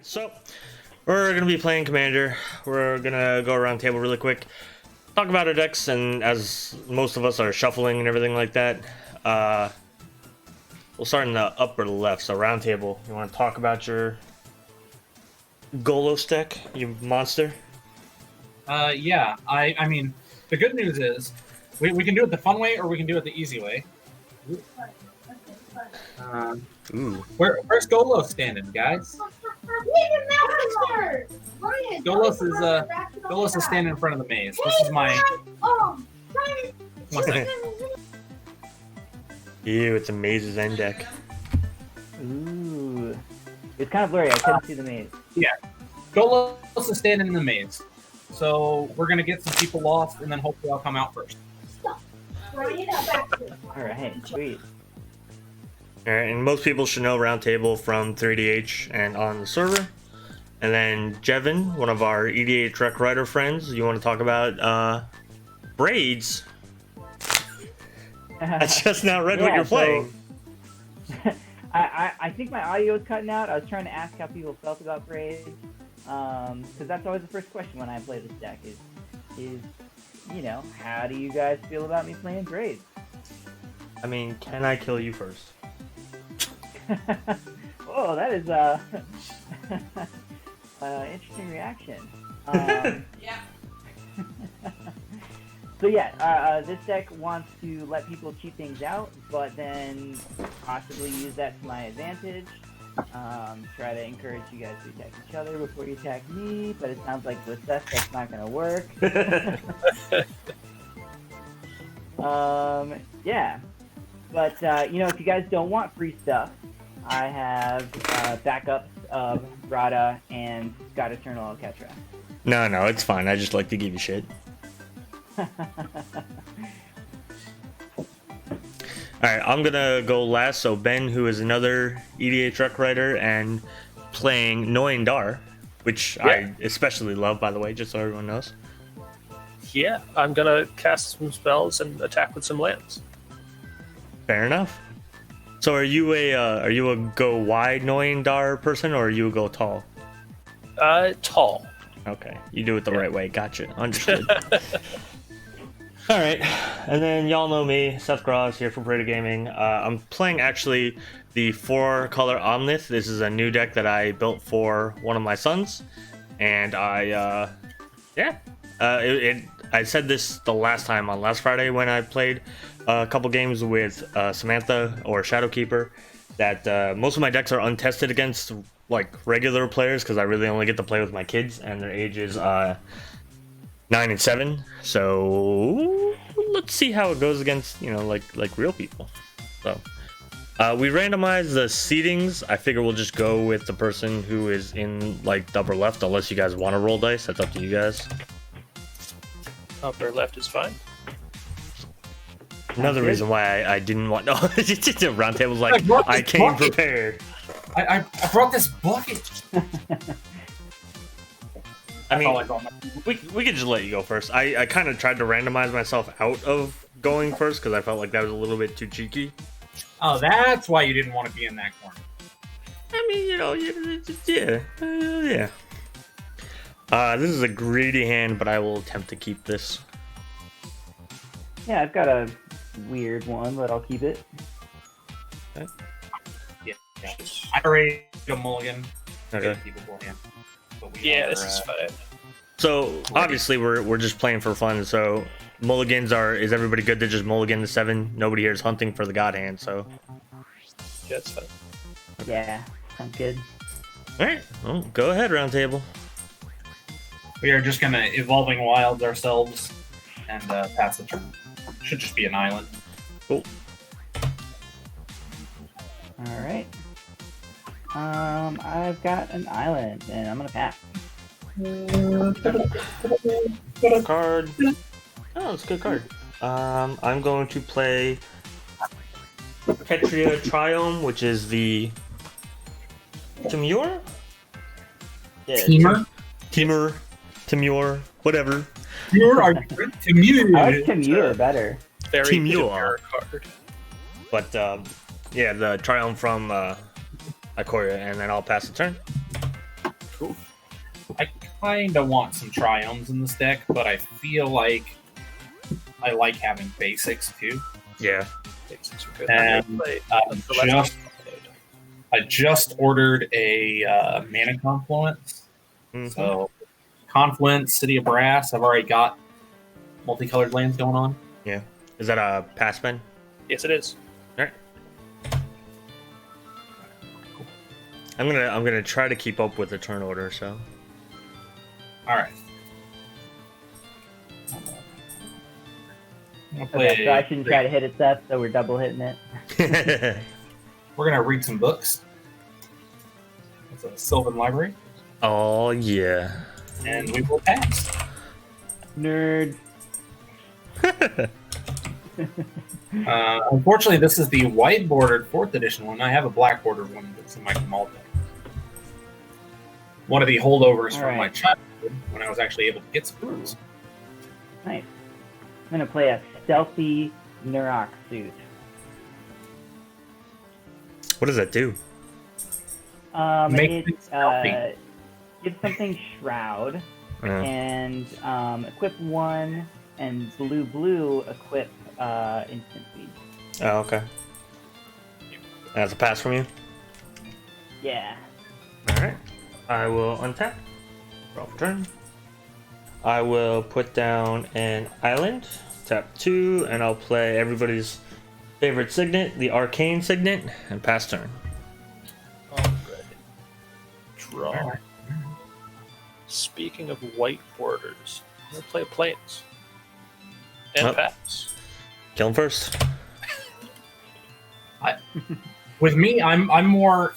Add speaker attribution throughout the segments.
Speaker 1: So we're gonna be playing Commander. We're gonna go around table really quick, talk about our decks, and as most of us are shuffling and everything like that, we'll start in the upper left. So round table. You want to talk about your Golos deck, you monster?
Speaker 2: Yeah. I mean, the good news is we can do it the fun way or we can do it the easy way. Where's Golos standing, guys? Golos is standing in front of the maze. This is my. One second.
Speaker 1: Ew, it's a Maze's End deck.
Speaker 3: Ooh. It's kind of blurry. I couldn't see the maze.
Speaker 2: Yeah. Golos is standing in the maze. So we're going to get some people lost, and then hopefully I'll come out first.
Speaker 3: Alright, sweet.
Speaker 1: Alright, and most people should know round table from vEDH and on the server. And then Jevin, one of our EDH Rec Writer friends, you want to talk about braids? I just now read what you're playing.
Speaker 3: So, I think my audio is cutting out. I was trying to ask how people felt about braids. Because that's always the first question when I play this deck is, you know, how do you guys feel about me playing braids?
Speaker 1: I mean, can I kill you first?
Speaker 3: Oh, that is interesting reaction.
Speaker 4: Yeah.
Speaker 3: So yeah, this deck wants to let people cheat things out, but then possibly use that to my advantage. Try to encourage you guys to attack each other before you attack me, but it sounds like with Seth that's not going to work. Yeah. But, you know, if you guys don't want free stuff, I have backups of Rada and God Eternal Alcatraz.
Speaker 1: No, it's fine. I just like to give you shit. Alright, I'm gonna go last. So Ben, who is another EDH Rec writer and playing Noindar, which I especially love, by the way, just so everyone knows.
Speaker 5: Yeah, I'm gonna cast some spells and attack with some lands.
Speaker 1: Fair enough. So are you a go wide Noindar person, or are you a go tall?
Speaker 5: Tall.
Speaker 1: Okay, you do it the right way. Gotcha. Understood. All right, and then y'all know me, Seth Gross here from Prada Gaming. I'm playing actually the 4-color Omnith. This is a new deck that I built for one of my sons, and I said this the last time on last Friday when I played a couple games with Samantha or Shadowkeeper, that most of my decks are untested against like regular players because I really only get to play with my kids, and their ages 9 and 7, so let's see how it goes against, you know, like real people. So we randomize the seedings. I figure we'll just go with the person who is in like the upper left, unless you guys want to roll dice. That's up to you guys.
Speaker 5: Upper left is fine.
Speaker 1: Another reason why I didn't want round table's like I came prepared.
Speaker 2: I brought this bucket.
Speaker 1: I mean, we could just let you go first. I kind of tried to randomize myself out of going first because I felt like that was a little bit too cheeky.
Speaker 2: Oh, that's why you didn't want to be in that corner.
Speaker 1: I mean, you know, yeah. This is a greedy hand, but I will attempt to keep this.
Speaker 3: Yeah, I've got a weird one, but I'll keep it.
Speaker 1: Okay.
Speaker 2: Yeah. I already did a mulligan.
Speaker 1: Okay.
Speaker 5: Yeah, this is fine.
Speaker 1: So obviously we're just playing for fun. So mulligans is everybody good to just mulligan the 7? Nobody here is hunting for the god hand, so
Speaker 5: Yeah, it's fine.
Speaker 3: Yeah, sounds good.
Speaker 1: all right. Well, go ahead, round table.
Speaker 2: We are just gonna evolving wilds ourselves and pass the turn. Should just be an island.
Speaker 1: Cool.
Speaker 3: All right. I've got an island, and I'm gonna pass.
Speaker 1: Card. Oh, it's a good card. I'm going to play Petria Triome, which is the Timur? Yeah, Timur, whatever.
Speaker 2: Timur.
Speaker 3: I like Timur better.
Speaker 5: Very
Speaker 1: Timur.
Speaker 5: card.
Speaker 1: But yeah, the Triumph from Ikoria, and then I'll pass the turn.
Speaker 5: Cool.
Speaker 2: I kind of want some triomes in this deck, but I feel like I like having basics too.
Speaker 1: Yeah.
Speaker 5: Basics are good.
Speaker 2: And
Speaker 5: I'm gonna play
Speaker 2: just-
Speaker 5: Celestial.
Speaker 2: I just ordered a mana confluence.
Speaker 1: Mhm.
Speaker 2: So, Confluence, City of Brass. I've already got multicolored lands going on.
Speaker 1: Yeah. Is that a pass spin?
Speaker 5: Yes, it is.
Speaker 1: Alright. I'm gonna try to keep up with the turn order, so.
Speaker 2: All right. I'm gonna
Speaker 3: Okay, so I shouldn't try to hit it, Seth, so we're double hitting it.
Speaker 2: We're gonna read some books. It's a Sylvan Library,
Speaker 1: Oh yeah.
Speaker 2: and we will pass.
Speaker 3: Nerd.
Speaker 2: Unfortunately, this is the white bordered 4th edition one. I have a black bordered one that's in my Kamal deck. One of the holdovers
Speaker 3: All
Speaker 2: from my
Speaker 3: right.
Speaker 2: childhood when I was actually able to get some cards.
Speaker 3: Nice. I'm gonna play a stealthy Nurok suit.
Speaker 1: What does that do?
Speaker 2: Make
Speaker 3: It
Speaker 2: things stealthy.
Speaker 3: gives something Shroud,
Speaker 1: Uh,
Speaker 3: and equip 1, and blue equip instant speed.
Speaker 1: oh, okay. That's a pass from you.
Speaker 3: Yeah.
Speaker 1: All right. I will untap. Draw for turn. I will put down an island. Tap 2, and I'll play everybody's favorite signet, the Arcane Signet, and pass turn.
Speaker 5: Alright. Draw. Speaking of white borders, I'm gonna play Plains. And
Speaker 1: Oh.
Speaker 5: pass.
Speaker 1: Kill him first.
Speaker 2: With me, I'm more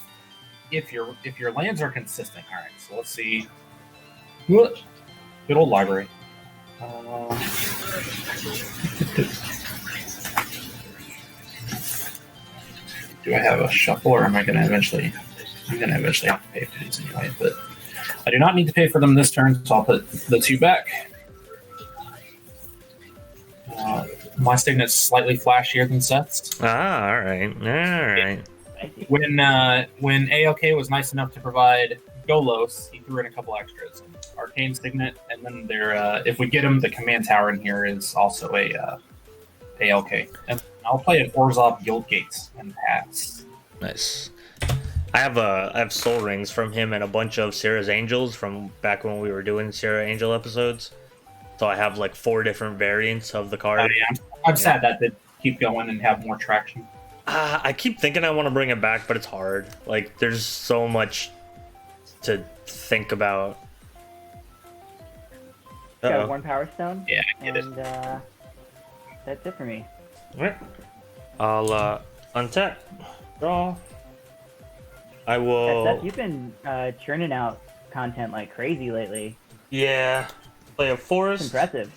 Speaker 2: if your lands are consistent. All right, so let's see. Good old library. Do I have a shuffle, or am I going to eventually? I'm going to eventually have to pay for these anyway, but I do not need to pay for them this turn, so I'll put the 2 back. My signet's slightly flashier than Seth's.
Speaker 1: Ah, all right. All right.
Speaker 3: I see.
Speaker 2: When AOK was nice enough to provide Golos, he threw in a couple extras. Arcane Signet, and then there, if we get him, the command tower in here is also a AOK. And I'll play an Orzhov Guildgates and pass.
Speaker 1: Nice. I have soul rings from him and a bunch of Sarah's Angels from back when we were doing Sarah Angel episodes. So I have like 4 different variants of the card.
Speaker 2: Oh, yeah. I'm sad that did keep going and have more traction.
Speaker 1: I keep thinking I want to bring it back, but it's hard. Like, there's so much to think about.
Speaker 3: Got
Speaker 1: Uh-oh.
Speaker 3: 1 Power Stone.
Speaker 2: Yeah, I get it.
Speaker 3: And that's it for me.
Speaker 1: Alright. I'll untap. Draw. I will.
Speaker 3: Seth, you've been churning out content like crazy lately.
Speaker 1: Yeah. Play a
Speaker 3: It's
Speaker 1: forest.
Speaker 3: impressive.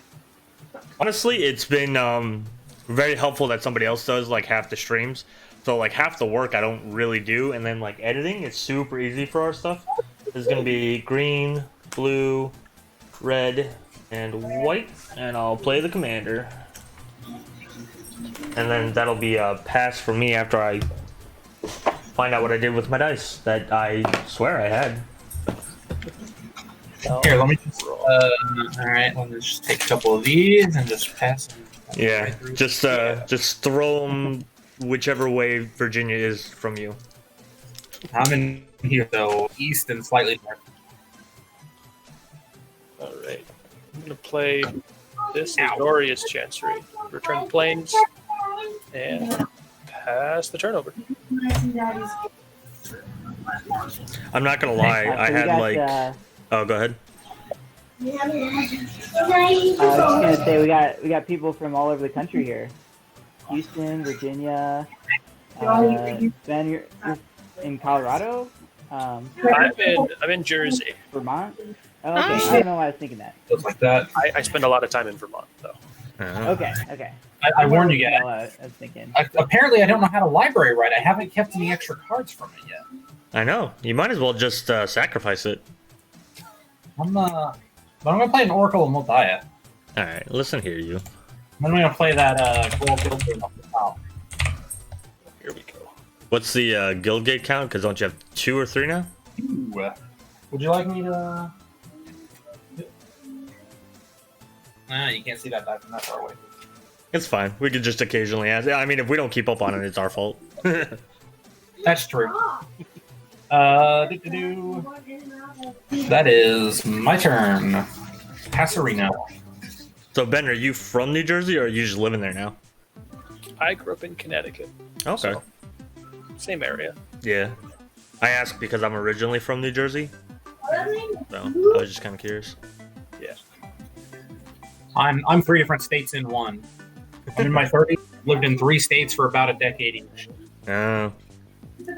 Speaker 1: Honestly, it's been very helpful that somebody else does like half the streams. So like half the work I don't really do, and then like editing, it's super easy for our stuff. There's gonna be green, blue, red, and white, and I'll play the commander. And then that'll be a pass for me after I find out what I did with my dice that I swear I had.
Speaker 2: Here, let me just. All right, let me just take a couple of these and just pass them.
Speaker 1: Yeah,
Speaker 2: right through.
Speaker 1: just throw them whichever way Virginia is from you.
Speaker 2: I'm in here, though, east and slightly north.
Speaker 5: Alright. I'm gonna play this
Speaker 2: Ow.
Speaker 5: Glorious Chancery. Return Plains. And pass the turnover.
Speaker 1: I'm not gonna lie, I
Speaker 3: So we
Speaker 1: had
Speaker 3: got,
Speaker 1: like. Oh, go ahead.
Speaker 3: I was just gonna say we got people from all over the country here. Houston, Virginia. Ben, you're in Colorado.
Speaker 5: I'm in Jersey.
Speaker 3: Vermont. Oh, okay, I don't know why I was thinking that.
Speaker 2: Stuff like that.
Speaker 5: I spend a lot of time in Vermont, though.
Speaker 3: Okay, okay.
Speaker 2: I warned you guys.
Speaker 3: I was thinking.
Speaker 2: Apparently, I don't know how to library right. I haven't kept any extra cards from it yet.
Speaker 1: I know. You might as well just sacrifice it.
Speaker 2: But I'm gonna play an Oracle of Moldiah.
Speaker 1: All right, listen here, you.
Speaker 2: I'm gonna play that Gold Guild game off the top.
Speaker 5: Here we go.
Speaker 1: What's the Guildgate count? Because don't you have 2 or 3 now?
Speaker 2: Ooh, Would you like me to? You can't see that die from that far away.
Speaker 1: It's fine. We could just occasionally ask. I mean, if we don't keep up on it, it's our fault.
Speaker 2: That's true. That is my turn. Passerino.
Speaker 1: So, Ben, are you from New Jersey, or are you just living there now?
Speaker 5: I grew up in Connecticut.
Speaker 1: Okay.
Speaker 5: So, same area.
Speaker 1: Yeah. I asked because I'm originally from New Jersey. So, I was just kind of curious.
Speaker 5: Yeah.
Speaker 2: I'm 3 different states in one. I'm in my 30s. Lived in 3 states for about a decade each.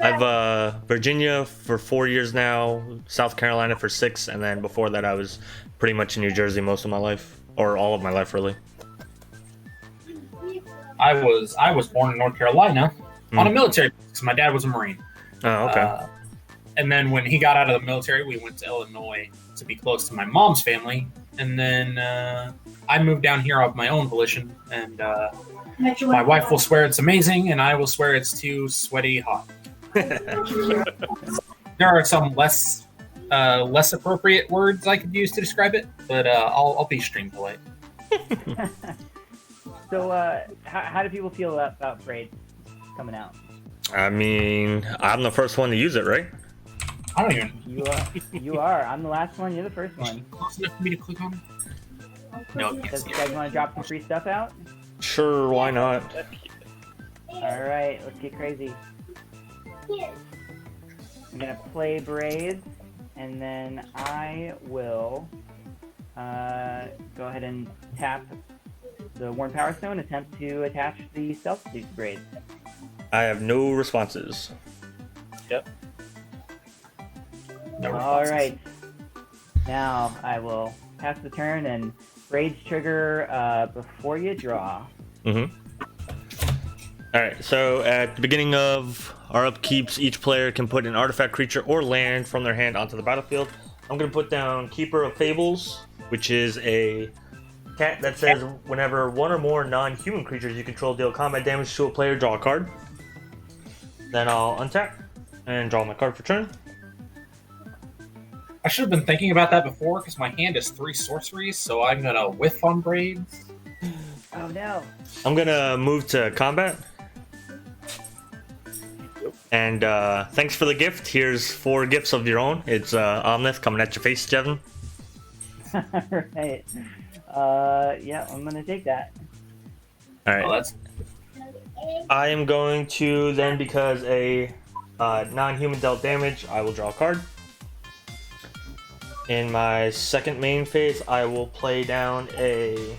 Speaker 1: I've Virginia for 4 years now, South Carolina for 6, and then before that I was pretty much in New Jersey most of my life, or all of my life really.
Speaker 2: I was born in North Carolina on a military base. My dad was a Marine.
Speaker 1: Oh, okay.
Speaker 2: And then when he got out of the military, we went to Illinois to be close to my mom's family. And then I moved down here of my own volition. And my wife will swear it's amazing, and I will swear it's too sweaty hot. There are some less appropriate words I could use to describe it, but I'll be stream polite.
Speaker 3: So, how do people feel about braids coming out?
Speaker 1: I mean, I'm the first one to use it, right?
Speaker 2: I don't even.
Speaker 3: You are. I'm the last one. You're the first one.
Speaker 2: Close enough for me to click on it? No, you can't
Speaker 3: Does
Speaker 2: see
Speaker 3: you
Speaker 2: it.
Speaker 3: guys want to drop some free stuff out?
Speaker 1: Sure, why not?
Speaker 3: All right, let's get crazy. I'm gonna play braids, and then I will go ahead and tap the Worn Power Stone, attempt to attach the Stealth Braids.
Speaker 1: I have no responses.
Speaker 5: Yep.
Speaker 2: No
Speaker 3: All
Speaker 2: responses.
Speaker 3: right. Now I will pass the turn, and braids trigger before you draw.
Speaker 1: Alright, so at the beginning of our upkeeps, each player can put an artifact, creature, or land from their hand onto the battlefield. I'm going to put down Keeper of Fables, which is a cat that says whenever one or more non-human creatures you control deal combat damage to a player, draw a card. Then I'll untap and draw my card for turn.
Speaker 2: I should have been thinking about that before, because my hand is 3 sorceries, so I'm gonna whiff on braids.
Speaker 3: Oh no!
Speaker 1: I'm going to move to combat. And thanks for the gift. Here's 4 gifts of your own. It's Omnith coming at your face, Jevin.
Speaker 3: Right. Yeah, I'm gonna take that.
Speaker 1: Alright.
Speaker 2: Oh, that's
Speaker 1: I am going to then, because a non-human dealt damage, I will draw a card. In my second main phase, I will play down a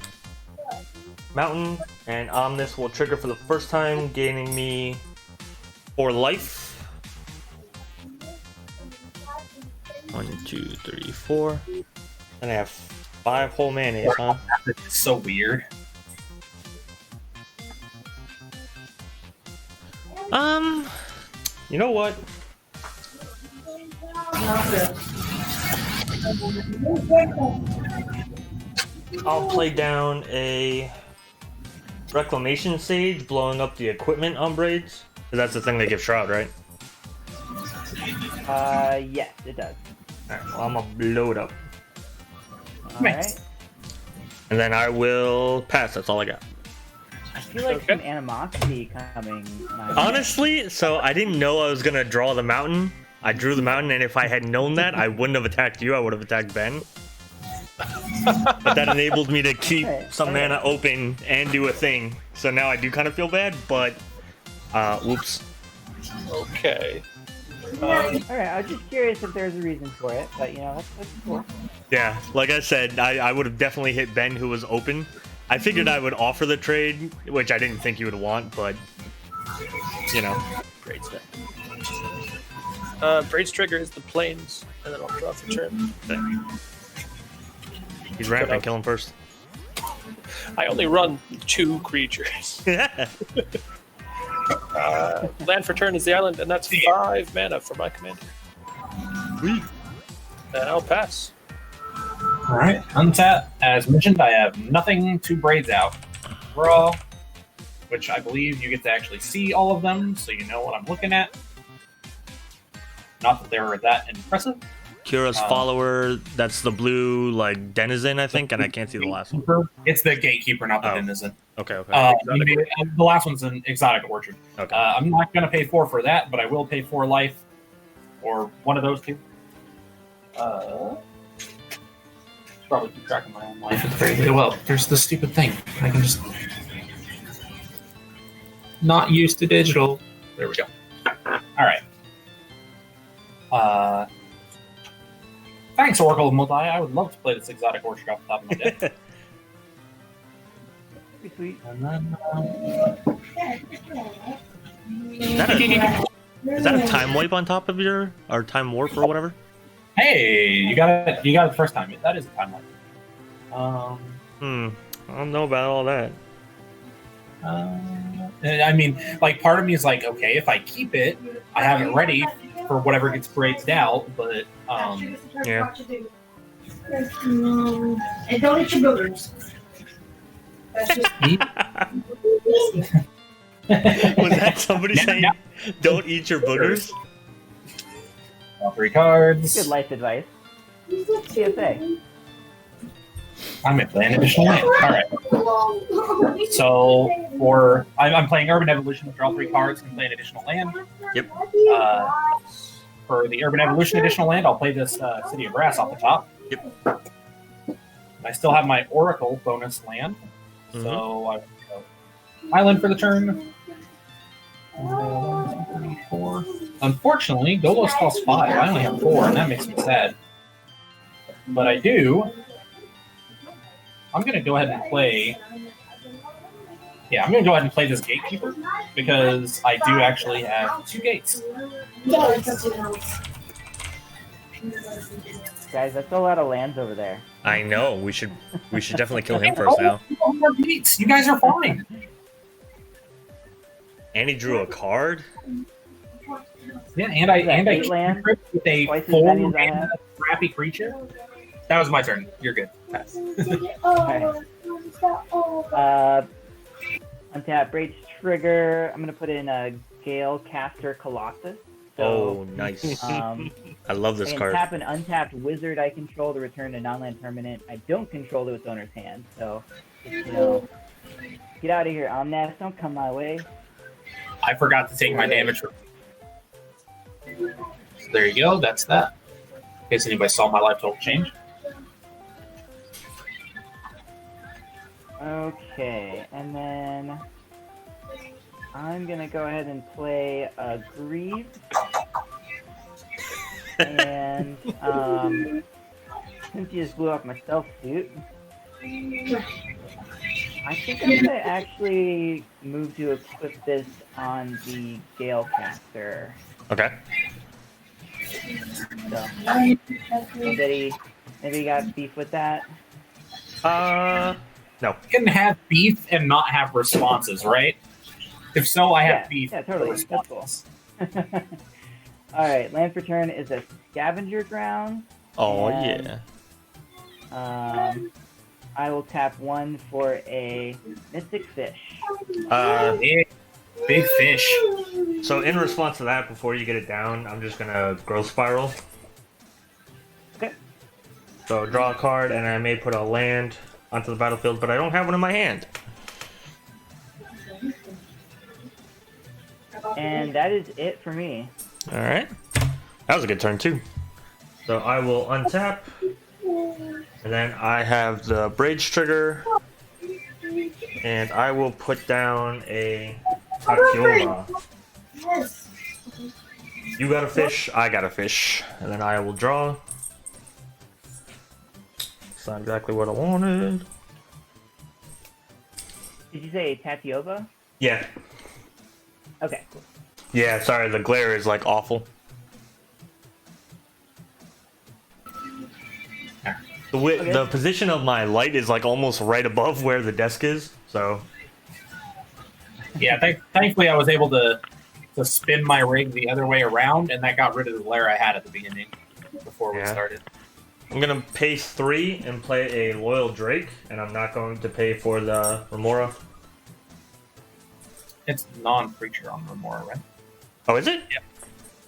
Speaker 1: mountain, and Omnis will trigger for the first time, gaining me 4 life. 1, 2, 3, 4. And I have 5 whole mayonnaise, huh?
Speaker 2: it's so weird.
Speaker 1: You know what? I'll play down a Reclamation Sage, blowing up the equipment on braids. 'Cause that's the thing that gives Shroud, right?
Speaker 3: Yes, it does.
Speaker 1: Alright, well, I'm gonna blow it up.
Speaker 3: All
Speaker 2: Nice.
Speaker 3: right.
Speaker 1: And then I will pass, that's all I got.
Speaker 3: I feel like
Speaker 5: Okay.
Speaker 3: some animosity coming. My way.
Speaker 1: Honestly, so I didn't know I was gonna draw the mountain. I drew the mountain, and if I had known that, I wouldn't have attacked you, I would have attacked Ben. But that enabled me to keep some mana open and do a thing. So now I do kind of feel bad, but whoops.
Speaker 5: Okay.
Speaker 3: All right, I was just curious if there's a reason for it, but you know, that's cool.
Speaker 1: Yeah, like I said, I would have definitely hit Ben, who was open. I figured I would offer the trade, which I didn't think you would want, but you know.
Speaker 5: Braids Braids trigger is the planes, and then I'll draw for turn.
Speaker 1: He's ramping, kill him first.
Speaker 5: I only run 2 creatures. Land for turn is the island, and that's 5 mana for my commander. And I'll pass.
Speaker 2: Alright, untap. As mentioned, I have nothing to braids out. Draw, which I believe you get to actually see all of them, so you know what I'm looking at. Not that they were that impressive.
Speaker 1: Kira's follower. That's the blue like denizen, I think, and I can't see the last one.
Speaker 2: It's the gatekeeper, not the
Speaker 1: Oh.
Speaker 2: denizen.
Speaker 1: Okay.
Speaker 2: The last one's an exotic orchard.
Speaker 1: Okay.
Speaker 2: I'm not going to pay 4 for that, but I will pay 4 life, or one of those two. Should probably keep track of my own life at the very least. Well, there's the stupid thing. I can just not used to digital. There we go. All right. Thanks, Oracle of Multi. I would love to play this exotic orchard off the top of my deck.
Speaker 3: Pretty sweet.
Speaker 2: And then,
Speaker 1: Is that a time wipe on top of your or time warp or whatever?
Speaker 2: hey, you got it the first time. That is a time limit.
Speaker 1: I don't know about all that.
Speaker 2: I mean, like, part of me is like, okay, if I keep it, I have it ready for whatever gets grazed out, but
Speaker 1: Yeah.
Speaker 4: And don't eat your boogers. That's just
Speaker 1: Was that somebody saying, "Don't eat your boogers"?
Speaker 2: all 3 cards.
Speaker 3: Good life advice. PSA.
Speaker 2: I'm gonna play an additional land. All right. So I'm playing Urban Evolution. Draw 3 cards and play an additional land.
Speaker 1: Yep.
Speaker 2: For the Urban Evolution additional land, I'll play this City of Brass off the top.
Speaker 1: Yep.
Speaker 2: I still have my Oracle bonus land, so I go island for the turn. 1, 2, 3, 4. Unfortunately, Golos costs 5. I only have 4, and that makes me sad. But I do. I'm going to go ahead and play. Yeah, I'm going to go ahead and play this Gatekeeper because I do actually have 2 gates.
Speaker 3: Guys, that's a lot of lands over there.
Speaker 1: I know. We should definitely kill him first now.
Speaker 2: No more gates. You guys are fine.
Speaker 1: And he drew a card.
Speaker 2: Yeah, and I
Speaker 3: 8 land,
Speaker 2: with a
Speaker 3: twice as many as I
Speaker 2: 4
Speaker 3: have.
Speaker 2: crappy creature. That was my turn. You're good. Pass.
Speaker 3: Untap Braid's Trigger. I'm going to put in a Gale Caster Colossus.
Speaker 1: Oh,
Speaker 3: So,
Speaker 1: nice.
Speaker 3: I
Speaker 1: I love this
Speaker 3: can
Speaker 1: card.
Speaker 3: tap an untapped wizard I control to return a non-land permanent I don't control to its owner's hand. So, get out of here, Omnath. Don't come my way.
Speaker 2: I forgot to take my damage. So there you go. That's that. In case anybody saw my life total change.
Speaker 3: Okay, and then I'm gonna go ahead and play a Grieve, and since you just blew up my stealth suit, I think I'm gonna actually move to equip this on the Gale Caster.
Speaker 1: Okay.
Speaker 3: So, anybody got beef with that?
Speaker 1: No.
Speaker 2: You can have beef and not have responses, right? If so, I have beef.
Speaker 3: Yeah, totally. That's cool. Alright, land for turn is a Scavenger Ground.
Speaker 1: Oh,
Speaker 3: And,
Speaker 1: yeah.
Speaker 3: I will tap 1 for a Mystic Fish.
Speaker 2: Big fish.
Speaker 1: So in response to that, before you get it down, I'm just gonna Growth Spiral.
Speaker 3: Okay.
Speaker 1: So draw a card, and I may put a land onto the battlefield, but I don't have one in my hand.
Speaker 3: And that is it for me.
Speaker 1: All right. That was a good turn too. So I will untap, and then I have the Bridge trigger, and I will put down a Takiola. You got a fish, I got a fish, and then I will draw. It's not exactly what I wanted.
Speaker 3: Did you say Tatiova?
Speaker 1: Yeah.
Speaker 3: Okay, cool.
Speaker 1: Yeah, sorry, the glare is like awful. The position of my light is like almost right above where the desk is, so.
Speaker 2: Yeah, thankfully I was able to spin my rig the other way around, and that got rid of the glare I had at the beginning before we started.
Speaker 1: I'm gonna pay 3 and play a Loyal Drake, and I'm not going to pay for the Remora.
Speaker 2: It's non-creature on Remora, right?
Speaker 1: Oh, is it?
Speaker 2: Yeah.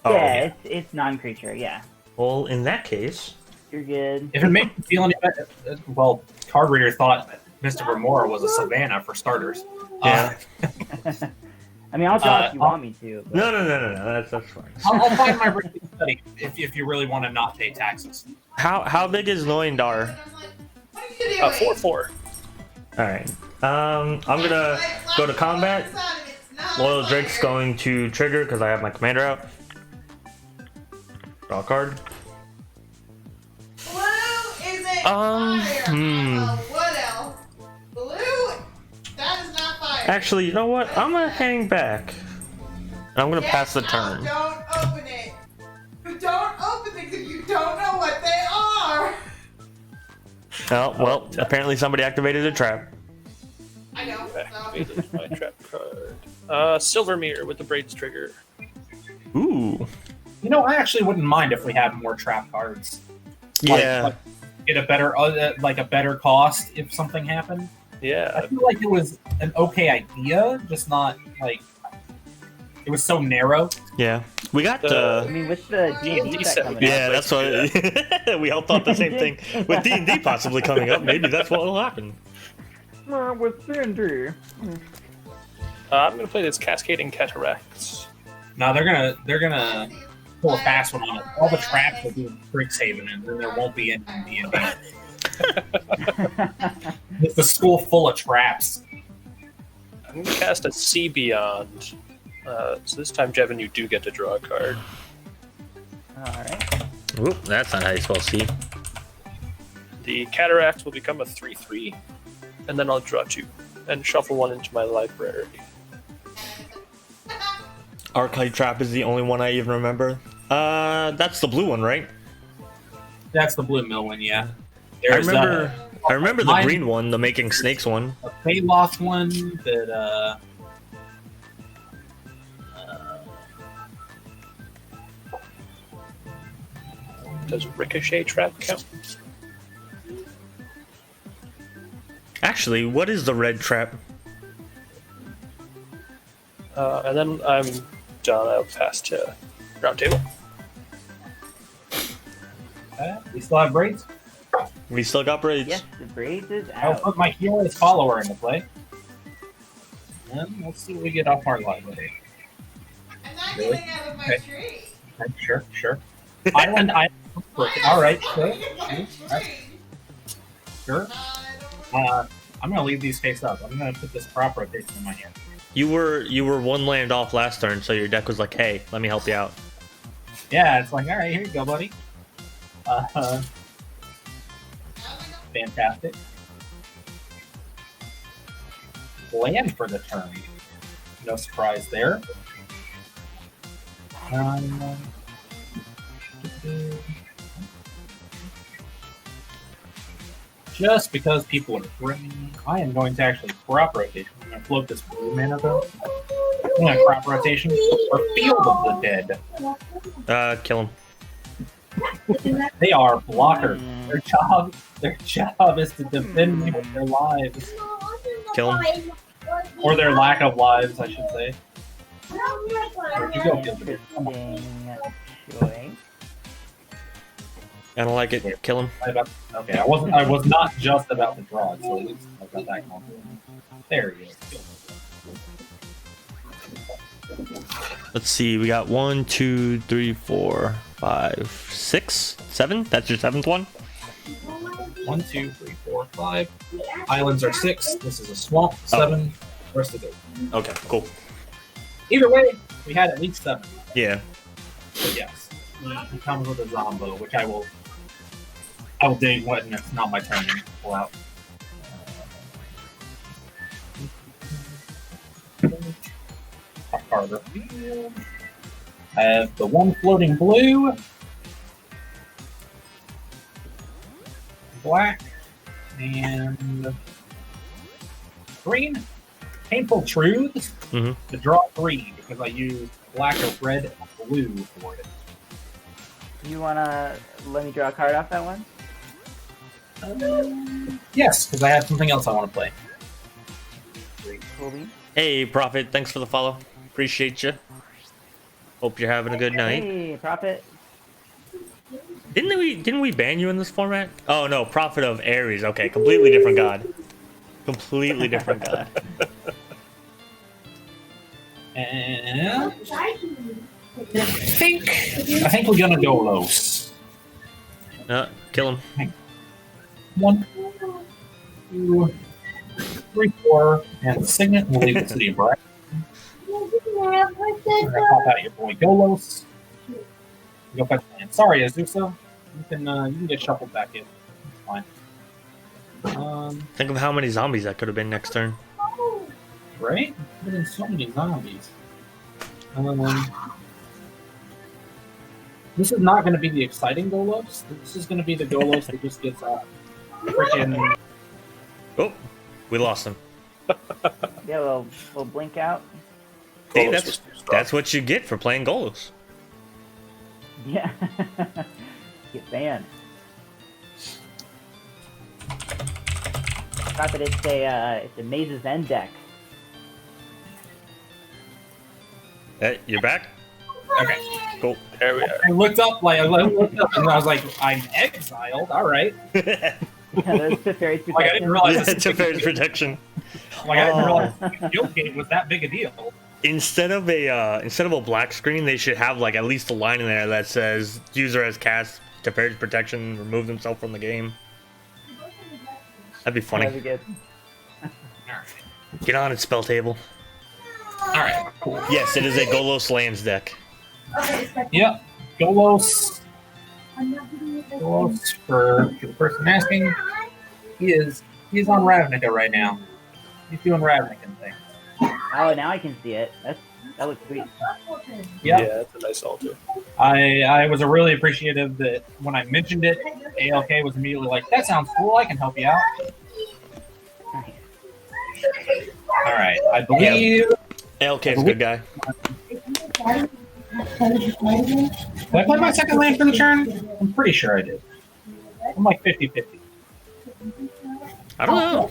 Speaker 1: Oh,
Speaker 3: Yeah, it's non-creature, yeah.
Speaker 1: Well, in that case,
Speaker 3: You're good.
Speaker 2: If it makes you feel any better, well, Card Reader thought Mr. Remora was a Savannah for starters.
Speaker 1: yeah.
Speaker 3: I mean, I'll draw if you want me to. But...
Speaker 1: No. That's fine.
Speaker 2: I'll find my written study if you really want to not pay taxes.
Speaker 1: How big is Noindar?
Speaker 4: What are you doing?
Speaker 5: 4/4.
Speaker 1: All right. I'm gonna go to combat. Loyal Drake's going to trigger because I have my commander out. Draw a card.
Speaker 4: Blue isn't
Speaker 1: Um,
Speaker 4: fire.
Speaker 1: hmm.
Speaker 4: What else? Blue, that is not fire.
Speaker 1: Actually, you know what? I'm gonna hang back. I'm gonna pass the turn.
Speaker 4: Don't open it. Don't open it because you don't know what they are.
Speaker 1: Oh, well, apparently somebody activated a trap.
Speaker 4: I know. So.
Speaker 5: Activated my trap card. Silvermere with the braids trigger.
Speaker 1: Ooh.
Speaker 2: You know, I actually wouldn't mind if we had more trap cards.
Speaker 1: Yeah.
Speaker 2: Like, get a better, like a better cost if something happened.
Speaker 5: Yeah.
Speaker 2: I feel like it was an okay idea, just not like it was so narrow.
Speaker 1: Yeah. We got
Speaker 5: The-
Speaker 3: I mean, with the
Speaker 5: D&D
Speaker 3: D&D
Speaker 5: set
Speaker 3: set
Speaker 5: would
Speaker 3: coming
Speaker 5: be-
Speaker 3: out.
Speaker 1: Yeah, that's what we all thought the same thing. With D&D possibly coming up, maybe that's what will happen.
Speaker 3: With D&D.
Speaker 5: I'm gonna play this Cascading Cataracts.
Speaker 2: No, they're gonna pull a fast one on it. All the traps will be Strixhaven, and then there won't be any D&D. It's a school full of traps.
Speaker 5: I'm gonna cast a Sea Beyond. So this time, Jevin, you do get to draw a card.
Speaker 3: Alright.
Speaker 1: Oop, that's not how you spell C.
Speaker 5: The Cataract will become a 3/3, and then I'll draw 2 and shuffle 1 into my library.
Speaker 1: Archetype Trap is the only one I even remember. That's the blue one, right?
Speaker 2: That's the blue mill one, yeah.
Speaker 1: I
Speaker 2: There's
Speaker 1: remember the
Speaker 2: mine-
Speaker 1: green one, the Making Snakes one.
Speaker 2: a Feyloth one that
Speaker 5: Does Ricochet Trap count?
Speaker 1: Actually, what is the red trap?
Speaker 5: And then I'm done. I'll pass to round table.
Speaker 2: we still have braids.
Speaker 1: We still got braids.
Speaker 3: Yes, the braids is
Speaker 2: I'll
Speaker 3: out.
Speaker 2: put my hero's follower into play. And let's see what we get off our library.
Speaker 4: I'm not
Speaker 2: Really?
Speaker 4: getting out of my
Speaker 2: Okay.
Speaker 4: tree.
Speaker 2: Okay, sure. Island. All right, sure. Sure. I'm gonna leave these face up. I'm gonna put this crop rotation in my hand.
Speaker 1: You were one land off last turn, so your deck was like, "Hey, let me help you out."
Speaker 2: Yeah, it's like, all right, here you go, buddy. Fantastic. Land for the turn. No surprise there. Just because people are bringing, I am going to actually crop rotation. I'm going to float this blue mana though. I'm going to crop rotation for Field of the Dead.
Speaker 1: Kill him.
Speaker 2: They are blockers. Their job is to defend me with their lives.
Speaker 1: Kill him.
Speaker 2: Or their lack of lives, I should say. Where'd you go, Field of the Dead? Come on.
Speaker 3: Interesting choice.
Speaker 1: I don't like it. Kill him.
Speaker 2: Okay, I was not just about to draw it, so at least I got that going. There you go.
Speaker 1: Let's see. We got 1, 2, 3, 4, 5, 6, 7. That's your 7th one.
Speaker 2: 1, 2, 3, 4, 5. Islands are 6. This is a swamp. 7. Rest of it.
Speaker 1: Okay. Cool.
Speaker 2: Either way, we had at least 7.
Speaker 1: Yeah.
Speaker 2: But yes, it comes with a Zombo, which I will dig when it's not my turn to pull out. Top card reveal. I have the one floating blue, black, and green. Painful Truths
Speaker 1: Mhm.
Speaker 2: to draw 3 because I used black or red and blue for it.
Speaker 3: You wanna let me draw a card off that one?
Speaker 2: Yes, because I have something else I want to play.
Speaker 3: Cool beans.
Speaker 1: Hey, Prophet. Thanks for the follow. Appreciate you. Hope you're having a good night.
Speaker 3: Hey, Prophet.
Speaker 1: Didn't we ban you in this format? Oh no, Prophet of Ares. Okay, completely different god. Completely different god.
Speaker 2: And I think we're gonna go Los.
Speaker 1: Kill him.
Speaker 2: 1, 2, 3, 4, and Signet will leave the city of Bright. We're gonna pop out your boy Golos. Go fetch land. Sorry, Azusa. You can get shuffled back in. It's fine.
Speaker 1: Think of how many zombies that could have been next turn.
Speaker 2: Right? There's been so many zombies. This is not going to be the exciting Golos. This is going to be the Golos that just gets freaking.
Speaker 1: Oh, we lost him.
Speaker 3: Yeah, we'll blink out.
Speaker 1: See,
Speaker 5: Golos
Speaker 1: that's what you get for playing Golos.
Speaker 3: Yeah. Get banned. Thought that it's a Maze's End deck.
Speaker 1: Hey, you're back?
Speaker 2: Okay.
Speaker 1: Cool.
Speaker 5: There we are.
Speaker 2: I looked up and I was like, I'm exiled. All right.
Speaker 3: Yeah, there's Teferi's
Speaker 2: Like I didn't realize
Speaker 1: It's a fair protection.
Speaker 2: Like I didn't realize Guild Gate was that big a deal.
Speaker 1: Instead of a black screen, they should have like at least a line in there that says user has cast Teferi's protection, remove themselves from the game. That'd be funny.
Speaker 3: That'd be good.
Speaker 1: Get on it, Spelltable.
Speaker 2: All right. Cool.
Speaker 1: Yes, it is a Golos lands deck.
Speaker 2: Yep. Golos. Golos for the person asking. He's on Ravnica right now. He's doing Ravnican things.
Speaker 3: Oh, now I can see it. That looks sweet.
Speaker 2: Yeah.
Speaker 5: Yeah, that's a nice altar.
Speaker 2: I was really appreciative that when I mentioned it, ALK was immediately like, "That sounds cool. I can help you out."
Speaker 3: Nice.
Speaker 2: All right. I believe.
Speaker 1: ALK is a good guy.
Speaker 2: Did I play my second land for the turn? I'm pretty sure I did. I'm like 50-50.
Speaker 1: I don't know.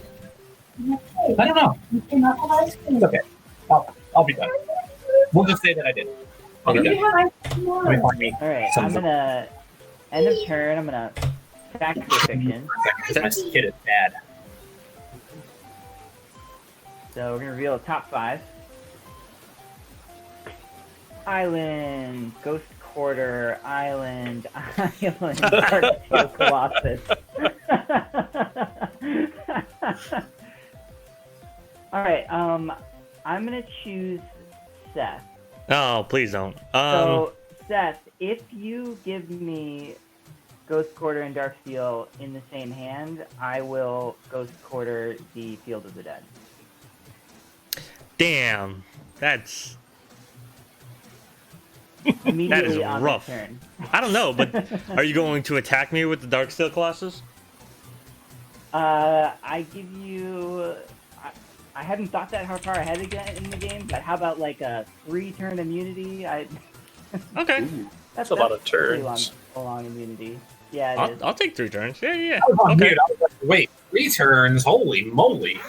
Speaker 2: I don't know. It's okay. I'll be done. We'll just say that I did. I'll be done. Let me find me.
Speaker 3: All right,
Speaker 2: some
Speaker 3: I'm gonna end of turn. I'm gonna Factory Fiction.
Speaker 2: My kid is bad.
Speaker 3: So we're gonna reveal a top 5. Island, Ghost Quarter, Island, Dark Colossus. All right, I'm gonna choose Seth.
Speaker 1: Oh, please don't.
Speaker 3: So Seth, if you give me Ghost Quarter and Darksteel in the same hand, I will Ghost Quarter the Field of the Dead.
Speaker 1: Damn, that's
Speaker 3: Immediately on
Speaker 1: rough.
Speaker 3: the turn.
Speaker 1: I don't know, but are you going to attack me with the Darksteel Colossus?
Speaker 3: I give you. I hadn't thought that how far ahead again in the game, but how about like a 3-turn immunity?
Speaker 1: Okay,
Speaker 3: That's
Speaker 5: a lot of
Speaker 3: pretty
Speaker 5: turns.
Speaker 3: long immunity. Yeah, it is.
Speaker 1: I'll take 3 turns. Yeah.
Speaker 2: I was on
Speaker 1: Okay.
Speaker 2: mute. I was like, wait, 3 turns? Holy moly.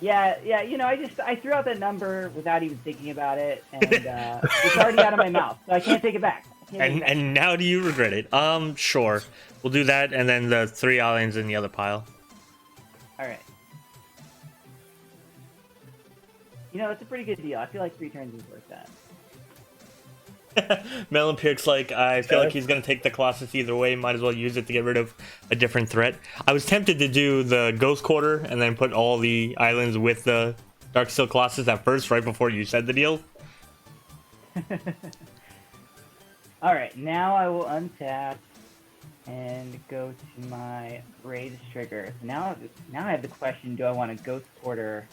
Speaker 3: Yeah. You know, I threw out that number without even thinking about it, and it's already out of my mouth, so I can't take it back.
Speaker 1: And now do you regret it? Sure. We'll do that, and then the 3 islands in the other pile.
Speaker 3: All right. You know, it's a pretty good deal. I feel like 3 turns is worth that.
Speaker 1: Melonpirk's like, I feel like he's gonna take the Colossus either way. Might as well use it to get rid of a different threat. I was tempted to do the Ghost Quarter and then put all the islands with the Darksteel Colossus at first, right before you said the deal.
Speaker 3: All right, now I will untap and go to my Rage Trigger. So now I have the question: do I want to Ghost Quarter?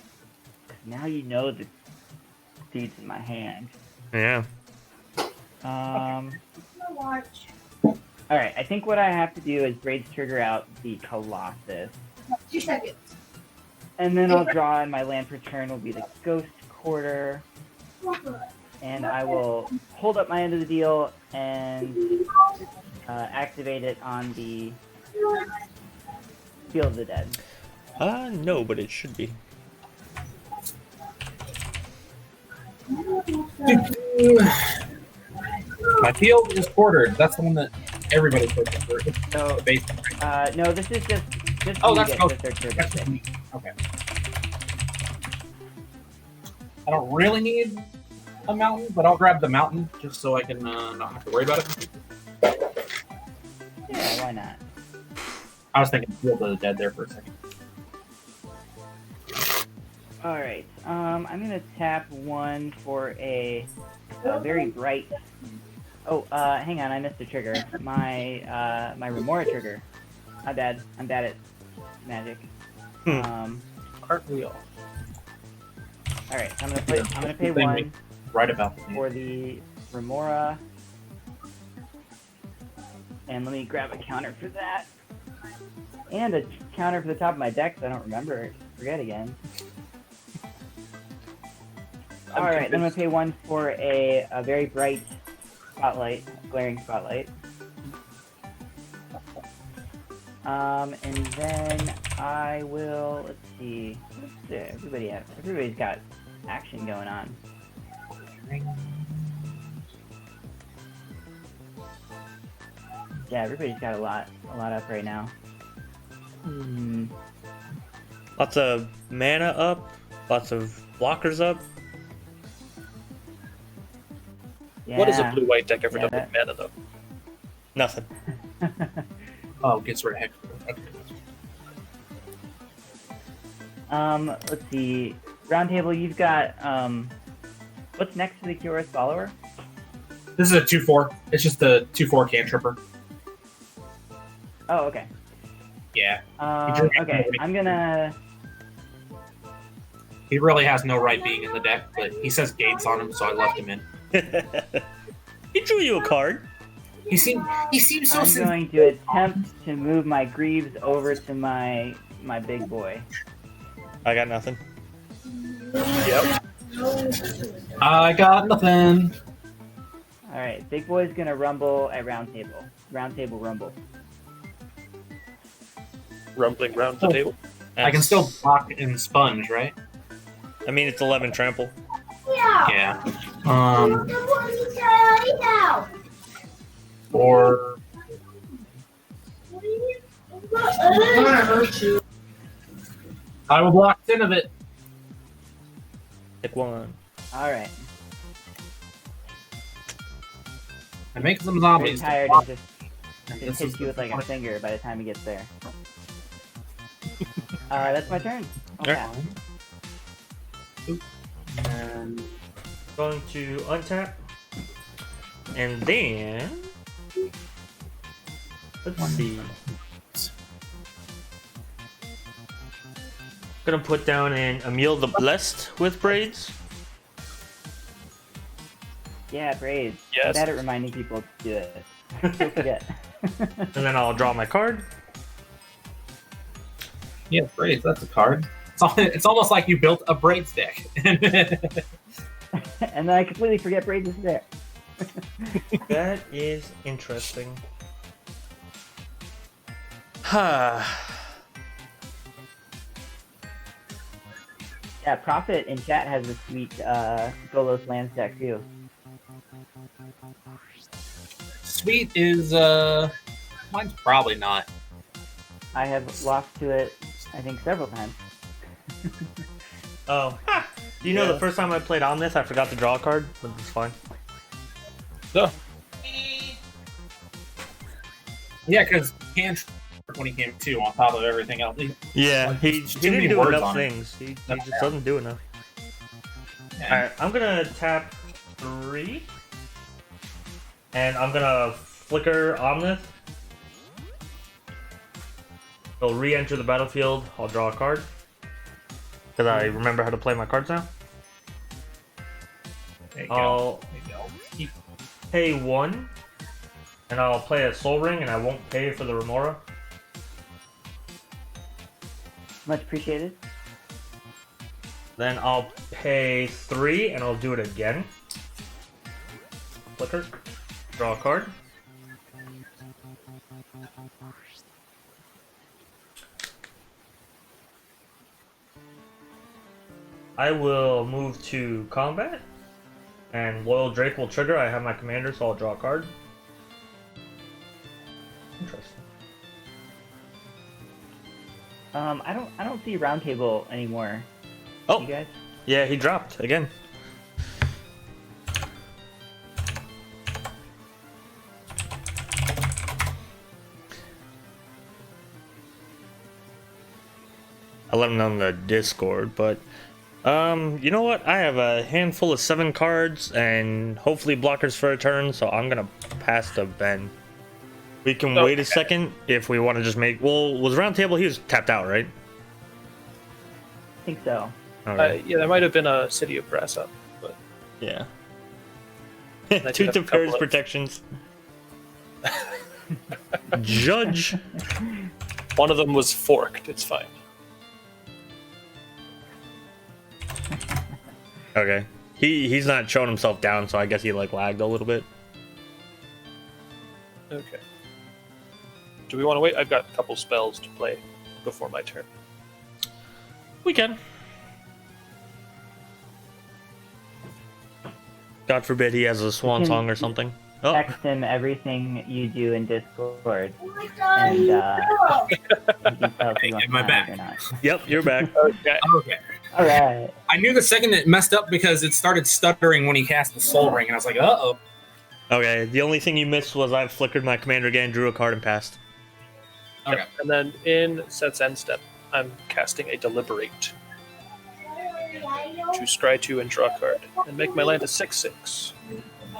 Speaker 3: Because now you know the seeds in my hand.
Speaker 1: Yeah.
Speaker 3: All right, I think what I have to do is Rage Trigger out the Colossus.
Speaker 4: 2 seconds.
Speaker 3: And then I'll draw, and my land per turn will be the Ghost Quarter. And I will hold up my end of the deal and activate it on the Field of the Dead.
Speaker 1: No, but it should be.
Speaker 2: My field is quartered. That's the one that everybody searching for
Speaker 3: So,
Speaker 2: the base.
Speaker 3: no, this is just
Speaker 2: Oh,
Speaker 3: you
Speaker 2: that's
Speaker 3: get
Speaker 2: cool.
Speaker 3: to search for a
Speaker 2: That's
Speaker 3: basic.
Speaker 2: okay. I don't really need a mountain, but I'll grab the mountain just so I can not have to worry about it.
Speaker 3: Yeah, why not?
Speaker 2: I was thinking Field of the Dead there for a second.
Speaker 3: All right. I'm gonna tap 1 for a very bright. Oh, hang on, I missed a trigger. My Remora trigger. My bad. I'm bad at magic.
Speaker 5: Aren't we all?
Speaker 3: All right. I'm gonna pay
Speaker 2: Thing
Speaker 3: 1
Speaker 2: Right about the
Speaker 3: for the Remora, and let me grab a counter for that, and a counter for the top of my deck so I don't forget again. All right, then I'm gonna pay 1 for a very bright spotlight, glaring spotlight. And then I will, let's see, everybody's got action going on. Yeah, everybody's got a lot up right now.
Speaker 1: Lots of mana up, lots of blockers up.
Speaker 3: Yeah.
Speaker 5: What has a blue-white deck ever
Speaker 3: Yeah,
Speaker 5: done with mana, though?
Speaker 1: Nothing.
Speaker 2: Oh, gets rid of Hex. Okay.
Speaker 3: Let's see. Roundtable, you've got, what's next to the Curious Follower?
Speaker 2: This is a 2/4. It's just a 2/4 cantripper.
Speaker 3: Oh, okay.
Speaker 2: Yeah.
Speaker 3: Okay, I'm gonna...
Speaker 2: He really has no right being in the deck, but he says gates on him, so I left him in.
Speaker 1: He drew you a card.
Speaker 2: He seems so
Speaker 3: I'm going to attempt to move my Greaves over to my big boy.
Speaker 1: I got nothing.
Speaker 5: Yep.
Speaker 2: I got nothing.
Speaker 3: Alright, big boy's gonna rumble at Roundtable. Roundtable rumble.
Speaker 5: Rumbling round the table.
Speaker 2: I can still block and sponge, right?
Speaker 1: I mean, it's 11 trample.
Speaker 2: Yeah. Or I will block 10 of it.
Speaker 1: Pick one.
Speaker 3: Alright.
Speaker 2: And make some
Speaker 3: Very
Speaker 2: zombies.
Speaker 3: tired
Speaker 2: to block.
Speaker 3: and just
Speaker 2: This
Speaker 3: hit
Speaker 2: is
Speaker 3: you with
Speaker 2: the
Speaker 3: like a
Speaker 2: point.
Speaker 3: finger by the time he gets there. That's my turn. Okay.
Speaker 2: And
Speaker 1: Going to untap. And then... Let's see. Gonna put down an Emil the Blessed with braids.
Speaker 3: Yeah, braids.
Speaker 5: Yes.
Speaker 3: I'm bad at reminding people to do it. Don't forget.
Speaker 1: And then I'll draw my card.
Speaker 2: yeah, braids. That's a card. It's almost like you built a braids deck.
Speaker 3: And then I completely forget braids is there.
Speaker 1: That is interesting. Ha.
Speaker 3: Yeah, Prophet in chat has a sweet Golos Lands deck too.
Speaker 2: Sweet is mine's probably not.
Speaker 3: I have lost to it, I think, several times.
Speaker 1: Oh. Ha. Do you know the first time I played on this, I forgot to draw a card, but it's fine.
Speaker 5: No.
Speaker 2: Yeah, because when he came too, on top of everything else.
Speaker 1: Yeah,
Speaker 2: Like,
Speaker 1: he
Speaker 2: too
Speaker 1: didn't
Speaker 2: many
Speaker 1: do
Speaker 2: words
Speaker 1: enough
Speaker 2: on it.
Speaker 1: things. He just doesn't do enough.
Speaker 2: Yeah.
Speaker 1: Alright, I'm gonna tap 3. And I'm gonna flicker Omnith. He'll re-enter the battlefield. I'll draw a card. Because I remember how to play my cards now.
Speaker 2: There you go.
Speaker 1: I'll
Speaker 2: There you go.
Speaker 1: pay 1. And I'll play a Soul Ring, and I won't pay for the Remora.
Speaker 3: Much appreciated.
Speaker 1: Then I'll pay 3, and I'll do it again. Flicker. Draw a card. I will move to combat. And Loyal Drake will trigger. I have my commander, so I'll draw a card. Interesting.
Speaker 3: I don't see Roundtable anymore.
Speaker 1: Oh,
Speaker 3: You guys?
Speaker 1: yeah, he dropped again. I let him know on the Discord, but you know what? I have a handful of 7 cards and hopefully blockers for a turn, so I'm gonna pass to Ben. We can wait a second if we want to just make. Well, was Roundtable? He was tapped out, right?
Speaker 3: I think so.
Speaker 1: Okay.
Speaker 5: Yeah, there might have been a City of Brass up, but
Speaker 1: Yeah.
Speaker 5: I did
Speaker 1: 2
Speaker 5: have a
Speaker 1: Teperis
Speaker 5: couple of-
Speaker 1: protections. Judge.
Speaker 5: one of them was forked. It's fine.
Speaker 1: Okay. He's not showing himself down, so I guess he like lagged a little bit.
Speaker 5: Okay. Do we want to wait? I've got a couple spells to play before my turn.
Speaker 1: We can. God forbid he has a swan
Speaker 3: can-
Speaker 1: song or something. Oh,
Speaker 3: Text him everything you do in Discord,
Speaker 4: Oh my God,
Speaker 3: and
Speaker 4: no.
Speaker 3: he can tell if you want
Speaker 2: Am I
Speaker 3: to
Speaker 2: back?
Speaker 3: or not.
Speaker 1: yep, you're back.
Speaker 5: Okay.
Speaker 2: Okay.
Speaker 3: All right.
Speaker 2: I knew the second it messed up because it started stuttering when he cast the Soul Ring, and I was like, uh-oh.
Speaker 1: Okay, the only thing you missed was I flickered my commander again, drew a card, and passed.
Speaker 2: Okay.
Speaker 5: Yep. And then in Seth's end step, I'm casting a Deliberate to scry 2 and draw a card, and make my land a 6/6.
Speaker 3: Do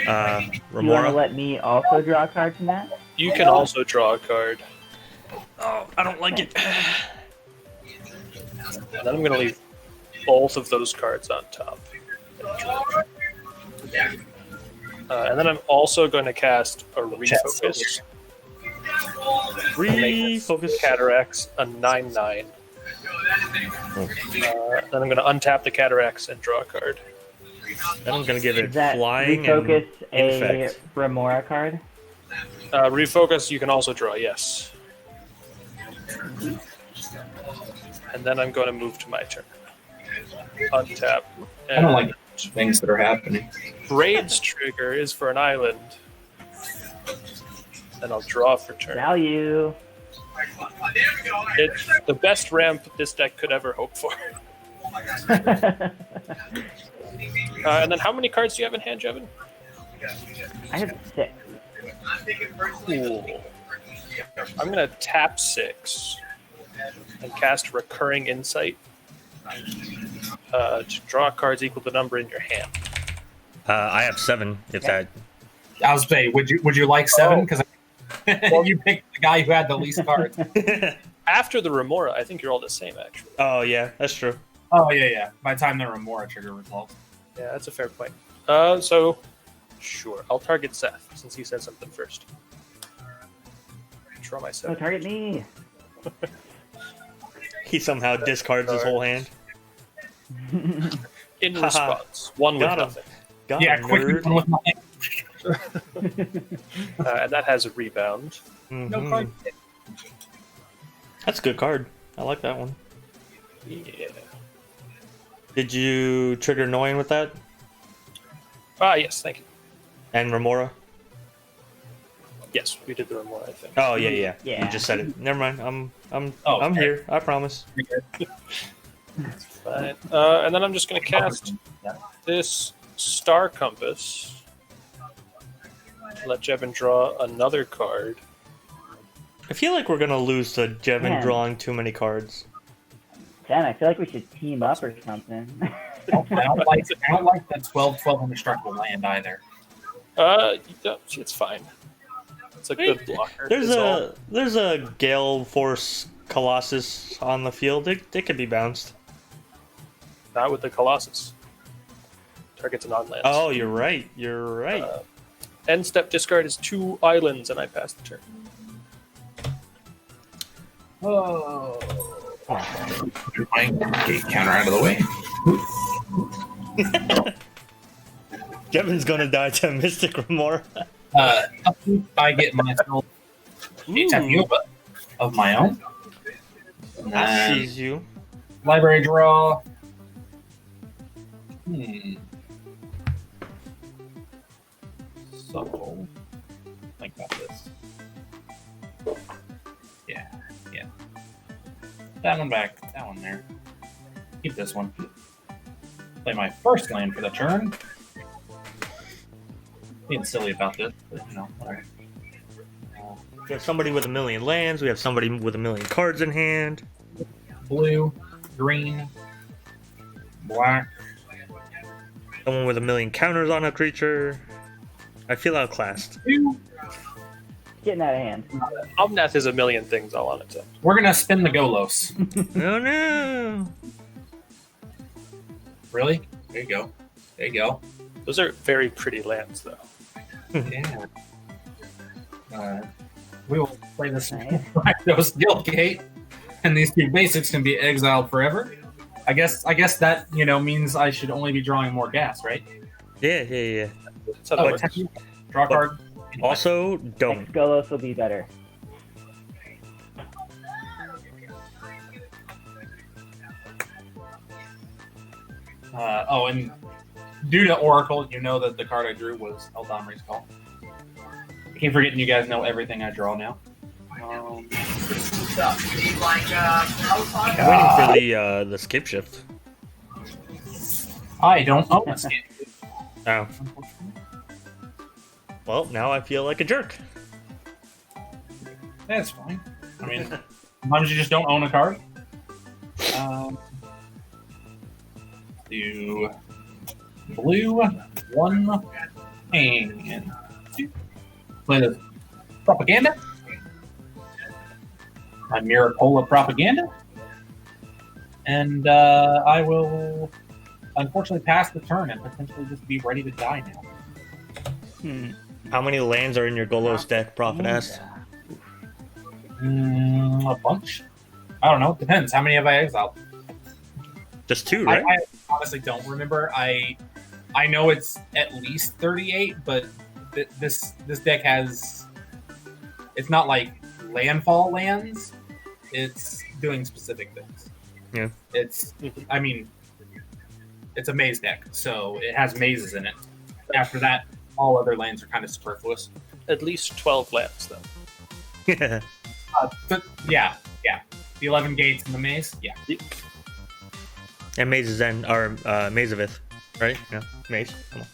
Speaker 3: you want to
Speaker 1: Remora.
Speaker 3: let me also draw a card from that?
Speaker 5: You can also draw a card.
Speaker 1: Oh, I don't like it.
Speaker 5: And then I'm going to leave both of those cards on top. And then I'm also going to cast a Refocus.
Speaker 1: Refocus.
Speaker 5: Cataracts, a 9/9. Then I'm going to untap the Cataracts and draw a card.
Speaker 1: Then I'm gonna give
Speaker 3: Is
Speaker 1: it
Speaker 3: that
Speaker 1: flying
Speaker 3: refocus
Speaker 1: and
Speaker 3: a
Speaker 1: infect.
Speaker 3: Remora card?
Speaker 5: Refocus, you can also draw, yes. And then I'm going to move to my turn. Untap.
Speaker 2: I don't like things that are happening.
Speaker 5: Raid's trigger is for an island. And I'll draw for turn.
Speaker 3: Value.
Speaker 5: It's the best ramp this deck could ever hope for. And then how many cards do you have in hand, Jevin?
Speaker 3: I have 6.
Speaker 5: Cool. I'm going to tap 6 and cast Recurring Insight to draw cards equal to the number in your hand.
Speaker 1: I have 7. If that.
Speaker 2: I was saying, would you like 7? Because you picked the guy who had the least cards.
Speaker 5: After the Remora, I think you're all the same, actually.
Speaker 1: Oh yeah, that's true.
Speaker 2: Oh, yeah. By the time the Remora trigger results.
Speaker 5: Yeah, that's a fair point. So, sure, I'll target Seth since he said something first. Draw my
Speaker 3: No,
Speaker 5: 7.
Speaker 3: target me.
Speaker 1: He somehow discards his whole hand.
Speaker 5: In
Speaker 1: Haha.
Speaker 5: response, 1 with
Speaker 1: Got him.
Speaker 5: nothing.
Speaker 1: God,
Speaker 2: Yeah, quick
Speaker 1: nerd.
Speaker 2: one with my
Speaker 5: And that has a rebound.
Speaker 1: Mhm.
Speaker 2: no card.
Speaker 1: That's a good card. I like that one.
Speaker 5: Yeah.
Speaker 1: Did you trigger Noyan with that?
Speaker 5: Yes, thank you.
Speaker 1: And Remora?
Speaker 5: Yes, we did the Remora, I think.
Speaker 1: Oh yeah.
Speaker 3: Yeah.
Speaker 1: You just said it. Never mind. I'm
Speaker 2: Oh, okay.
Speaker 1: here. I promise.
Speaker 5: Fine. And then I'm just going to cast this Star Compass. Let Jevin draw another card.
Speaker 1: I feel like we're gonna lose to Jevin
Speaker 3: Man.
Speaker 1: drawing too many cards.
Speaker 3: Dan, I feel like we should team up or something.
Speaker 2: I don't like the 12/12 indestructible land either.
Speaker 5: It's fine. It's a good blocker.
Speaker 1: There's a Gale Force Colossus on the field. They could be bounced.
Speaker 5: Not with the Colossus. Targets a non-land.
Speaker 1: Oh, you're right. You're right.
Speaker 5: End step discard is 2 islands, and I pass the turn.
Speaker 2: Oh. My gate counter out of the way.
Speaker 1: Jevin's gonna die to Mystic Remora.
Speaker 2: I get my Tapupa of my own.
Speaker 1: I
Speaker 2: And
Speaker 1: sees you.
Speaker 2: library draw. So, think about this. that one back. That one there. Keep this one. Play my first land for the turn. Being silly about this, but whatever.
Speaker 1: We have somebody with 1,000,000 lands. We have somebody with 1,000,000 cards in hand.
Speaker 2: Blue, green, black.
Speaker 1: Someone with 1,000,000 counters on a creature. I feel outclassed.
Speaker 3: Getting out of hand.
Speaker 5: Omnath is a million things all on its own.
Speaker 2: We're gonna spin the Golos.
Speaker 1: Oh no!
Speaker 2: Really? There you go. There you go.
Speaker 5: Those are very pretty lands, though.
Speaker 2: Yeah. We will play this
Speaker 3: Nice.
Speaker 2: Rakdos Guildgate, and these two basics can be exiled forever. I guess that means I should only be drawing more gas, right?
Speaker 1: Yeah.
Speaker 5: That's how that
Speaker 2: Oh,
Speaker 5: works.
Speaker 2: draw card.
Speaker 1: Also, don't.
Speaker 3: Next Golos will be better.
Speaker 2: And due to Oracle, you know that the card I drew was Eldamri's Call. I keep forgetting you guys know everything I draw now.
Speaker 1: I'm waiting for the skip shift.
Speaker 2: I don't own a skin.
Speaker 1: Oh. Well, now I feel like a jerk.
Speaker 2: That's fine. I mean, sometimes you just don't own a card. Do blue, 1, and 2. Play the propaganda. My Miracola propaganda. And I will unfortunately pass the turn and potentially just be ready to die now.
Speaker 1: How many lands are in your Golos deck, Prophet asked?
Speaker 2: A bunch. I don't know. It depends. How many have I exiled?
Speaker 1: Just 2, right?
Speaker 2: I honestly don't remember. I know it's at least 38, but this deck has. It's not like landfall lands. It's doing specific things.
Speaker 1: Yeah.
Speaker 2: It's a maze deck, so it has mazes in it. After that, all other lands are kind of superfluous.
Speaker 5: At least 12 lands, though.
Speaker 1: Yeah.
Speaker 2: Yeah. The 11 gates in the maze, yeah.
Speaker 1: And Maze's End, or Mazevith, right? Yeah, Maze. Come on.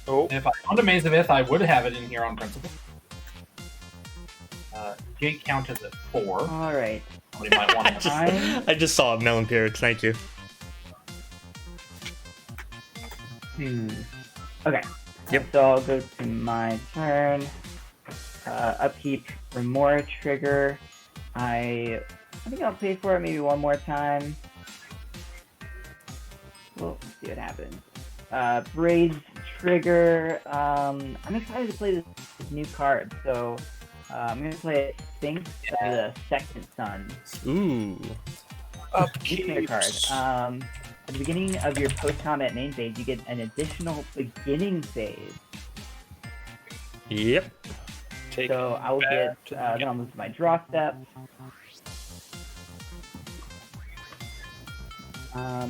Speaker 5: Oh,
Speaker 2: And if I owned a Maze of Ith, I would have it in here on principle. Gate count is at 4.
Speaker 3: All right.
Speaker 2: Somebody might want to.
Speaker 1: I just saw it, Melon Pyrrhic. Thank you.
Speaker 3: Okay.
Speaker 1: Yep.
Speaker 3: So I'll go to my turn. Upkeep Remora trigger. I think I'll pay for it maybe one more time. Well, let's see what happens. Braids trigger. I'm excited to play this new card. So I'm gonna play Sphinx the Second Sun.
Speaker 1: Ooh.
Speaker 3: Trigger card. At the beginning of your post-combat main phase, you get an additional beginning phase.
Speaker 1: Yep.
Speaker 5: take
Speaker 3: So I will
Speaker 5: back
Speaker 3: get,
Speaker 5: to the
Speaker 3: then I'll move to my draw step.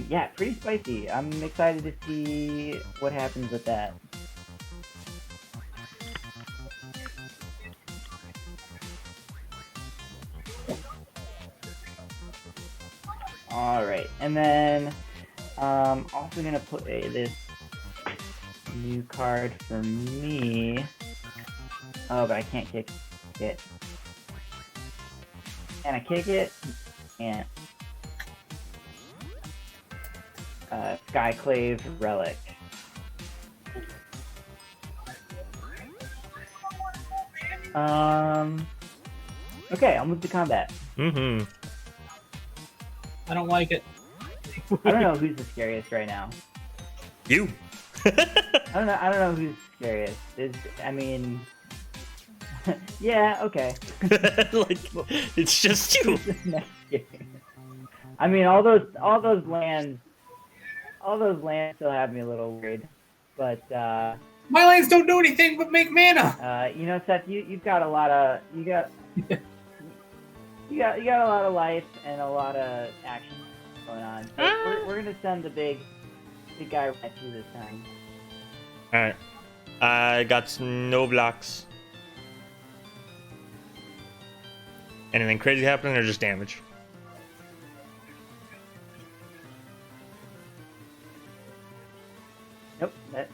Speaker 3: Yeah, pretty spicy. I'm excited to see what happens with that. Alright, and then also gonna play this new card for me. Oh, but I can't kick it. Can I kick it? Can't. Skyclave Relic. Okay, I'll move to combat.
Speaker 1: Mm-hmm.
Speaker 2: I don't like it.
Speaker 3: I don't know who's the scariest right now.
Speaker 1: You.
Speaker 3: I don't know who's scariest. I mean, yeah, okay.
Speaker 1: Like, it's just you.
Speaker 3: I mean, all those lands still have me a little worried, but
Speaker 2: My lands don't do anything but make mana.
Speaker 3: you know, Seth, you've got a lot of you got a lot of life and a lot of action going on. So we're gonna send the big guy at you this time.
Speaker 1: Alright. I got no blocks. Anything crazy happening or just damage?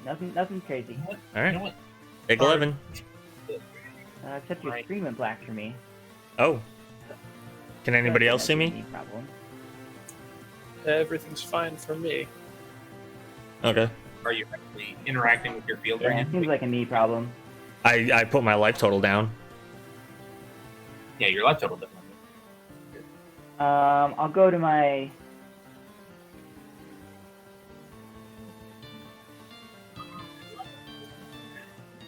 Speaker 3: Nothing crazy.
Speaker 1: All
Speaker 2: You
Speaker 1: right.
Speaker 2: know what?
Speaker 1: Take 11.
Speaker 3: Except you're
Speaker 2: Right.
Speaker 3: screaming black for me.
Speaker 1: Oh. Can anybody else see
Speaker 3: That's a
Speaker 1: me?
Speaker 3: problem.
Speaker 5: Everything's fine for me.
Speaker 1: Okay.
Speaker 2: Are you actually interacting with your fielder?
Speaker 3: Yeah, it seems like a me problem.
Speaker 1: I put my life total down.
Speaker 2: Yeah, your life total different.
Speaker 3: I'll go to my.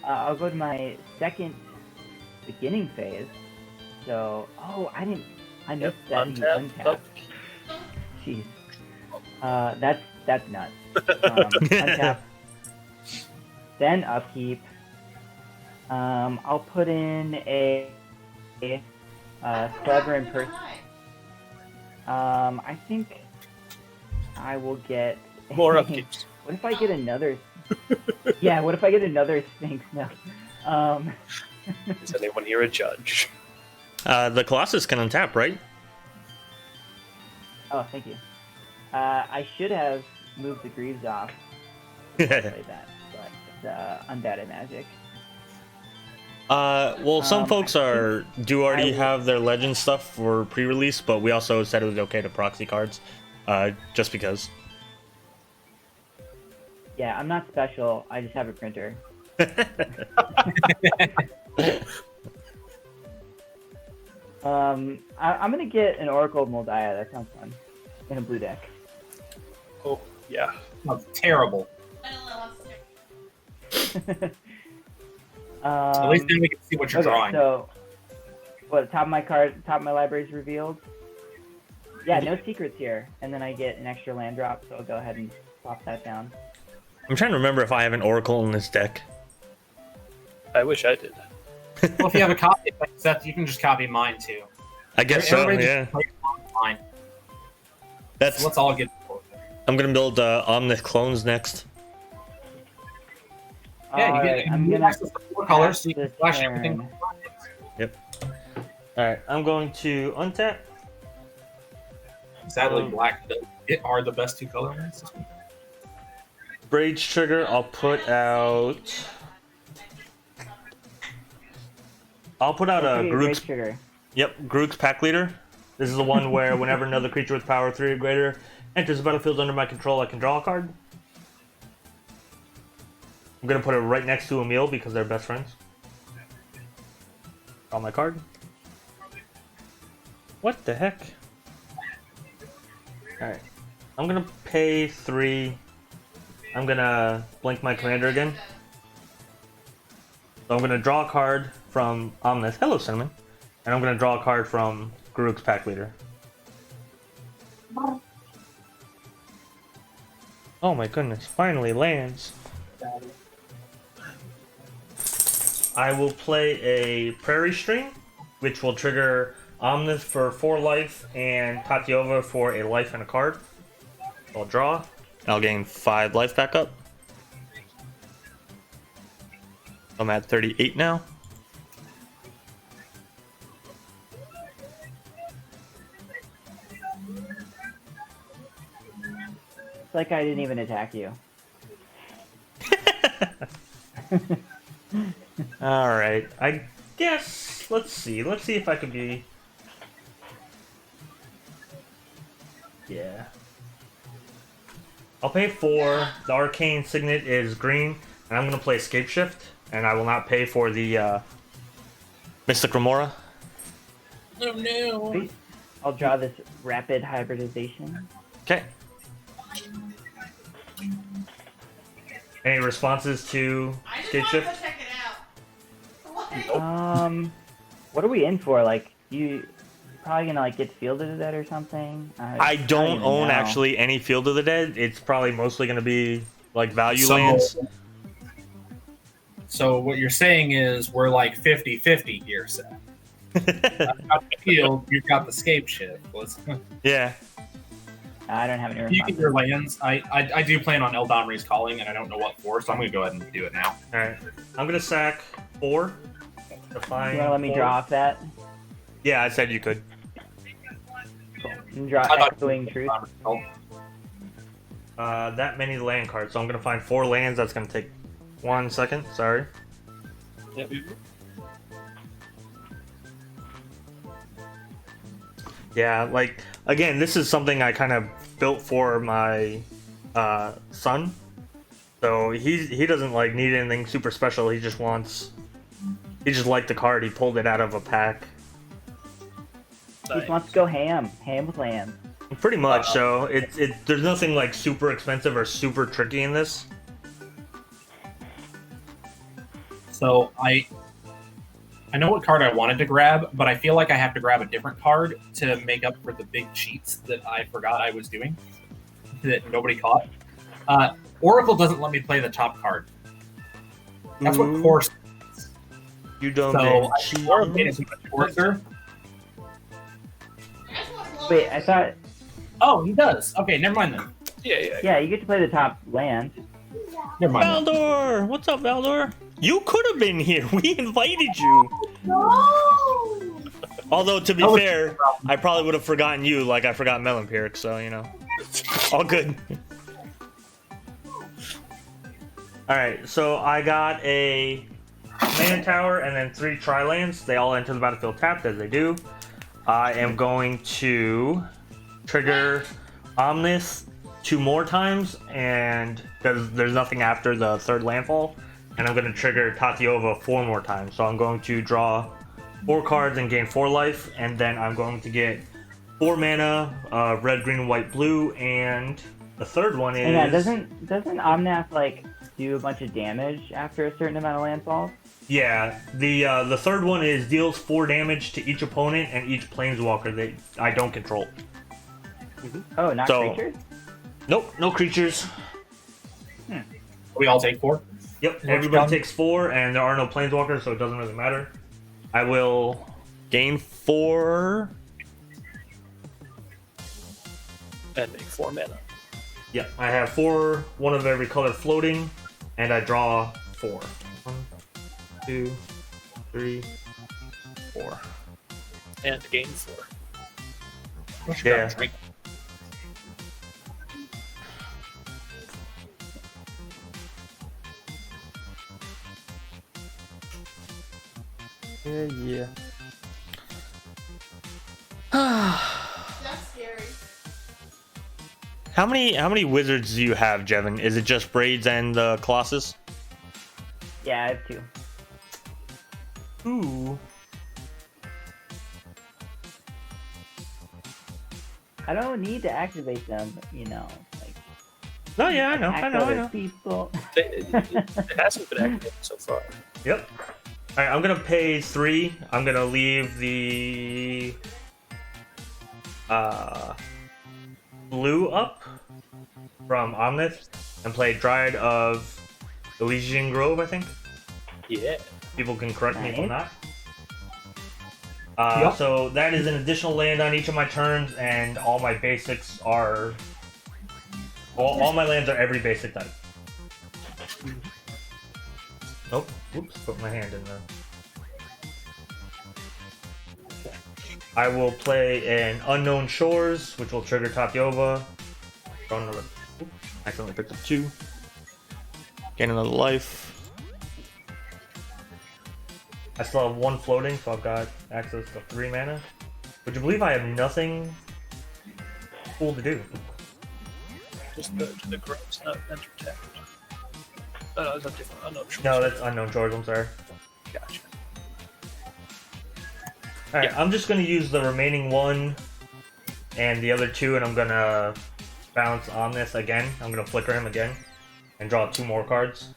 Speaker 3: I'll go to my second beginning phase. So, I missed that you
Speaker 5: Untap.
Speaker 3: untap. Jeez. That's nuts. Untap. Then upkeep. I'll put in a clever and person. I think I will get
Speaker 5: More upkeeps.
Speaker 3: What if I get another? Yeah, what if I get another Sphinx? No.
Speaker 5: Is anyone here a judge?
Speaker 1: The Colossus can untap, right?
Speaker 3: Oh, thank you. I should have moved the Greaves off. Play that, but it's undead magic.
Speaker 1: Well, some folks do already
Speaker 3: I will-
Speaker 1: have their legend stuff for pre-release, but we also said it was okay to proxy cards, just because.
Speaker 3: Yeah, I'm not special. I just have a printer. I'm gonna get an Oracle of Moldiah. That sounds fun. In a blue deck.
Speaker 5: Oh, yeah.
Speaker 2: That's terrible. At least then we can see what you're
Speaker 3: Okay,
Speaker 2: drawing.
Speaker 3: so what? Top of my library is revealed. Yeah, no secrets here, and then I get an extra land drop. So I'll go ahead and pop that down.
Speaker 1: I'm trying to remember if I have an Oracle in this deck.
Speaker 5: I wish I did.
Speaker 2: Well, if you have a copy of Seth, you can just copy mine too.
Speaker 1: I guess so,
Speaker 2: Everybody
Speaker 1: yeah.
Speaker 2: just plays mine.
Speaker 1: That's.
Speaker 2: So let's all get.
Speaker 1: I'm gonna build Omnith clones next.
Speaker 2: Yeah, you
Speaker 3: Alright,
Speaker 2: get
Speaker 3: I'm gonna
Speaker 2: access to 4 colors, so you can
Speaker 3: this
Speaker 2: flash
Speaker 3: turn.
Speaker 2: everything.
Speaker 1: Alright, I'm going to untap.
Speaker 2: Sadly, black are the best 2 colors.
Speaker 1: Rage trigger, I'll put out a
Speaker 3: Okay,
Speaker 1: Grook's.
Speaker 3: Rage Trigger.
Speaker 1: Yep, Grook's Pack Leader. This is the one where whenever another creature with power 3 or greater enters the battlefield under my control, I can draw a card. I'm gonna put it right next to Emil because they're best friends. Draw my card. What the heck? Alright. I'm gonna pay 3. I'm gonna blink my commander again. So I'm gonna draw a card from Omnith. Hello, Cinnamon. And I'm gonna draw a card from Grook's Pack Leader. Oh my goodness, finally lands. I will play a Prairie Stream, which will trigger Omnith for 4 life and Tatiova for a life and a card. I'll draw. I'll gain 5 life back up. I'm at 38 now.
Speaker 3: It's like I didn't even attack you.
Speaker 1: Alright, I guess, let's see if I can be... Yeah. I'll pay 4, the Arcane Signet is green, and I'm gonna play Escape Shift, and I will not pay for the, Mystic Remora.
Speaker 5: Oh no.
Speaker 3: Wait, I'll draw this rapid hybridization.
Speaker 1: Okay. Any responses to
Speaker 4: I just
Speaker 1: Escape
Speaker 4: want to go
Speaker 1: Shift?
Speaker 4: check it out. What?
Speaker 3: What are we in for? Like, you're probably gonna like get fielded to that or something?
Speaker 1: I don't
Speaker 3: even
Speaker 1: own
Speaker 3: know.
Speaker 1: actually any Field of the Dead. It's probably mostly gonna be like value
Speaker 2: So-
Speaker 1: lands.
Speaker 2: So what you're saying is we're like 50-50 here, Seth. I've got the field, you've got the scape shift.
Speaker 1: Yeah.
Speaker 3: I don't have any
Speaker 2: You get
Speaker 3: responses.
Speaker 2: your lands. I do plan on Eldamri's Calling, and I don't know what for, so I'm going to go ahead and do it now.
Speaker 1: Alright. I'm gonna sack 4.
Speaker 3: You
Speaker 1: Define
Speaker 3: wanna let me
Speaker 1: 4.
Speaker 3: draw off that?
Speaker 1: Yeah, I said you could.
Speaker 3: And draw
Speaker 2: I thought-
Speaker 3: Echoing Truth.
Speaker 1: that many land cards. So I'm gonna find 4 lands. That's gonna take 1 second. Sorry.
Speaker 5: Yep.
Speaker 1: Yeah, like again, this is something I kind of built for my son. So he doesn't like need anything super special. He just liked the card. He pulled it out of a pack.
Speaker 3: He just wants to go ham with land.
Speaker 1: Pretty much. So there's nothing like super expensive or super tricky in this.
Speaker 2: So I know what card I wanted to grab, but I feel like I have to grab a different card to make up for the big cheats that I forgot I was doing that nobody caught. Oracle doesn't let me play the top card. That's what course is.
Speaker 1: You don't
Speaker 2: So
Speaker 1: cheat.
Speaker 2: I made it a courser.
Speaker 3: Wait, I thought.
Speaker 2: Oh, he does. Okay, never mind then.
Speaker 5: Yeah.
Speaker 3: Yeah, you get to play the top land.
Speaker 2: Never mind. Then.
Speaker 1: Valdor, what's up, Valdor? You could have been here. We invited you.
Speaker 4: No!
Speaker 1: Although to be fair, I probably would have forgotten you, like I forgot Melonperic. So you know, all good. All right, so I got a mana tower and then 3 tri-lands. They all enter the battlefield tapped, as they do. I am going to trigger Omnis 2 more times, and because there's nothing after the 3rd landfall, and I'm going to trigger Tatiova 4 more times. So I'm going to draw 4 cards and gain 4 life, and then I'm going to get 4 mana, red, green, white, blue, and the 3rd one is.
Speaker 3: Yeah, doesn't Omnath like do a bunch of damage after a certain amount of landfalls?
Speaker 1: Yeah, the 3rd one is deals 4 damage to each opponent and each planeswalker that I don't control.
Speaker 3: Oh, not creatures?
Speaker 1: Nope, no creatures.
Speaker 2: We all take 4.
Speaker 1: Yep, everybody takes 4, and there are no planeswalkers, so it doesn't really matter. I will gain 4.
Speaker 5: And make 4 mana.
Speaker 1: Yep, I have 4, 1 of every color floating, and I draw 4. 1, 2, 3, 4.
Speaker 5: And gain 4.
Speaker 1: Yeah. Yeah.
Speaker 4: That's scary.
Speaker 1: How many wizards do you have, Jevin? Is it just Braids and the Colossus?
Speaker 3: Yeah, I have 2.
Speaker 1: Ooh.
Speaker 3: I don't need to activate them, you know. Like,
Speaker 1: No, yeah, I know,
Speaker 3: attack other people.
Speaker 5: It hasn't been activated so far.
Speaker 1: Yep. Alright, I'm gonna pay 3. I'm gonna leave the blue up from Omnith and play Dryad of Elysian Grove, I think.
Speaker 5: Yeah.
Speaker 1: People can correct me if I'm not.
Speaker 2: Yep.
Speaker 1: So that is an additional land on each of my turns, and all my basics are... All my lands are every basic type. Nope. Oops, put my hand in there. I will play an Unknown Shores, which will trigger Tatiova. Draw another. Oops, accidentally picked up 2. Gain another life. I still have 1 floating, so I've got access to 3 mana. Would you believe I have nothing cool to do?
Speaker 5: Just go to the gross, not enter tap. Oh, no, that's different. Oh, no, sure.
Speaker 1: No, that's Unknown Shores, I'm sorry.
Speaker 5: Gotcha.
Speaker 1: Alright,
Speaker 5: Yeah.
Speaker 1: I'm just gonna use the remaining 1 and the other 2, and I'm gonna bounce on this again. I'm gonna flicker him again and draw 2 more cards.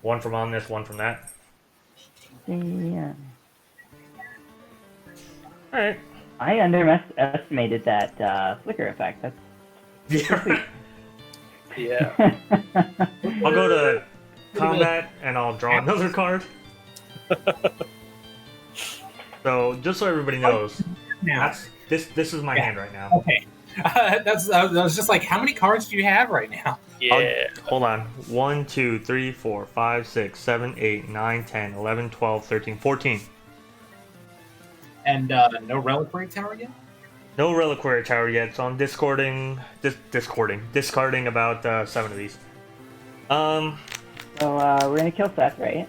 Speaker 1: 1 from on this, 1 from that.
Speaker 3: Yeah.
Speaker 1: Alright.
Speaker 3: I underestimated that flicker effect. That's
Speaker 1: Yeah.
Speaker 5: Yeah.
Speaker 1: I'll go to combat and I'll draw another card. So just so everybody knows,
Speaker 2: Now,
Speaker 1: this is my hand right now.
Speaker 2: okay. I was just like, how many cards do you have right now?
Speaker 5: Yeah.
Speaker 1: Hold on. 1, 2, 3, 4, 5, 6, 7, 8, 9, 10, 11, 12, 13, 14.
Speaker 2: And no Reliquary Tower yet?
Speaker 1: No Reliquary Tower yet, so I'm discarding about 7 of these.
Speaker 3: So we're gonna kill Seth, right?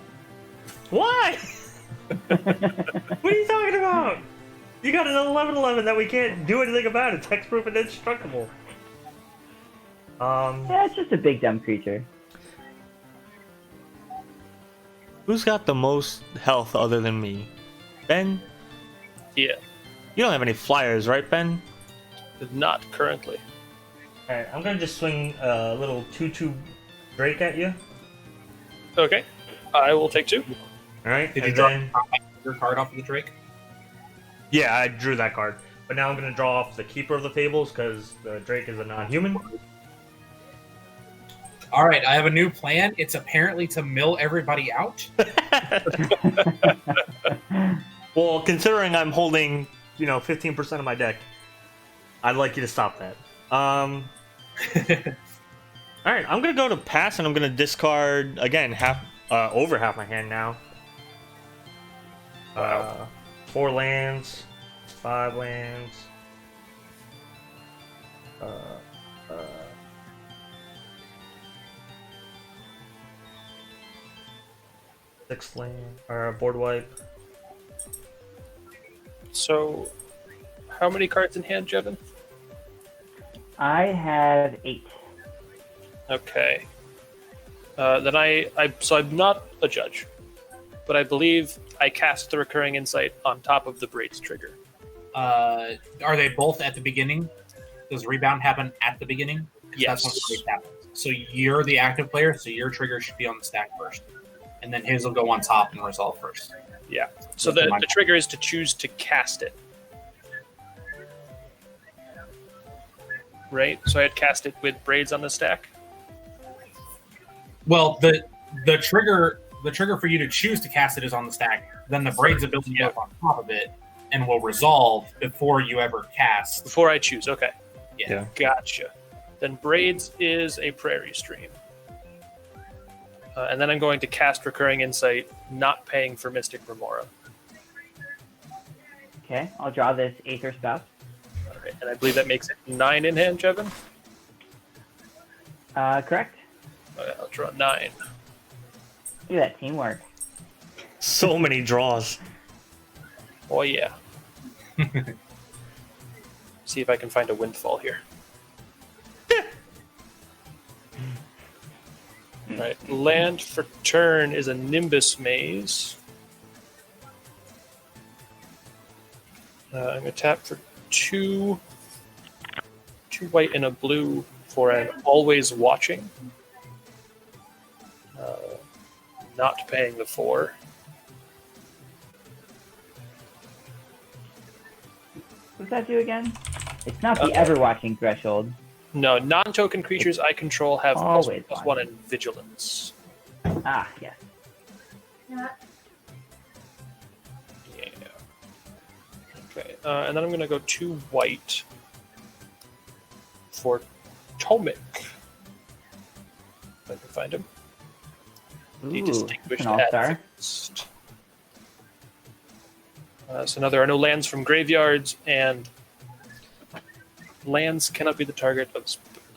Speaker 1: Why? What are you talking about? You got an 11/11 that we can't do anything about. It's hexproof and indestructible.
Speaker 3: Yeah, it's just a big dumb creature.
Speaker 1: Who's got the most health other than me? Ben?
Speaker 5: Yeah,
Speaker 1: You don't have any flyers, right, Ben?
Speaker 5: not currently.
Speaker 1: Alright, I'm gonna just swing a little 2/2 Drake at you.
Speaker 5: Okay, I will take 2.
Speaker 1: Alright,
Speaker 2: Did you
Speaker 1: and
Speaker 2: draw
Speaker 1: then...
Speaker 2: your card off of the Drake?
Speaker 1: Yeah, I drew that card. But now I'm gonna draw off the Keeper of the Fables, because the Drake is a non-human.
Speaker 2: All right, I have a new plan. It's apparently to mill everybody out.
Speaker 1: Well, considering I'm holding, 15% of my deck, I'd like you to stop that. Alright, I'm gonna go to pass, and I'm gonna discard, again, over half my hand now. 4 lands, 5 lands, 6 land, or board wipe.
Speaker 5: So, how many cards in hand, Jevin?
Speaker 3: I have 8.
Speaker 5: Okay. Then so I'm not a judge, but I believe I cast the Recurring Insight on top of the Braids trigger.
Speaker 2: Are they both at the beginning? Does rebound happen at the beginning?
Speaker 5: Yes.
Speaker 2: That's when it happens. So you're the active player, so your trigger should be on the stack first. And then his will go on top and resolve first.
Speaker 5: Yeah. So the trigger is to choose to cast it. Right? So I had cast it with Braids on the stack.
Speaker 2: Well, the trigger for you to choose to cast it is on the stack. Then the Braids ability goes on top of it and will resolve before you ever cast.
Speaker 5: Before I choose, okay.
Speaker 1: Yeah.
Speaker 5: Gotcha. Then Braids is a Prairie Stream. And then I'm going to cast Recurring Insight, not paying for Mystic Remora.
Speaker 3: Okay, I'll draw this Aether Spout.
Speaker 5: Alright, and I believe that makes it 9 in hand, Jevin?
Speaker 3: Correct.
Speaker 5: Okay, I'll draw 9.
Speaker 3: Look at that teamwork.
Speaker 1: So many draws.
Speaker 5: Oh yeah. See if I can find a windfall here. Alright, land for turn is a Nimbus Maze. I'm going to tap for 2 white and a blue for an Always Watching. Not paying the 4.
Speaker 3: What does that do again? It's not the ever-watching threshold.
Speaker 5: No, non-token creatures I control have
Speaker 3: Always
Speaker 5: +1 in Vigilance.
Speaker 3: Ah, yes.
Speaker 5: Yeah. Okay, and then I'm going to go 2 white for Tomic. If I can find him. The
Speaker 3: Ooh,
Speaker 5: Distinguished
Speaker 3: an all-star.
Speaker 5: Advocate. So now there are no lands from graveyards, and lands cannot be the target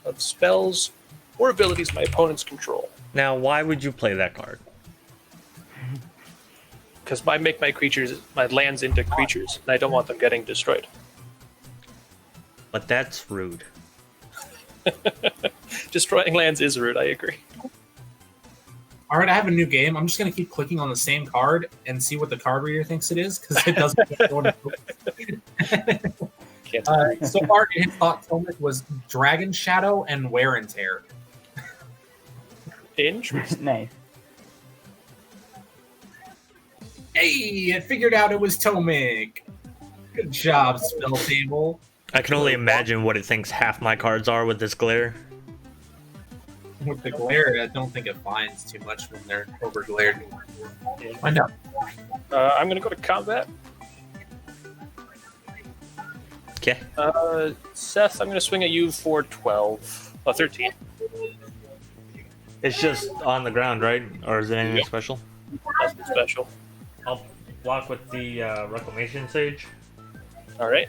Speaker 5: of spells or abilities my opponents control.
Speaker 1: Now, why would you play that card?
Speaker 5: Because I make my lands into creatures, and I don't want them getting destroyed.
Speaker 1: But that's rude.
Speaker 5: Destroying lands is rude, I agree.
Speaker 2: All right, I have a new game. I'm just going to keep clicking on the same card and see what the card reader thinks it is, because it doesn't. So far, his thought Tomic was Dragon Shadow and Wear and Tear.
Speaker 5: Interesting.
Speaker 3: Nice.
Speaker 2: Hey, it figured out it was Tomic. Good job, Spelltable.
Speaker 1: I can only imagine what it thinks half my cards are with this glare.
Speaker 2: With the glare, I don't think it finds too much when they're over glared. Find out.
Speaker 5: I'm going to go to combat.
Speaker 1: Okay.
Speaker 5: Seth, I'm going to swing at you for 13.
Speaker 1: It's just on the ground, right? Or is it anything special?
Speaker 5: Nothing special.
Speaker 1: I'll block with the Reclamation Sage.
Speaker 5: All right.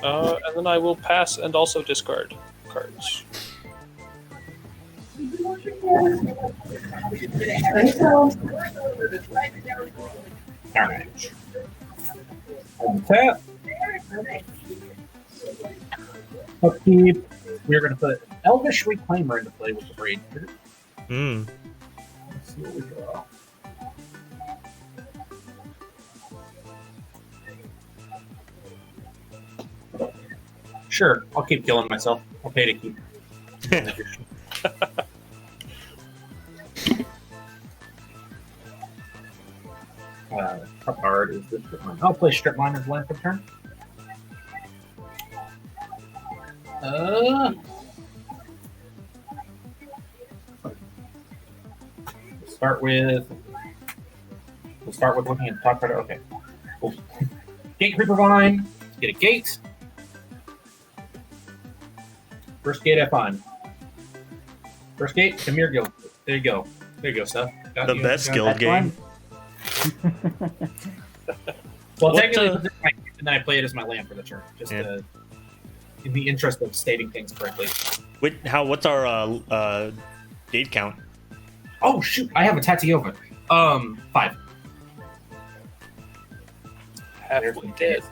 Speaker 5: And then I will pass and also discard cards.
Speaker 2: Alright. Tap. Upkeep. We're going to put Elvish Reclaimer into play with the Braid.
Speaker 1: Hmm.
Speaker 2: Let's see what we draw. Sure, I'll keep killing myself. I'll pay to keep. How hard is this strip mine? I'll play strip mine as land for turn. We'll start with looking at the top card. Okay. Cool. Gate Creeper Vine. Let's get a gate. First gate I find. First gate, Khmer Guild. There you go. There you go, Seth. Got
Speaker 1: The
Speaker 2: you.
Speaker 1: best
Speaker 2: Got
Speaker 1: guild
Speaker 3: That's
Speaker 1: game.
Speaker 2: Well,
Speaker 1: What,
Speaker 2: technically,
Speaker 1: uh,
Speaker 2: and then I play it as my land for the turn, just
Speaker 1: Yeah.
Speaker 2: in the interest of stating things correctly.
Speaker 1: What's our gate count?
Speaker 2: Oh shoot, I have a Tatiova. 5.
Speaker 5: Halfway dead.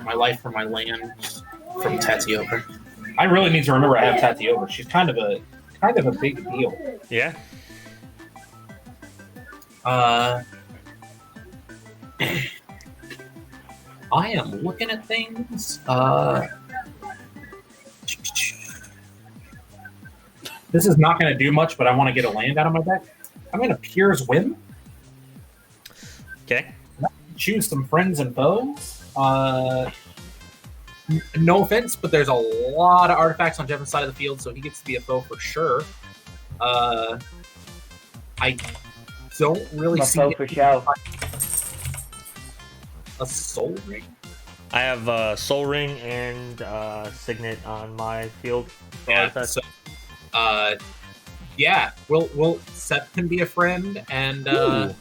Speaker 2: My life for my land from Tatiova. I really need to remember I have Tatiova. She's kind of a big deal.
Speaker 1: Yeah.
Speaker 2: I am looking at things. This is not going to do much, but I want to get a land out of my deck. I'm going to Pier's Whim.
Speaker 1: Okay.
Speaker 2: Choose some friends and foes. No offense, but there's a lot of artifacts on Jeff's side of the field, so he gets to be a foe for sure. I don't really
Speaker 3: I'm a
Speaker 2: see
Speaker 3: foe for show.
Speaker 2: a Soul Ring.
Speaker 1: I have Soul Ring and Signet on my field.
Speaker 2: So, yeah, we'll Seth can be a friend, and I'm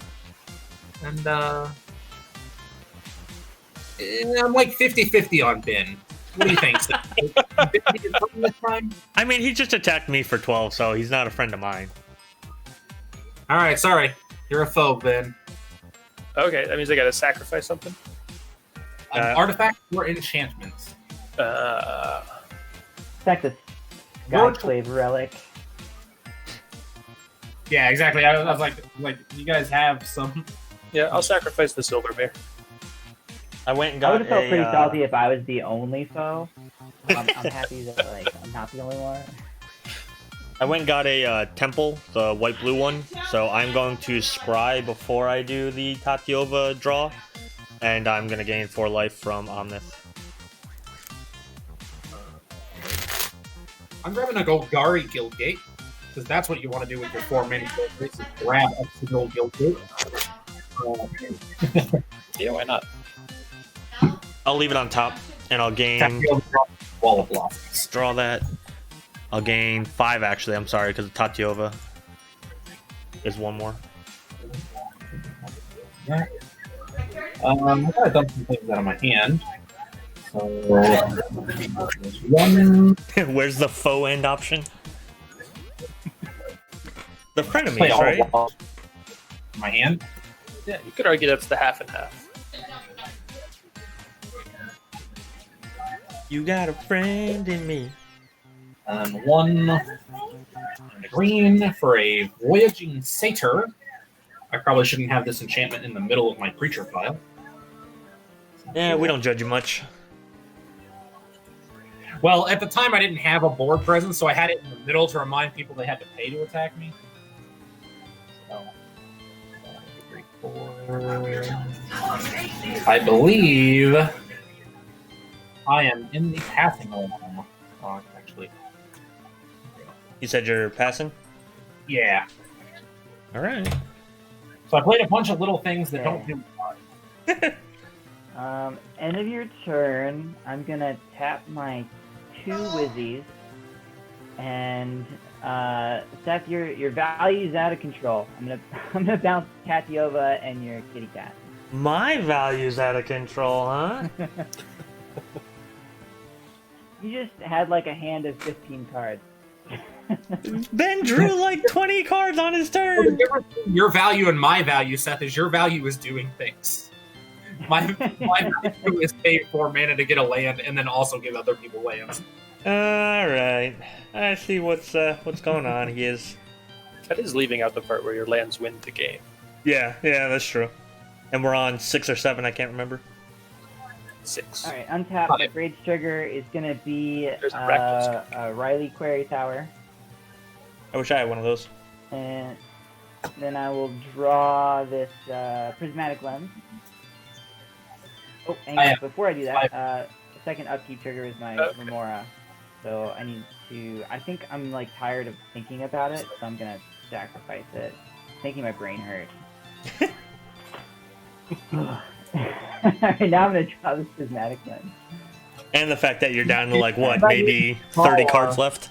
Speaker 2: like 50-50 on Ben. What do you think, Seth? Ben be a friend this time?
Speaker 1: I mean, he just attacked me for 12, so he's not a friend of mine.
Speaker 2: All right, sorry, you're a foe, Ben.
Speaker 5: Okay, that means I gotta sacrifice something.
Speaker 2: Artifact or enchantments?
Speaker 3: Texas. Godclave Relic.
Speaker 2: Yeah, exactly. I was like, you guys have some.
Speaker 5: Yeah, I'll sacrifice the Silver Bear.
Speaker 1: I went and
Speaker 3: I would
Speaker 1: got
Speaker 3: have felt pretty
Speaker 1: a.
Speaker 3: salty if I was the only foe. I'm happy that I'm not the only one.
Speaker 1: I went and got a temple, the white blue one. So I'm going to scry before I do the Tatiova draw, and I'm gonna gain 4 life from Omnith.
Speaker 2: I'm grabbing a Golgari Guildgate because that's what you want to do with your 4 mini Guildgates. Is grab a single Guildgate.
Speaker 5: Yeah, why not?
Speaker 1: I'll leave it on top, and I'll gain.
Speaker 2: Wall of Blossoms.
Speaker 1: Draw that. I'll gain 5 actually. I'm sorry, because Tatiova is 1 more.
Speaker 2: I gotta dump some things out of my hand. So, there's 1.
Speaker 1: Where's the foe end option? The
Speaker 2: Play
Speaker 1: frenemies,
Speaker 2: all
Speaker 1: right?
Speaker 2: of my hand.
Speaker 5: Yeah, you could argue that's the half and half.
Speaker 1: You got a friend in me.
Speaker 2: 1 green for a Voyaging Satyr. I probably shouldn't have this enchantment in the middle of my creature pile.
Speaker 1: Yeah, we don't judge you much.
Speaker 2: Well, at the time I didn't have a board presence, so I had it in the middle to remind people they had to pay to attack me. So, 3, 4. I believe I am in the passing lane. Actually,
Speaker 1: You said you're passing?
Speaker 2: yeah.
Speaker 1: Alright.
Speaker 2: So I played a bunch of little things that don't do much.
Speaker 3: End of your turn, I'm gonna tap my 2 Wizzies And Seth, your value's out of control. I'm gonna bounce Catiova and your kitty cat.
Speaker 1: My value's out of control, huh?
Speaker 3: You just had like a hand of 15 cards.
Speaker 1: Ben drew like 20 cards on his
Speaker 2: Well, the
Speaker 1: turn.
Speaker 2: difference between your value and my value, Seth, is your value is doing things. My value is paying 4 mana to get a land and then also give other people lands.
Speaker 1: All right, I see what's going on. He is.
Speaker 5: That is leaving out the part where your lands win the game.
Speaker 1: Yeah, that's true. And we're on 6 or 7. I can't remember.
Speaker 5: 6.
Speaker 3: All right, untap. Rage trigger is gonna be
Speaker 5: There's a breakfast.
Speaker 3: a Riley Quarry Tower,
Speaker 1: I wish I had one of those.
Speaker 3: and then I will draw this prismatic lens. Oh, hang on. Before I do that, the second upkeep trigger is my Remora, so I need to. I think I'm like tired of thinking about it, so I'm gonna sacrifice it. It's making my brain hurt. Alright, now I'm gonna draw this prismatic lens.
Speaker 1: And the fact that you're down to like what, maybe 30 cards left.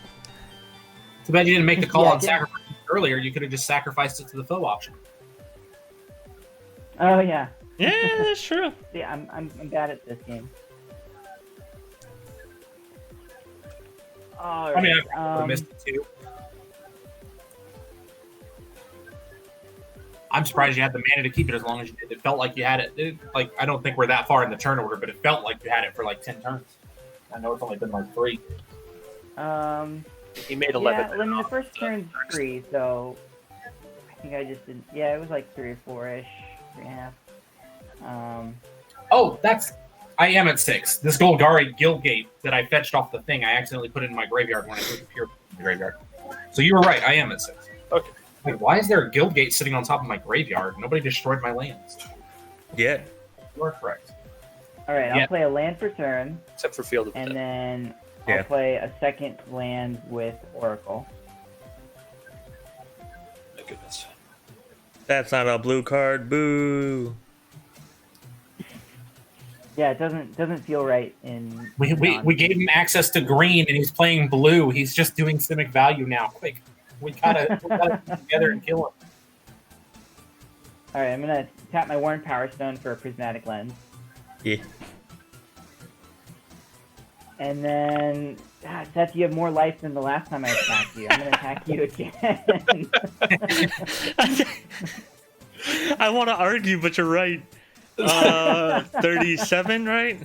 Speaker 2: Too bad you didn't make the call
Speaker 3: Yeah,
Speaker 2: on sacrifice earlier. You could have just sacrificed it to the foe option.
Speaker 3: Oh yeah.
Speaker 1: Yeah, that's true.
Speaker 3: See, I'm bad at this game. All
Speaker 2: I mean,
Speaker 3: right.
Speaker 2: I would have missed it too. I'm surprised you had the mana to keep it as long as you did. It felt like you had it. Like, I don't think we're that far in the turn order, but it felt like you had it for like 10 turns. I know it's only been like 3.
Speaker 5: He made 11.
Speaker 3: Yeah, I mean, the first turn's free, so I think I just didn't. Yeah, it was like 3 or 4-ish, 3.5.
Speaker 2: Oh, I am at 6. This Golgari Guildgate that I fetched off the thing, I accidentally put it in my graveyard when I took a pure in the graveyard. So you were right, I am at 6.
Speaker 5: Okay.
Speaker 2: Wait, why is there a Guildgate sitting on top of my graveyard? Nobody destroyed my lands.
Speaker 1: Yeah.
Speaker 2: You are correct.
Speaker 3: All right, I'll
Speaker 2: Yeah.
Speaker 3: play a land for turn,
Speaker 5: Except for Field of
Speaker 3: and
Speaker 5: Death.
Speaker 3: then
Speaker 1: Yeah.
Speaker 3: I'll play a second land with Oracle.
Speaker 5: My goodness.
Speaker 1: That's not a blue card. Boo.
Speaker 3: Yeah, it doesn't feel right in.
Speaker 2: We gave him access to green, and he's playing blue. He's just doing Simic value now. Quick, we gotta get together and kill him.
Speaker 3: All right, I'm gonna tap my Worn Power Stone for a prismatic lens,
Speaker 1: Yeah.
Speaker 3: and then Seth, you have more life than the last time I attacked you. I'm gonna attack you again.
Speaker 1: I want to argue, but you're right. 37, right?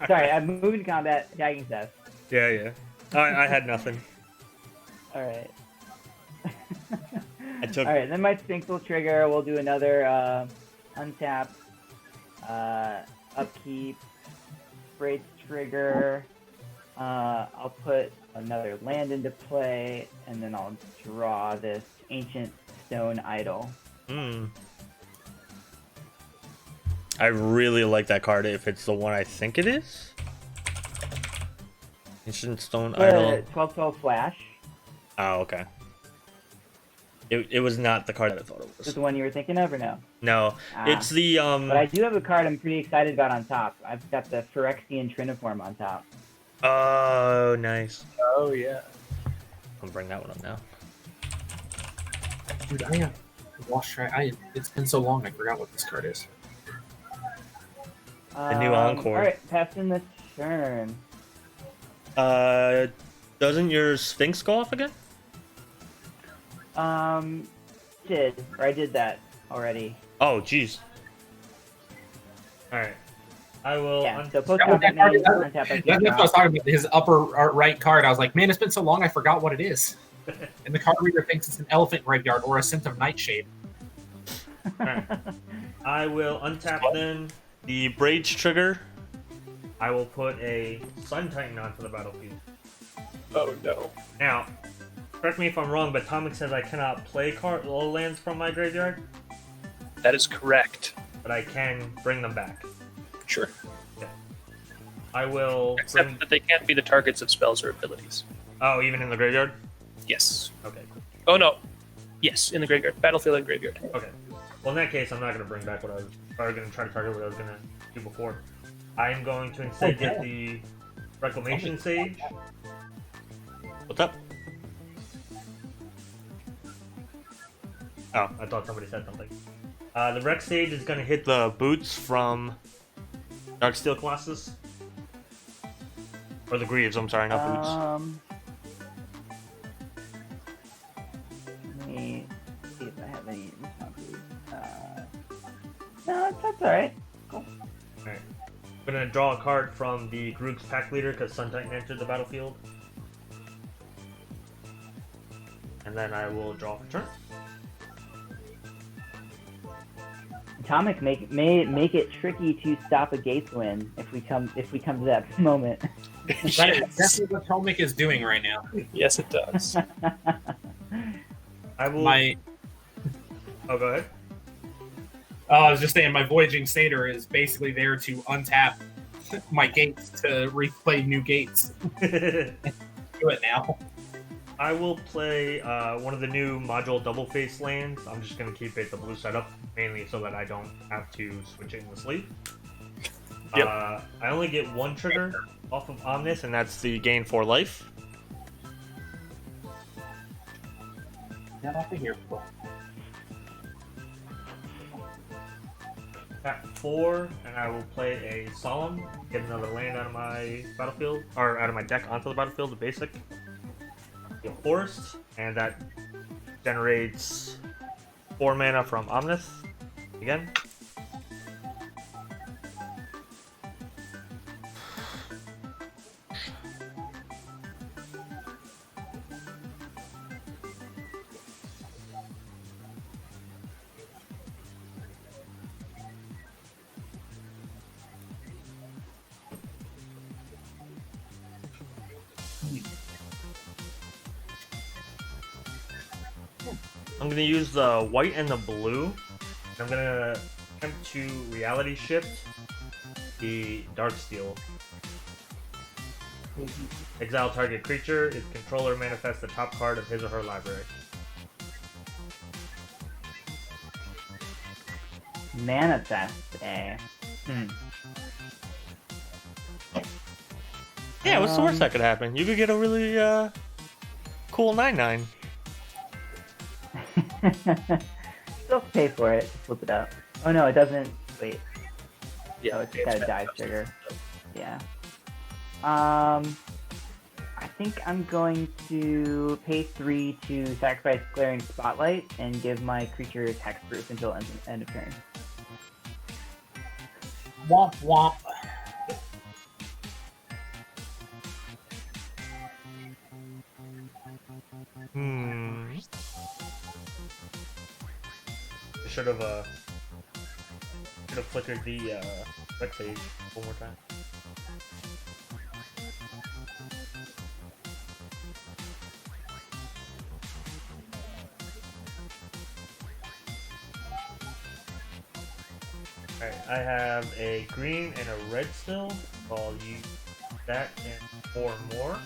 Speaker 3: Sorry, I'm moving to combat, attacking Seth.
Speaker 1: Yeah. I had nothing.
Speaker 3: All right.
Speaker 1: I took.
Speaker 3: All right, then my Sphinx will trigger. We'll do another untap, upkeep, Braid's trigger. I'll put another land into play, and then I'll draw this Ancient Stone Idol.
Speaker 1: I really like that card if it's the one I think it is. Ancient Stone Idol.
Speaker 3: 12/12 Flash.
Speaker 1: Oh, okay. It was not the card that I thought it
Speaker 3: Is
Speaker 1: was.
Speaker 3: this the one you were thinking of, or no?
Speaker 1: No, it's the
Speaker 3: But I do have a card I'm pretty excited about on top. I've got the Phyrexian Triniform on top.
Speaker 1: Oh, nice.
Speaker 5: Oh, yeah.
Speaker 1: I'll bring that one up now.
Speaker 2: Dude, I have lost track. It's been so long, I forgot what this card is.
Speaker 1: The new Encore.
Speaker 3: All right, passing the turn.
Speaker 1: Doesn't your Sphinx go off again?
Speaker 3: I did that already.
Speaker 1: Oh, jeez. Alright. I will...
Speaker 3: Yeah, so post
Speaker 2: That was
Speaker 3: combat
Speaker 2: that card,
Speaker 3: main,
Speaker 2: that-
Speaker 3: untap
Speaker 2: That's what I was talking about. His upper right card. I was like, man, it's been so long, I forgot what it is. And the card reader thinks it's an elephant graveyard or a Scent of Nightshade.
Speaker 1: Alright. I will untap then the Braid's trigger. I will put a Sun Titan onto the battlefield.
Speaker 5: Oh, no.
Speaker 1: Now, correct me if I'm wrong, but Tomic says I cannot play lands from my graveyard,
Speaker 5: That is correct.
Speaker 1: but I can bring them back.
Speaker 5: Sure.
Speaker 1: I will
Speaker 5: Except
Speaker 1: bring...
Speaker 5: that they can't be the targets of spells or abilities.
Speaker 1: Oh, even in the graveyard?
Speaker 5: Yes.
Speaker 1: Okay, cool.
Speaker 5: Oh, no. Yes, in the graveyard. Battlefield and graveyard.
Speaker 1: Okay. Well, in that case, I'm not going to bring back what I was... Or going to try to target what I was going to do before. I'm going to instead get the Reclamation Sage. What's up? Oh, I thought somebody said something. The Rex stage is going to hit the boots from Darksteel Colossus. Or the Greaves, I'm sorry, not boots.
Speaker 3: Let me see if I have any responses. No, that's alright. Cool.
Speaker 1: Alright. I'm going to draw a card from the group's pack leader because Sun Titan entered the battlefield. And then I will draw for turn.
Speaker 3: Atomic make it tricky to stop a Gates win if we come to that moment.
Speaker 2: That is exactly what Atomic is doing right now.
Speaker 5: Yes, it does.
Speaker 1: I will. Oh, go ahead.
Speaker 2: I was just saying, my Voyaging Satyr is basically there to untap my gates to replay new gates. Do it now.
Speaker 1: I will play one of the new module double face lands. I'm just going to keep it the blue setup, mainly so that I don't have to switch it in the sleeve.
Speaker 5: Yep.
Speaker 1: I only get one trigger off of Omnis, and that's the gain 4 life.
Speaker 2: Not off of here, bro.
Speaker 1: Tap 4, and I will play a Solemn, get another land out of my battlefield, or out of my deck onto the battlefield, the basic. A Forest, and that generates 4 mana from Omnis again. I'm going to use the white and the blue. I'm going to attempt to reality shift the Darksteel. Exile target creature. Its controller manifests the top card of his or her library.
Speaker 3: Manifest, eh?
Speaker 1: Yeah, what's the worst that could happen? You could get a really cool 9/9.
Speaker 3: Still pay for it. Flip it up. Oh no, it doesn't. Wait.
Speaker 5: Yeah,
Speaker 3: Oh, it's got a dive trigger. Yeah. I think I'm going to pay 3 to sacrifice Glaring Spotlight and give my creature hexproof until end of turn.
Speaker 2: Womp womp.
Speaker 1: I should have flickered the Rex Age one more time. Alright, I have a green and a red still, so I'll use that and 4 more.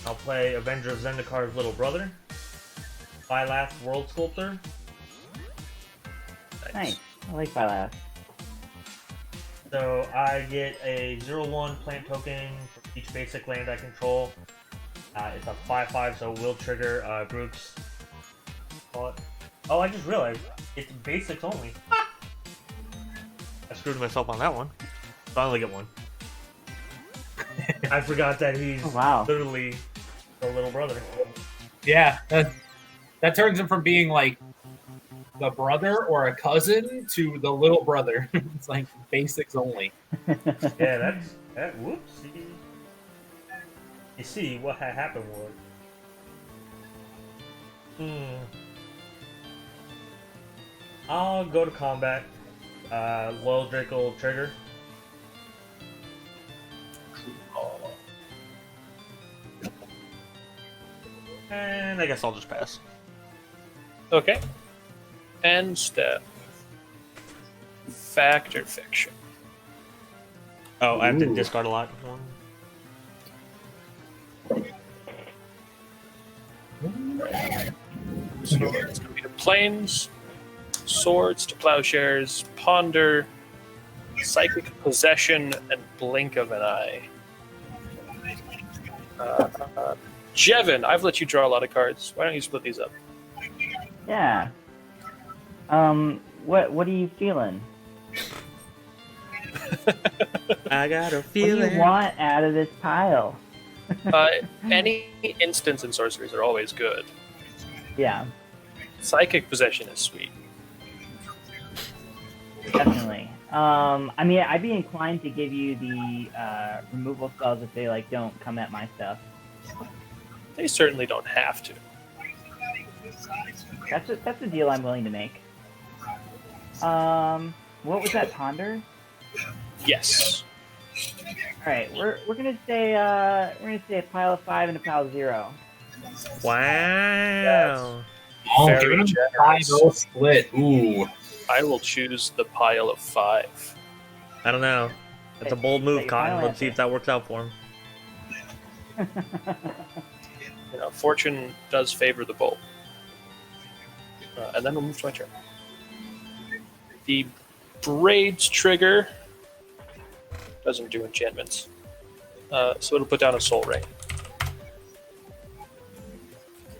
Speaker 1: I'll play Avenger of Zendikar's little brother. Bylast World Sculptor.
Speaker 3: Nice. I like Bylast.
Speaker 1: So I get a 0/1 plant token for each basic land I control. It's a 5/5, so it will trigger groups. Oh, I just realized it's basics only. I screwed myself on that one. So I only get 1. I forgot that he's literally the little brother.
Speaker 2: Yeah, that turns him from being like the brother or a cousin to the little brother. It's like basics only.
Speaker 1: Yeah, that. Whoops. You see what happened was. I'll go to combat. Loyal Draco will trigger. And I guess I'll just pass.
Speaker 5: Okay. End step. Fact or fiction?
Speaker 1: Oh, I have to discard a lot.
Speaker 5: So it's going to be the planes, swords to plowshares, ponder, psychic possession, and blink of an eye. Jevin, I've let you draw a lot of cards. Why don't you split these up?
Speaker 3: Yeah. What are you feeling?
Speaker 1: I got a
Speaker 3: What do
Speaker 1: feeling.
Speaker 3: you want out of this pile?
Speaker 5: Any instants and sorceries are always good.
Speaker 3: Yeah,
Speaker 5: Psychic Possession is sweet.
Speaker 3: definitely. I mean, I'd be inclined to give you the removal spells if they like don't come at my stuff.
Speaker 5: They certainly don't have to.
Speaker 3: That's a deal I'm willing to make. What was that, Ponder?
Speaker 5: Yes.
Speaker 3: All right, we're gonna say a pile of 5 and a pile of 0.
Speaker 1: Wow.
Speaker 2: Oh,
Speaker 5: Very
Speaker 2: giving him
Speaker 5: generous.
Speaker 2: 5-0 split. Ooh.
Speaker 5: I will choose the pile of 5.
Speaker 1: I don't know. That's a bold
Speaker 3: Hey,
Speaker 1: move,
Speaker 3: your
Speaker 1: Cotton.
Speaker 3: pile
Speaker 1: Let's see if that works out for him.
Speaker 5: You know, fortune does favor the bold. And then we'll move to my turn. The Braids trigger doesn't do enchantments. So it'll put down a Soul Ring.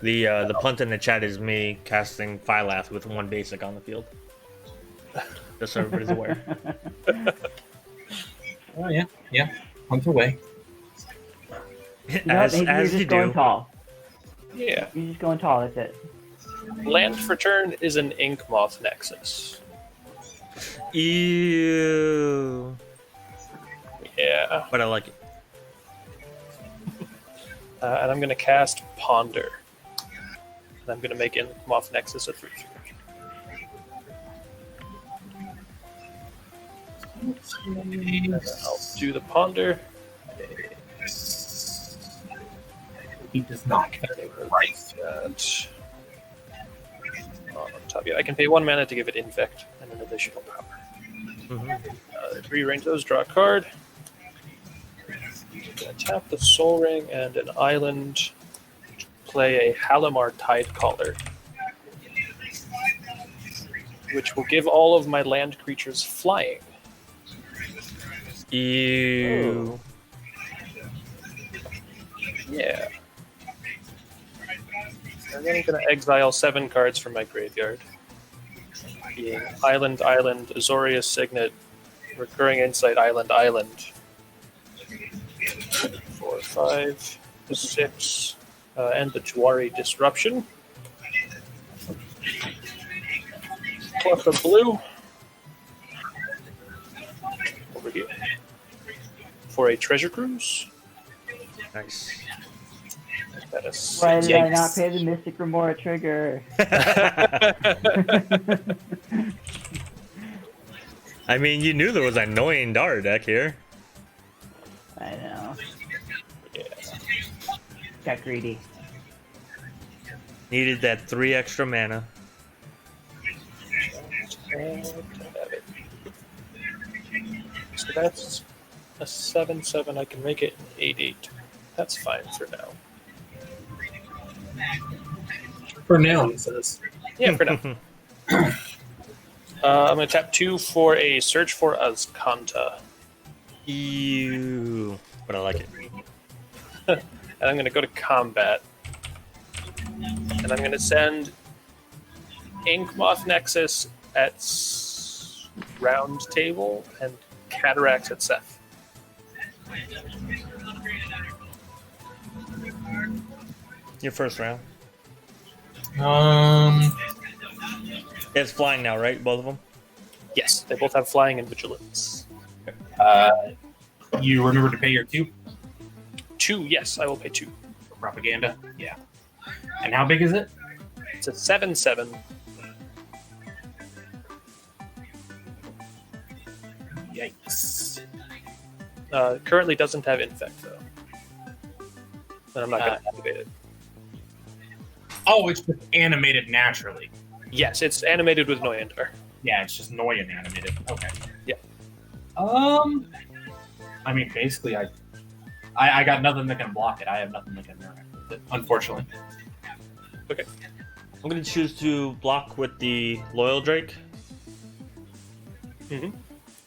Speaker 1: The punt in the chat is me casting Phylath with 1 basic on the field. Just so everybody's aware.
Speaker 2: Oh, yeah. Hunt away.
Speaker 3: You know what, maybe you're
Speaker 1: as
Speaker 3: just
Speaker 1: you
Speaker 3: going
Speaker 1: do.
Speaker 3: tall.
Speaker 5: Yeah.
Speaker 3: You're just going tall. That's it.
Speaker 5: Land for turn is an Ink Moth Nexus.
Speaker 1: Ew.
Speaker 5: Yeah.
Speaker 1: But I like it.
Speaker 5: And I'm going to cast Ponder. And I'm going to make Ink Moth Nexus a 3/3. I'll do the Ponder.
Speaker 2: He does not get it right.
Speaker 5: That. On top, yeah, I can pay 1 mana to give it Infect and an additional power. Rearrange those, draw a card. I'm gonna tap the Soul Ring and an island. Play a Halimar Tidecaller, which will give all of my land creatures flying.
Speaker 1: Ew.
Speaker 5: Yeah. And then I'm going to exile 7 cards from my graveyard. Being Island, Island, Azorius Signet, Recurring Insight, Island, Island. 4, 5, 6, and the Jwari Disruption. Plus a blue. Over here. For a Treasure Cruise.
Speaker 1: Nice.
Speaker 5: That is
Speaker 3: Why did I
Speaker 5: yikes.
Speaker 3: not pay the Mystic Remora trigger?
Speaker 1: I mean, you knew there was an annoying Dar deck here.
Speaker 3: I know.
Speaker 5: Yeah.
Speaker 3: Got greedy.
Speaker 1: Needed that 3 extra mana.
Speaker 5: And have it. So that's a 7/7. I can make it an 8/8. That's fine for now.
Speaker 2: For now, he says.
Speaker 5: Yeah, for now. I'm going to tap 2 for a Search for Azcanta.
Speaker 1: Ew. But I like it.
Speaker 5: And I'm going to go to combat. And I'm going to send Ink Moth Nexus at Round Table and Cataracts at Seth.
Speaker 1: Your first round. It's flying now, right? Both of them?
Speaker 5: Yes, they both have Flying and Vigilance.
Speaker 2: You remember to pay your 2
Speaker 5: 2, yes, I will pay 2.
Speaker 2: for propaganda? Yeah. And how big is it?
Speaker 5: It's a 7/7.
Speaker 2: Yikes.
Speaker 5: Currently doesn't have Infect, though. And I'm not going to activate it.
Speaker 2: Oh, it's just animated naturally.
Speaker 5: Yes, it's animated with Noyandar.
Speaker 2: Yeah, it's just Noyan animated. Okay.
Speaker 5: Yeah.
Speaker 2: I mean, basically, I got nothing that can block it. I have nothing that can interact with it, unfortunately.
Speaker 5: Okay.
Speaker 1: I'm going to choose to block with the Loyal Drake.
Speaker 5: Mm-hmm.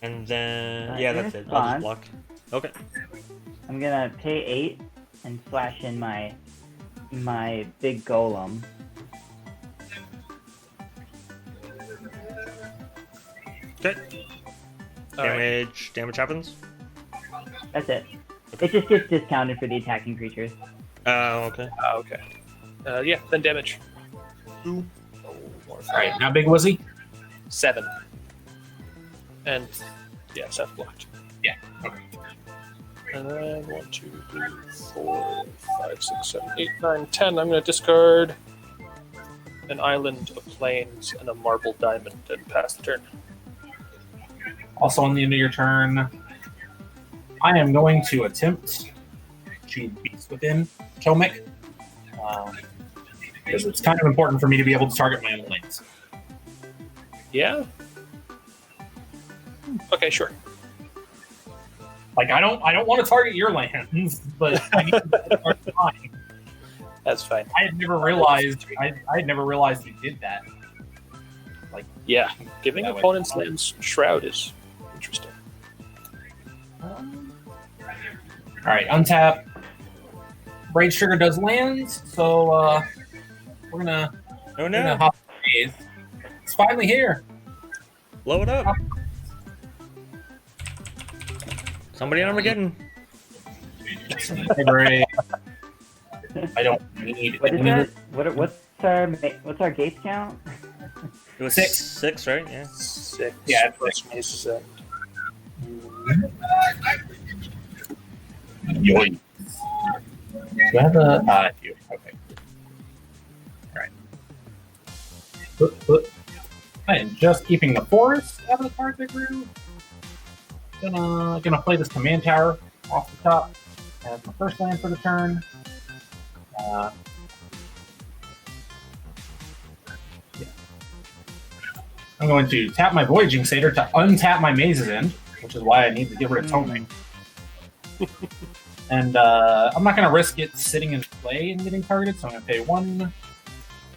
Speaker 1: And then...
Speaker 3: In
Speaker 1: yeah, that's it. I'll just
Speaker 3: response-
Speaker 1: block. Okay.
Speaker 3: I'm gonna pay 8 and slash in my my big golem.
Speaker 1: Okay.
Speaker 5: All right.
Speaker 1: Damage happens.
Speaker 3: That's it. It just gets discounted for the attacking creatures.
Speaker 1: Oh, okay.
Speaker 5: Okay. Yeah, then damage. 2. Oh, more
Speaker 2: All right, how big was he?
Speaker 5: 7. And yeah, Seth blocked.
Speaker 2: Yeah. Okay.
Speaker 5: And then 1, 2, 3, 4, 5, 6, 7, 8, 9, 10. I'm going to discard an island, a plains, and a marble diamond and pass the turn.
Speaker 2: Also, on the end of your turn, I am going to attempt to Beast Within Tomic. Because it's kind of important for me to be able to target my own lanes.
Speaker 5: Yeah? Okay, sure.
Speaker 2: Like I don't want to target your lands, but I need to target mine.
Speaker 5: That's fine.
Speaker 2: I had never realized you did that.
Speaker 5: Yeah, giving
Speaker 2: That way.
Speaker 5: opponents lands Shroud is interesting.
Speaker 2: All right, untap. Rage Trigger does lands, so we're gonna hop the maze. It's finally here.
Speaker 1: Blow it up. Somebody on Armageddon.
Speaker 2: Library. I don't need
Speaker 3: What is
Speaker 2: any
Speaker 3: that? What's our gates count?
Speaker 1: It was
Speaker 2: 6.
Speaker 1: 6, right? Yeah.
Speaker 5: 6.
Speaker 2: Yeah, it's
Speaker 5: plus Mace's End.
Speaker 2: Yoink. Do I have a? I do. Okay. All right. I am just keeping the forest out of the cards I grew. Gonna play this command tower off the top as my first land for the turn. Yeah. I'm going to tap my Voyaging Satyr to untap my Maze's End, which is why I need to get rid of Toming. And I'm not going to risk it sitting in play and getting targeted, so I'm going to pay 1,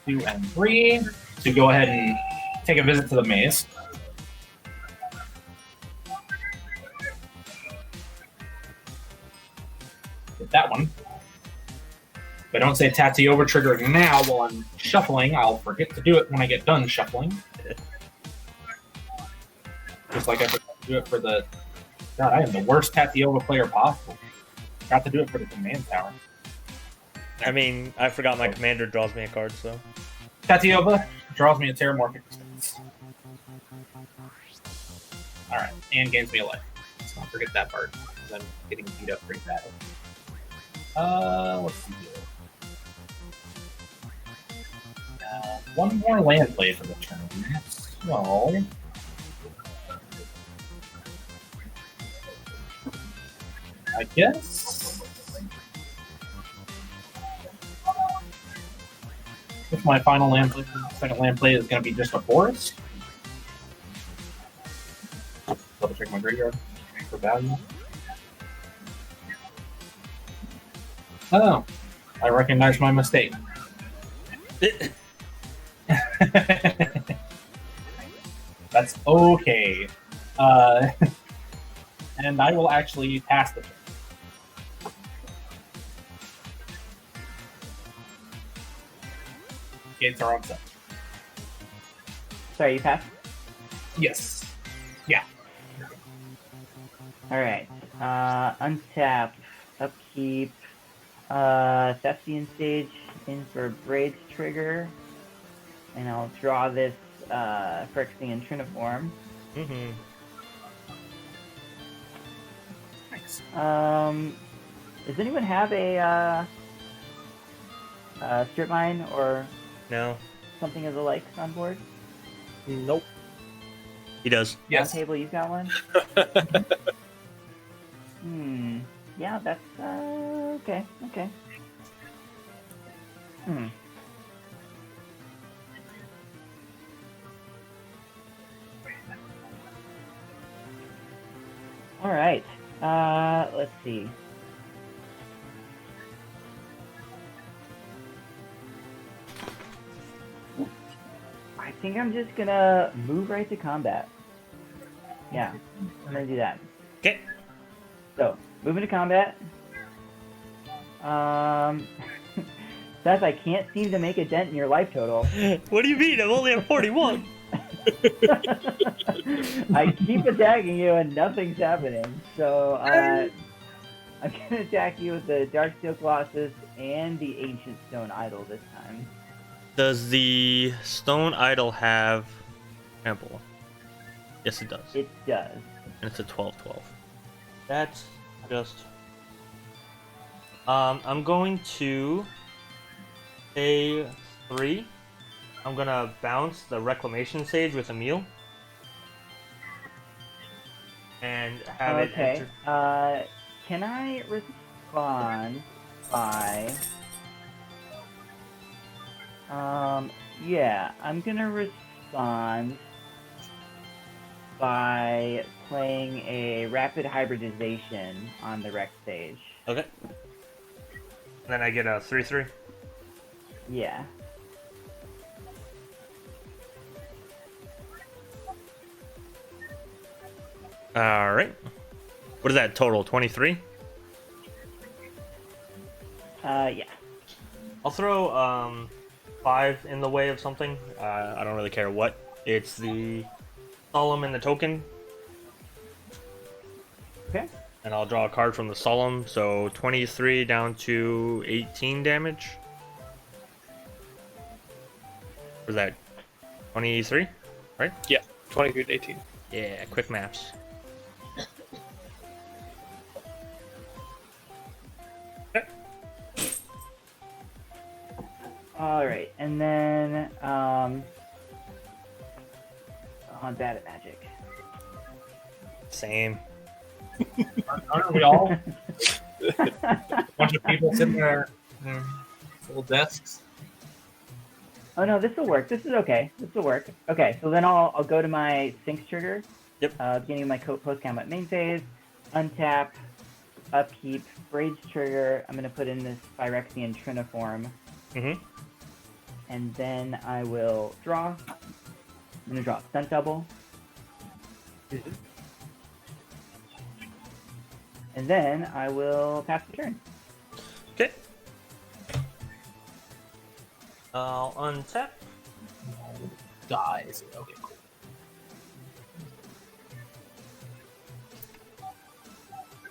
Speaker 2: 2, and 3 to go ahead and take a visit to the maze. Get that one. If I don't say Tatsy over trigger now while I'm shuffling, I'll forget to do it when I get done shuffling. Just like I forgot to do it for the... God, I am the worst Tatiova player possible. Got to do it for the command tower.
Speaker 1: I mean, I forgot my commander draws me a card, so.
Speaker 2: Tatiova draws me a Terramorphic Response. Alright, and gains me a life. Let's not forget that part, because I'm getting beat up pretty badly. Let's see here. One more land play for the turn. So... I guess if my final land play, second land play is going to be just a forest. Double check my graveyard for value. Oh, I recognize my mistake. That's okay. And I will actually pass the turn. Gates are on set.
Speaker 3: Sorry, you passed?
Speaker 2: Yes. Yeah.
Speaker 3: Alright. Untap, upkeep, Thespian Stage in for Braid's Trigger, and I'll draw this Phyrexian Triniform.
Speaker 1: Mm-hmm.
Speaker 2: Nice.
Speaker 3: Does anyone have a strip mine or
Speaker 1: No.
Speaker 3: something of the like on board?
Speaker 5: Nope.
Speaker 1: He does.
Speaker 2: Yes.
Speaker 3: On table, you've got one? Yeah, that's okay. Okay. All right. Let's see. I think I'm just gonna move right to combat. Yeah, I'm gonna do that.
Speaker 1: Okay.
Speaker 3: So, moving to combat. Seth, I can't seem to make a dent in your life total.
Speaker 1: What do you mean? I'm only at 41.
Speaker 3: I keep attacking you and nothing's happening. So I'm gonna attack you with the Darksteel Colossus and the Ancient Stone Idol this time.
Speaker 1: Does the Stone Idol have trample? Yes, it does.
Speaker 3: It does.
Speaker 1: And it's a 12/12. That's just. I'm going to pay 3. I'm gonna bounce the Reclamation Sage with Emil. And have it
Speaker 3: Okay.
Speaker 1: enter.
Speaker 3: Can I respond by? Yeah, I'm gonna respond by playing a Rapid Hybridization on the Rec stage.
Speaker 1: Okay. Then I get a 3/3.
Speaker 3: Yeah.
Speaker 1: All right. What is that total? 23.
Speaker 3: Yeah.
Speaker 1: I'll throw 5 in the way of something. I don't really care what. It's the Solemn and the token,
Speaker 3: Okay.
Speaker 1: and I'll draw a card from the Solemn. So 23 down to 18 damage. Was that 23? Right?
Speaker 5: Yeah, 23 to 18.
Speaker 1: Yeah, quick maps.
Speaker 3: All right, and then I'm bad at magic.
Speaker 1: Same.
Speaker 2: Aren't we all? A bunch of people sitting there, their little desks.
Speaker 3: Oh no, this will work. This is okay. This will work. Okay, so then I'll go to my Sphinx trigger.
Speaker 1: Yep.
Speaker 3: Beginning of my post combat main phase, untap, upkeep, Rage trigger. I'm gonna put in this Phyrexian Triniform,
Speaker 1: Mm-hmm.
Speaker 3: and then I will draw. I'm gonna draw Stunt Double. And then I will pass the turn.
Speaker 1: Okay. I'll untap.
Speaker 2: Dies. Okay, cool.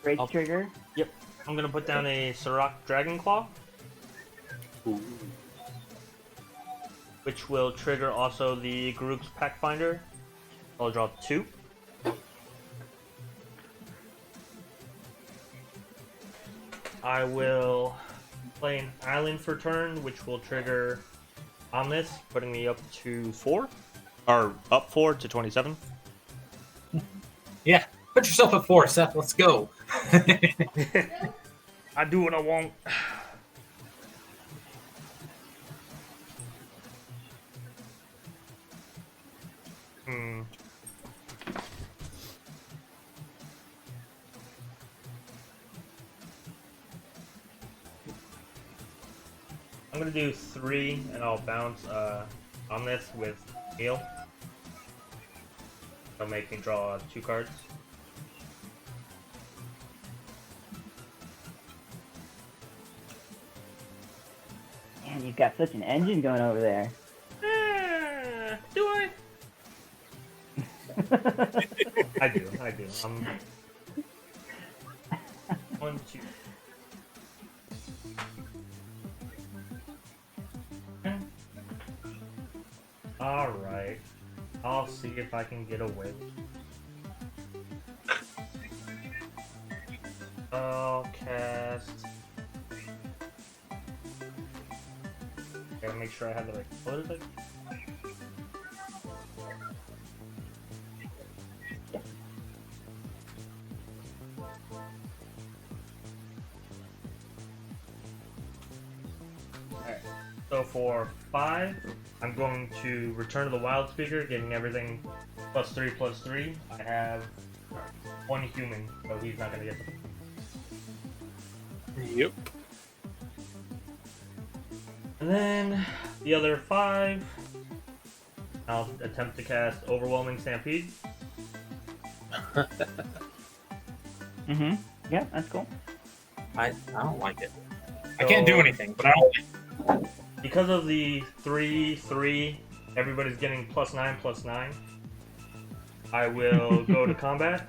Speaker 3: Rage
Speaker 1: I'll-
Speaker 3: trigger.
Speaker 1: Yep. I'm gonna put down a Sirach Dragonclaw, which will trigger also the Garruk's Packfinder. I'll draw 2. I will play an island for turn, which will trigger Omnis, putting me up to 4. Or up 4 to 27.
Speaker 2: Yeah, put yourself at 4, Seth. Let's go.
Speaker 1: I do what I want. Hmm. I'm gonna do 3, and I'll bounce on this with heal. That'll make me draw 2 cards.
Speaker 3: Man, you've got such an engine going over there.
Speaker 1: Do I? I do. I'm 1, 2. Alright. I'll see if I can get away. I'll cast. Gotta make sure I have the right. What is it? Alright. So for 5, I'm going to return to the Wild Speaker, getting everything +3/+3. I have 1 human, so he's not gonna get them.
Speaker 5: Yep.
Speaker 1: And then the other 5, I'll attempt to cast Overwhelming Stampede.
Speaker 3: Mm-hmm. Yeah, that's cool.
Speaker 2: I don't like it. I can't do anything, but I don't like it.
Speaker 1: Because of the 3/3, everybody's getting +9/9. I will go to combat.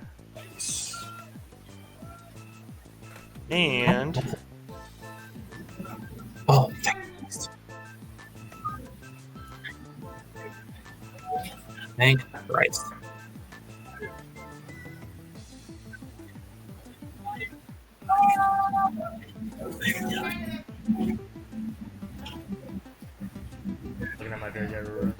Speaker 1: And
Speaker 2: Oh, thanks. Thank Christ.
Speaker 1: looking at my graveyard.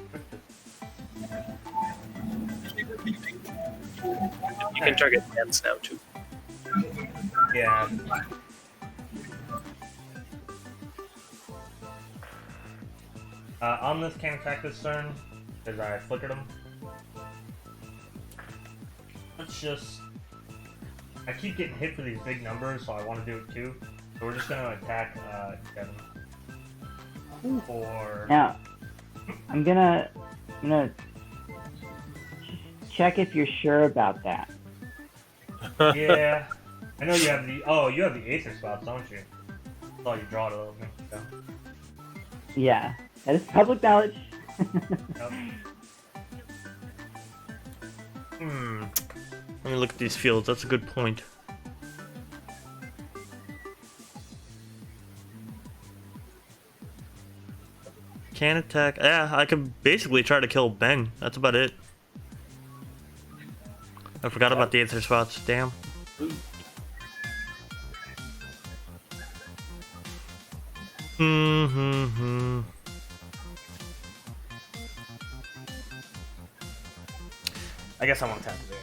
Speaker 5: You can target hands now too.
Speaker 1: Yeah. Omnis can't attack this turn because I flickered him. Let's just. I keep getting hit for these big numbers, so I want to do it too. So we're just gonna attack Kevin. Or
Speaker 3: Now, I'm gonna check if you're sure about that.
Speaker 1: yeah, I know you have the. Oh, you have the Aether spots, don't you? I thought you draw it a little bit. So.
Speaker 3: Yeah, that is public knowledge.
Speaker 1: Yep. Let me look at these fields. That's a good point. Can attack. Yeah, I could basically try to kill Ben. That's about it. I forgot about the Aether spots. Damn. I guess I want to tap it.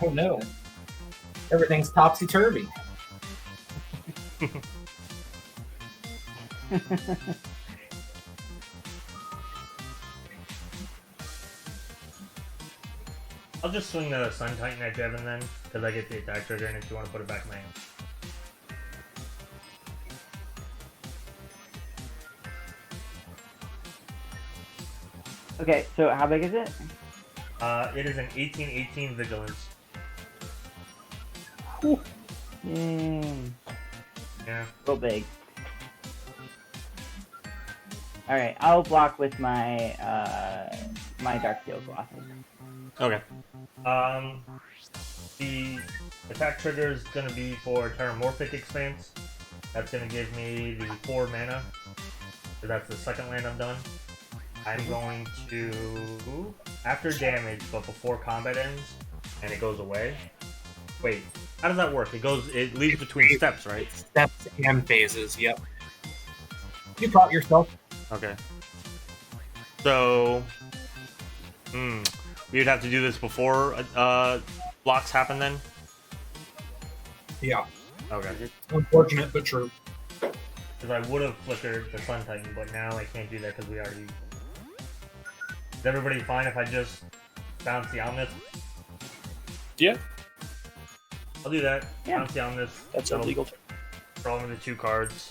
Speaker 2: Oh no. Everything's topsy-turvy.
Speaker 1: I'll just swing the Sun Titan at Devin then, because I get the attack trigger, and if you want to put it back in my hand.
Speaker 3: Okay, so how big is it?
Speaker 1: It is an 18/18 Vigilance.
Speaker 3: Yay.
Speaker 1: Yeah.
Speaker 3: Go big. Alright, I'll block with my my Darksteel Colossus.
Speaker 1: Okay. The attack trigger is going to be for Terramorphic Expanse. That's going to give me the 4 mana. So that's the second land I've done. I'm going to, after damage, but before combat ends, and it goes away. Wait, how does that work? It leaves between steps, right?
Speaker 2: Steps and phases, yep. You caught yourself.
Speaker 1: Okay. So, we'd have to do this before blocks happen then?
Speaker 2: Yeah.
Speaker 1: Okay.
Speaker 2: Unfortunate, but true.
Speaker 1: Because I would have flickered the Sun Titan, but now I can't do that because we already... Is everybody fine if I just bounce the Omnis?
Speaker 5: Yeah,
Speaker 1: I'll do that.
Speaker 3: Yeah.
Speaker 1: Bounce the Omnis.
Speaker 5: that's
Speaker 1: That'll
Speaker 5: illegal.
Speaker 1: draw me the 2 cards.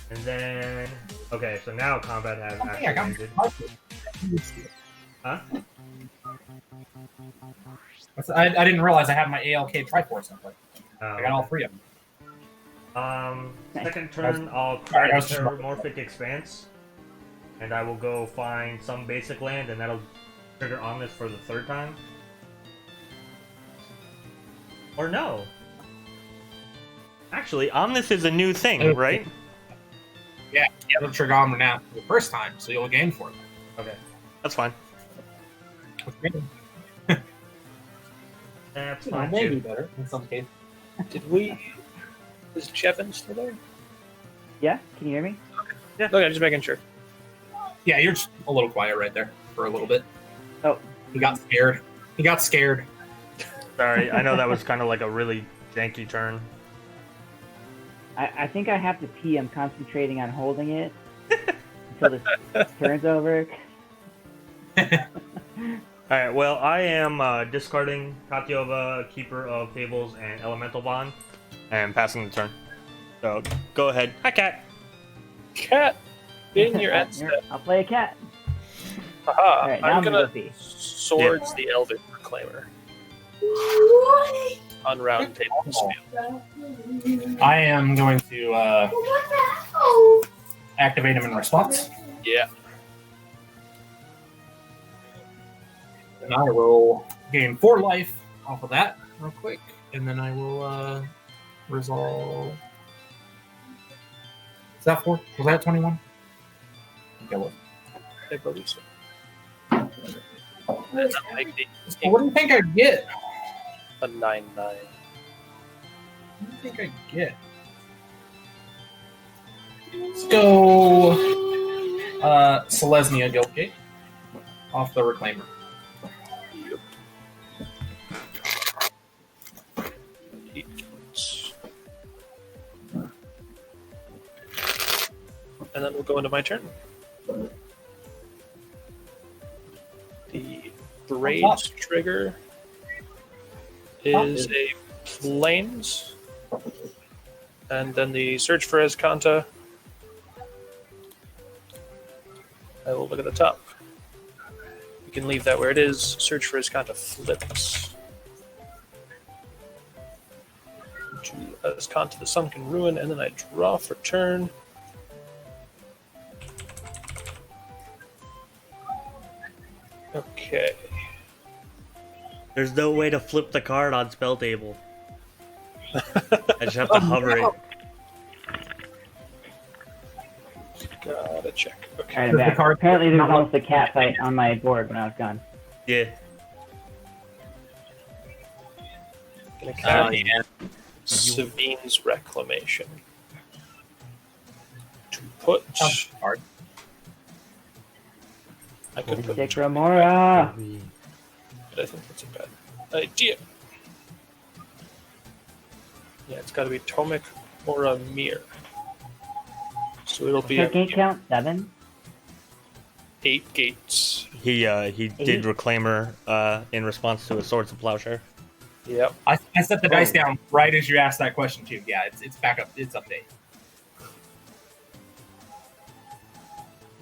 Speaker 1: And then... Okay, so now combat has
Speaker 2: Okay, I got
Speaker 1: actually ended. Huh?
Speaker 2: I didn't realize I had my ALK Triforce in play. I got all 3 of them.
Speaker 1: Second turn, I'll
Speaker 2: Sorry, I
Speaker 1: cry
Speaker 2: was just-
Speaker 1: Terramorphic Expanse. And I will go find some basic land, and that'll trigger Omnis for the 3rd time. Or no. Actually, Omnis is a new thing, right?
Speaker 2: Yeah, you have to trigger Omni now for the first time, so you'll gain for it.
Speaker 1: Okay, that's fine.
Speaker 2: Okay.
Speaker 1: That's
Speaker 2: You know,
Speaker 1: fine
Speaker 2: maybe
Speaker 1: too.
Speaker 2: better in some cases.
Speaker 5: Did we? Is Jevin still there?
Speaker 3: Yeah, can you hear me?
Speaker 5: Okay, just making sure.
Speaker 2: Yeah, you're just a little quiet right there for a little bit.
Speaker 3: Oh.
Speaker 2: He got scared. He got scared.
Speaker 1: Sorry, I know that was kind of like a really janky turn.
Speaker 3: I think I have to pee. I'm concentrating on holding it until this turn's over.
Speaker 1: Alright, well, I am discarding Katyova, Keeper of Tables, and Elemental Bond, and passing the turn. So, go ahead. Hi, Cat!
Speaker 5: Cat in your end
Speaker 3: Here,
Speaker 5: step.
Speaker 3: I'll play a cat.
Speaker 5: Haha,
Speaker 3: Alright, now
Speaker 5: I'm
Speaker 3: I'm
Speaker 5: gonna
Speaker 3: gonna see.
Speaker 5: swords the Elven Reclaimer
Speaker 4: What?
Speaker 5: on round table dispute.
Speaker 2: I am going to activate him in response.
Speaker 5: Yeah.
Speaker 2: And I will gain 4 life off of that real quick. And then I will resolve. Is that 4? Was that 21? Okay, well.
Speaker 5: I believe so. And that might be
Speaker 2: What do you think I get?
Speaker 5: a 9/9.
Speaker 2: What do you think I get? Let's go Selesnya Guildgate off the Reclaimer.
Speaker 5: And then we'll go into my turn. The Braid's trigger is a Plains. And then the Search for Azcanta. I will look at the top. You can leave that where it is. Search for Azcanta flips. To Azcanta, the Sunken Ruin, and then I draw for turn. Okay.
Speaker 1: There's no way to flip the card on Spelltable. I just have to hover it.
Speaker 5: Gotta check. Okay.
Speaker 3: Alright, I'm back.
Speaker 2: card-
Speaker 3: Apparently there's almost a cat fight on my board when I was gone.
Speaker 1: Yeah.
Speaker 5: Gonna cast
Speaker 2: Yeah.
Speaker 5: Savine's Reclamation. To put.
Speaker 2: Hard.
Speaker 5: I could put.
Speaker 3: Dick Remora!
Speaker 5: But I think that's a bad idea. Yeah, it's got to be Tomic or a Mir. So it'll be
Speaker 3: Your gate count 7?
Speaker 5: 8 gates.
Speaker 1: He did Reclaimer in response to a Swords of Plowshare.
Speaker 5: Yep.
Speaker 2: I set the dice down right as you asked that question too. Yeah, it's back up. It's update.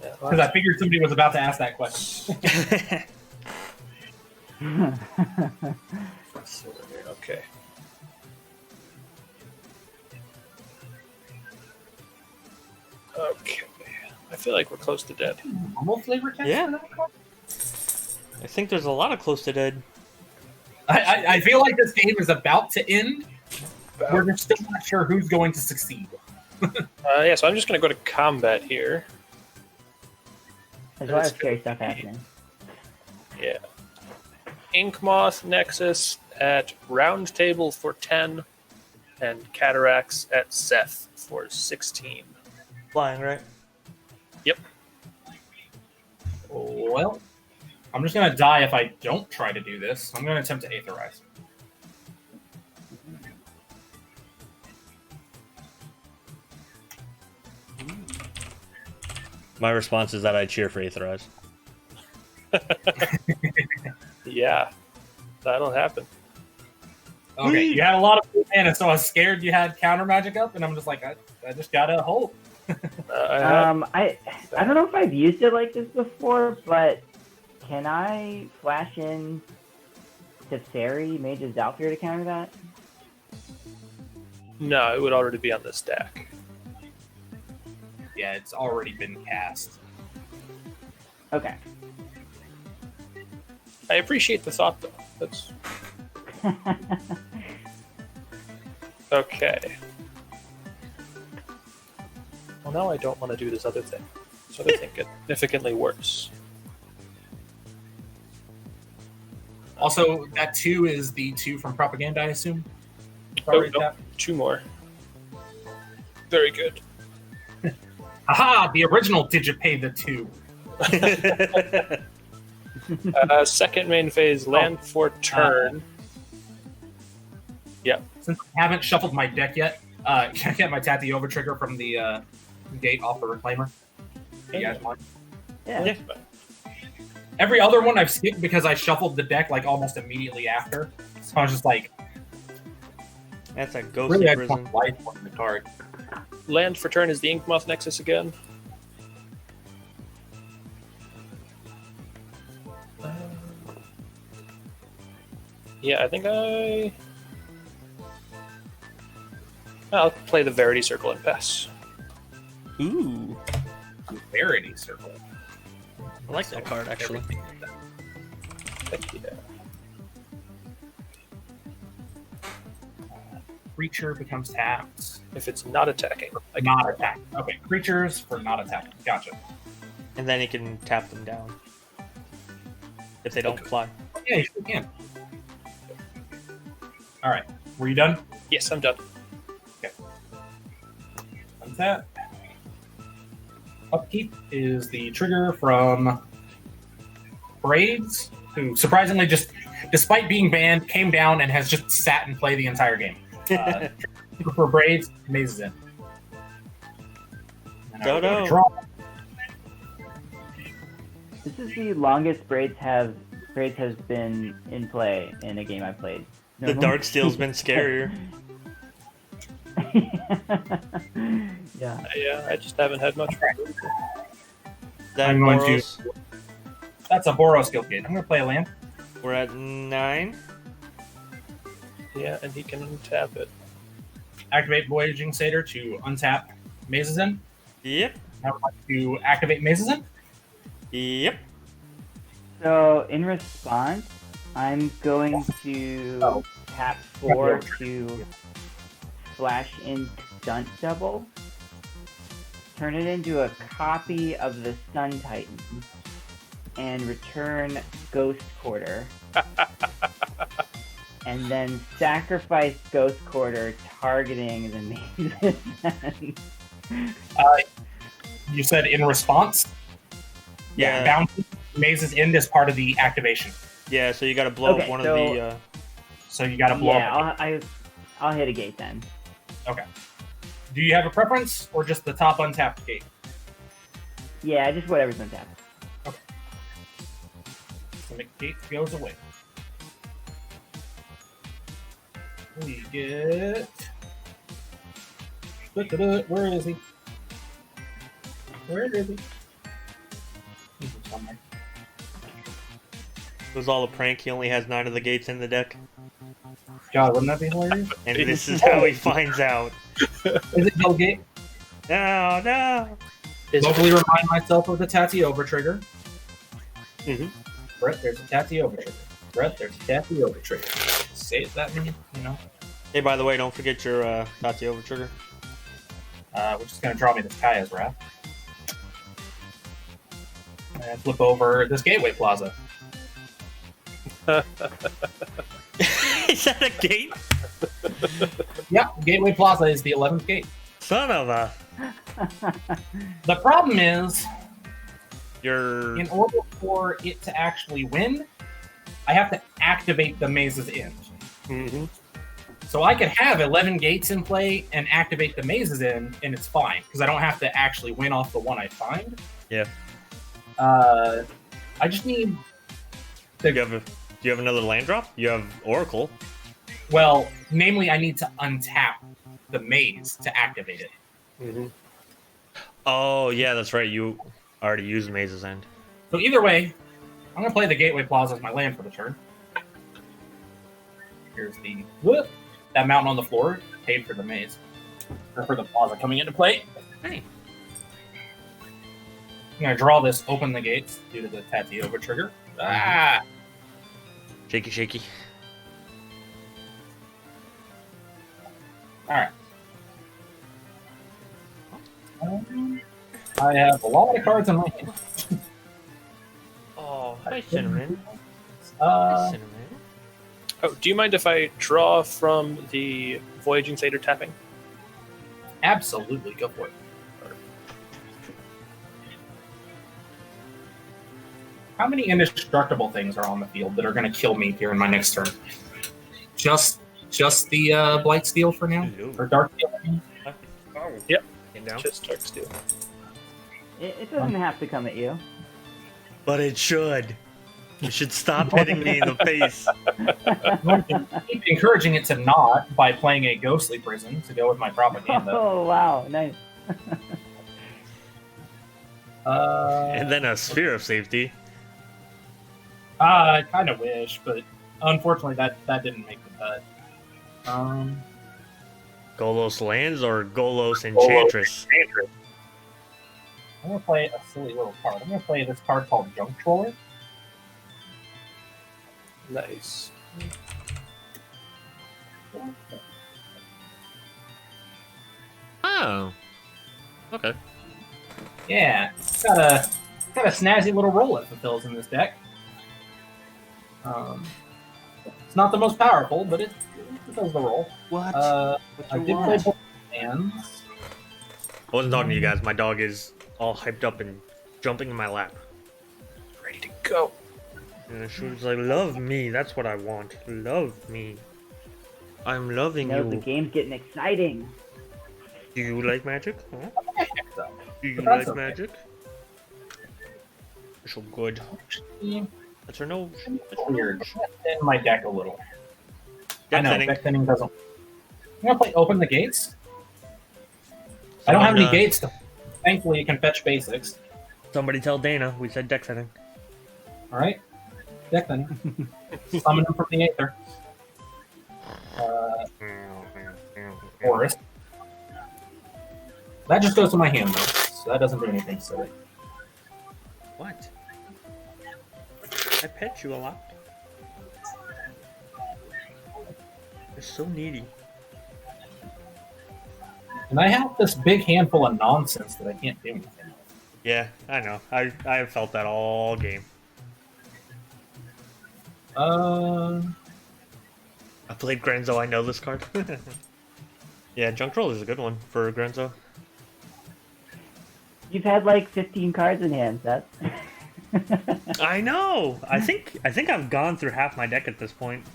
Speaker 5: Yeah,
Speaker 2: Because I figured somebody was about to ask that question.
Speaker 5: okay. Okay. I feel like we're close to dead.
Speaker 2: Normal flavor text?
Speaker 1: Yeah.
Speaker 2: for that card?
Speaker 1: I think there's a lot of close to dead.
Speaker 2: I feel like this game is about to end. We're just still not sure who's going to succeed.
Speaker 5: Yeah, so I'm just going to go to combat here.
Speaker 3: There's a lot of scary stuff happening.
Speaker 5: Yeah. Inkmoth Nexus at Round Table for 10, and Cataracts at Seth for 16.
Speaker 1: Flying, right?
Speaker 5: Yep.
Speaker 2: Well, I'm just going to die if I don't try to do this. I'm going to attempt to Aetherize.
Speaker 1: My response is that I cheer for Aetherize.
Speaker 5: Yeah, that'll happen.
Speaker 2: Okay, you had a lot of mana, so I was scared you had counter magic up, and I'm just like, I just gotta hope.
Speaker 3: I don't know if I've used it like this before, but can I flash in Teferi, Mage's Valkyrie to counter that?
Speaker 5: No, it would already be on this deck.
Speaker 2: Yeah, it's already been cast.
Speaker 3: Okay.
Speaker 5: I appreciate the thought, though. That's okay. Well, now I don't want to do this other thing. This other thing gets significantly worse.
Speaker 2: Also, that 2 is the 2 from Propaganda, I assume?
Speaker 5: Oh, nope. 2 more. Very good.
Speaker 2: Aha! The original Digipay the 2.
Speaker 5: Second main phase, land for turn. Yep.
Speaker 2: Since I haven't shuffled my deck yet, can I get my Tati over trigger from the gate off the Reclaimer? You guys mind?
Speaker 3: Yeah.
Speaker 2: Every other one I've skipped because I shuffled the deck like almost immediately after. So I was just like,
Speaker 1: That's a ghostly
Speaker 2: really, I just
Speaker 1: prison.
Speaker 2: want life on the card.
Speaker 5: Land for turn is the Inkmoth Nexus again. Yeah, I think I'll play the Verity Circle and pass.
Speaker 1: Ooh,
Speaker 2: Verity Circle.
Speaker 1: I like that card actually.
Speaker 5: Heck yeah.
Speaker 2: Creature becomes tapped.
Speaker 5: If it's not attacking, I can
Speaker 2: Not attack. Okay, creatures for not attacking. Gotcha.
Speaker 1: And then you can tap them down if they don't fly.
Speaker 2: Yeah, you sure can. All right, were you done?
Speaker 5: Yes, I'm done.
Speaker 2: Untap. Upkeep is the trigger from Braids, who surprisingly just, despite being banned, came down and has just sat and played the entire game. For Braids, Mazes in. And I will
Speaker 1: Dodo.
Speaker 2: draw.
Speaker 3: This is the longest Braids has been in play in a game I've played.
Speaker 1: The Dark Steel's been scarier.
Speaker 3: Yeah.
Speaker 5: I just haven't had much.
Speaker 1: That
Speaker 2: I'm going to-
Speaker 1: Boros,
Speaker 2: That's a Boros Guild Gate. I'm going to play a land.
Speaker 1: we're at 9.
Speaker 5: Yeah, and he can tap it.
Speaker 2: Activate Voyaging Satyr to untap Mazes in.
Speaker 1: Yep.
Speaker 2: I would like to activate Mazes in.
Speaker 1: Yep.
Speaker 3: So in response, I'm going to tap 4 to flash in Stunt Double, turn it into a copy of the Sun Titan, and return Ghost Quarter. And then sacrifice Ghost Quarter, targeting the Maze.
Speaker 2: You said in response.
Speaker 1: Yeah.
Speaker 2: Bounty Mazes End is part of the activation.
Speaker 1: Yeah, so you gotta blow
Speaker 3: Okay,
Speaker 1: up one
Speaker 3: so-
Speaker 1: of the.
Speaker 2: So you got to blow up.
Speaker 3: Yeah, I'll hit a gate then.
Speaker 2: Do you have a preference or just the top untapped gate?
Speaker 3: Yeah, just whatever's on tap.
Speaker 2: So the gate goes away. We get. Where is he? Where is he? He's somewhere.
Speaker 1: It was all a prank. He only has 9 of the gates in the deck,
Speaker 2: God, wouldn't that be hilarious?
Speaker 1: and this is how he finds out.
Speaker 2: Is it Guild Gate?
Speaker 1: No, no.
Speaker 2: Locally remind myself of the Tatiova trigger.
Speaker 1: Mhm.
Speaker 2: Brett, there's a Tatiova trigger. Brett, there's a Tatiova trigger. Say it that many,
Speaker 1: Hey, by the way, don't forget your Tatiova trigger.
Speaker 2: Which is going to draw me this Kaya's Wrath. And flip over this Gateway Plaza.
Speaker 1: Is that a gate?
Speaker 2: Yeah, Gateway Plaza is the 11th gate.
Speaker 1: Son of a.
Speaker 2: The problem is,
Speaker 1: You're.
Speaker 2: in order for it to actually win, I have to activate the Maze's End.
Speaker 1: Mhm.
Speaker 2: So I could have 11 gates in play and activate the Maze's End, and it's fine, because I don't have to actually win off the one I find.
Speaker 1: Yeah.
Speaker 2: I just need...
Speaker 1: Do you have another land drop? You have Oracle.
Speaker 2: Well, namely, I need to untap the maze to activate it.
Speaker 1: Oh, yeah, that's right. You already used Maze's End.
Speaker 2: So either way, I'm going to play the Gateway Plaza as my land for the turn. Here's the... Whoop! That mountain on the floor paid for the maze. Or for the plaza coming into play.
Speaker 1: Hey.
Speaker 2: I'm going to draw this, open the gates due to the Tatiova trigger. Ah!
Speaker 1: Shaky, shaky.
Speaker 2: Alright. I have a lot of cards in my hand.
Speaker 1: Oh, hi, Cinnamon. Hi, Cinnamon.
Speaker 5: Oh, do you mind if I draw from the Voyaging Satyr tapping?
Speaker 2: Absolutely, go for it. How many indestructible things are on the field that are going to kill me here in my next turn? Just the Blightsteel for now? Or Darksteel? I mean?
Speaker 5: Yep.
Speaker 1: Came down.
Speaker 5: Just Dark Steel.
Speaker 3: It doesn't have to come at you.
Speaker 1: But it should. You should stop hitting me in the face.
Speaker 2: I'm going to keep encouraging it to not by playing a Ghostly Prison to go with my propaganda.
Speaker 3: Oh wow, nice.
Speaker 1: And then a Sphere of Safety.
Speaker 2: I kind of wish, but Unfortunately, that didn't make the cut.
Speaker 1: Golos lands or Golos Enchantress?
Speaker 2: I'm gonna play a silly little card. I'm gonna play this card called Junk Troller.
Speaker 5: Nice.
Speaker 1: Oh. Okay.
Speaker 2: Yeah, it's got a snazzy little role it fulfills in this deck. It's not the most powerful, but it does the role.
Speaker 1: What?
Speaker 2: I
Speaker 1: you
Speaker 2: did play
Speaker 1: want?
Speaker 2: both hands.
Speaker 1: I wasn't talking to you guys. My dog is all hyped up and jumping in my lap.
Speaker 5: Ready to go.
Speaker 1: And she was like, love me. That's what I want. Love me. I'm loving
Speaker 3: You know, the
Speaker 1: you.
Speaker 3: game's getting exciting.
Speaker 1: Do you like magic? Huh? Do you
Speaker 2: But that's
Speaker 1: like
Speaker 2: okay.
Speaker 1: magic? You're so good. That's her nose. That's her
Speaker 2: Weird.
Speaker 1: nose.
Speaker 2: In my deck a little. I
Speaker 1: Deck
Speaker 2: know,
Speaker 1: thinning.
Speaker 2: deck thinning doesn't. I'm gonna play Open the Gates. I don't have any gates. Thankfully, you can fetch basics.
Speaker 1: Somebody tell Dana we said deck setting.
Speaker 2: All right, deck thinning. Summon him from the Aether. Forest. That just goes to my hand though, so that doesn't do anything silly.
Speaker 1: What? I pet you a lot. You're so needy.
Speaker 2: And I have this big handful of nonsense that I can't do anything with.
Speaker 1: Yeah, I know. I have felt that all game. I played Granzo. I know this card. Yeah, Junk Troll is a good one for Granzo.
Speaker 3: You've had like 15 cards in hand, Seth.
Speaker 1: I know. I think I've gone through half my deck at this point.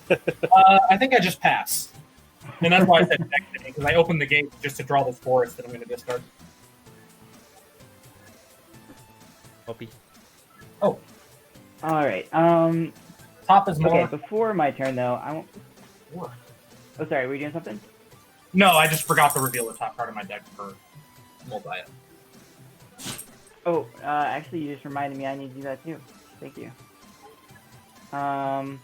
Speaker 2: I think I just pass. And that's why I said deck thinning, because I opened the gate just to draw this forest that I'm going to discard.
Speaker 1: Puppy.
Speaker 2: Oh,
Speaker 3: Alright,
Speaker 2: top is more.
Speaker 3: okay, before my turn though, I won't... Oh, sorry, were you doing something?
Speaker 2: No, I just forgot to reveal the top card of my deck for multi.
Speaker 3: Oh, actually, you just reminded me I need to do that too. Thank you. End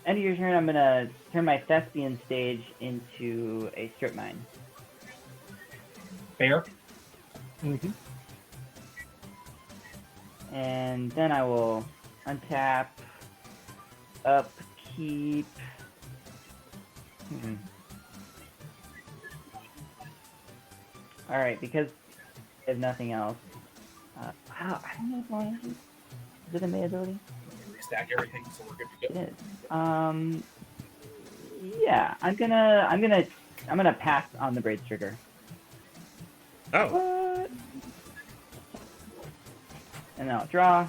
Speaker 3: of your turn, I'm gonna turn my Thespian stage into a strip mine.
Speaker 2: Fair.
Speaker 3: And then I will untap, upkeep. Alright, because I have nothing else. Wow, I don't know if one is it a May ability?
Speaker 2: Stack everything so we're good to go.
Speaker 3: It is. Yeah, I'm gonna pass on the Braid's Trigger.
Speaker 1: Oh.
Speaker 3: What? And then I'll draw.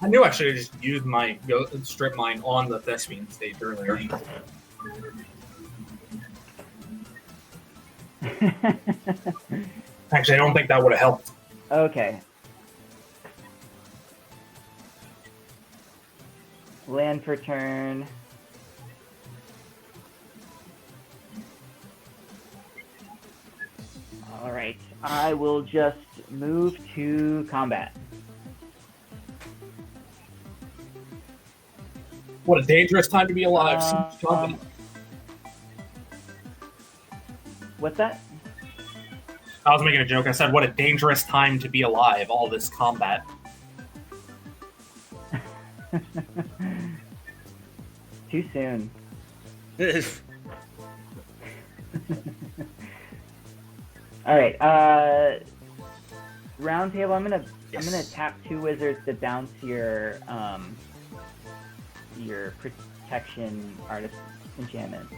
Speaker 2: I knew I should have just used my strip mine on the Thespian stage earlier. Actually, I don't think that would have helped.
Speaker 3: Okay. Land for turn. Alright, I will just move to combat.
Speaker 2: What a dangerous time to be alive.
Speaker 3: What's that?
Speaker 2: I was making a joke. I said, what a dangerous time to be alive, all this combat.
Speaker 3: Too soon. Alright, round table, I'm gonna tap 2 wizards to bounce your protection artist enchantment.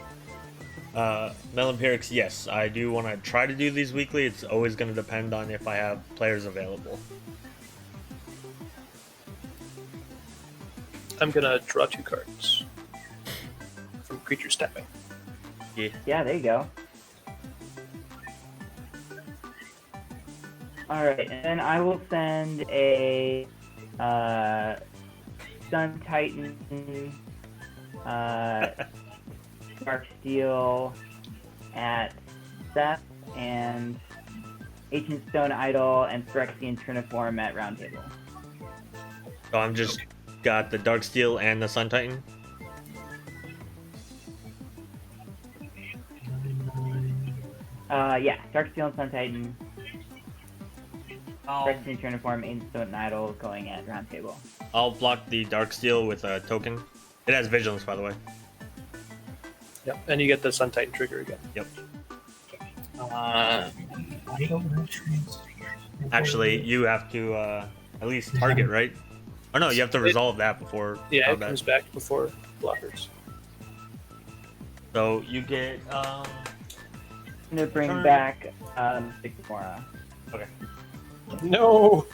Speaker 1: Melempirics, yes. I do want to try to do these weekly. It's always going to depend on if I have players available.
Speaker 5: I'm gonna draw 2 cards from creatures tapping.
Speaker 3: Yeah, there you go. Alright, and then I will send a Sun Titan Dark Steel at Seth and Ancient Stone Idol and Phyrexian Triniform at Round Table.
Speaker 1: So I'm just got the Darksteel and the Sun Titan.
Speaker 3: Yeah, Darksteel and Sun Titan.
Speaker 5: Oh.
Speaker 3: Destiny Triniform, Ainstone Idol going at round table.
Speaker 1: I'll block the Darksteel with a token. It has Vigilance, by the way.
Speaker 5: Yep, and you get the Sun Titan trigger again.
Speaker 1: Yep.
Speaker 2: Actually,
Speaker 1: Actually, you have to at least target, right? Oh no, you have to resolve that before
Speaker 5: Yeah, it
Speaker 1: combat.
Speaker 5: comes back before blockers.
Speaker 1: So you get
Speaker 3: I'm gonna bring
Speaker 1: Turn.
Speaker 3: back Sigmora.
Speaker 1: okay.
Speaker 5: No.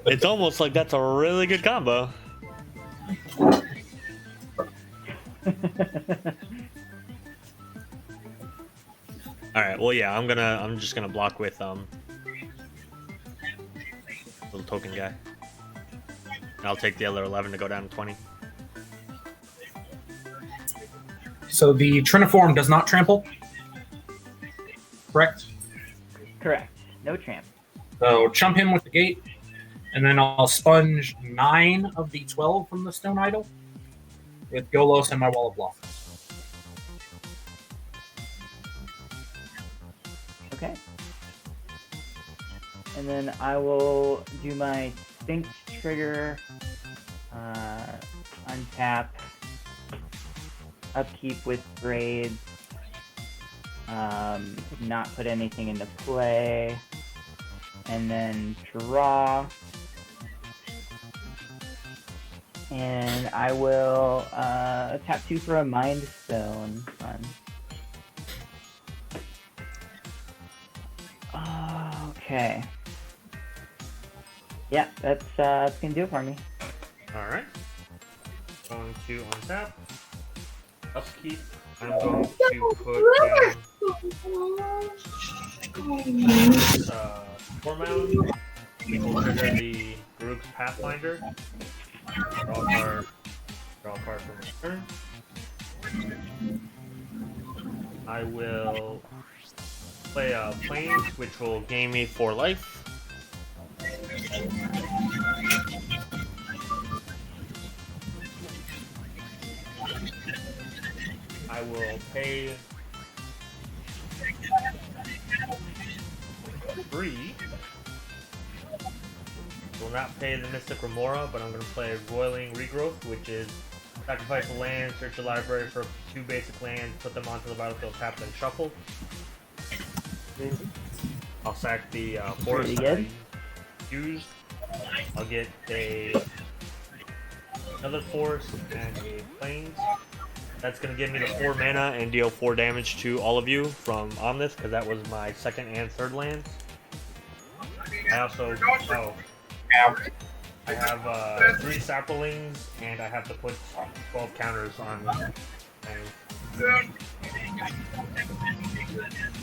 Speaker 1: It's almost like that's a really good combo. All right. Well, yeah. I'm just gonna block with little token guy. And I'll take the other 11 to go down to 20.
Speaker 2: So the Triniform does not trample, correct?
Speaker 3: Correct. No tramp.
Speaker 2: So chump him with the gate, and then I'll sponge 9 of the 12 from the Stone Idol with Golos and my Wall of Blockers.
Speaker 3: Okay. And then I will do my Sphinx trigger, untap, upkeep with braids, not put anything into play, and then draw. And I will tap 2 for a Mind Stone. Fun. Okay. Yeah, that's gonna do it for me.
Speaker 1: All right. Going to untap. Upkeep. I'm going to put down 4 mound. We will trigger the Group's Pathfinder. Draw a card from my turn. I will play a Plains, which will gain me 4 life. I will pay 3. Will not pay the Mystic Remora, but I'm going to play Roiling Regrowth, which is sacrifice a land, search your library for 2 basic lands, put them onto the battlefield, tap, then shuffle. I'll sack the forest that I used. I'll get another forest and a plains. That's going to give me the 4 mana and deal 4 damage to all of you from Omnis, because that was my 2nd and 3rd lands. I also, I have 3 saplings, and I have to put 12 counters on things.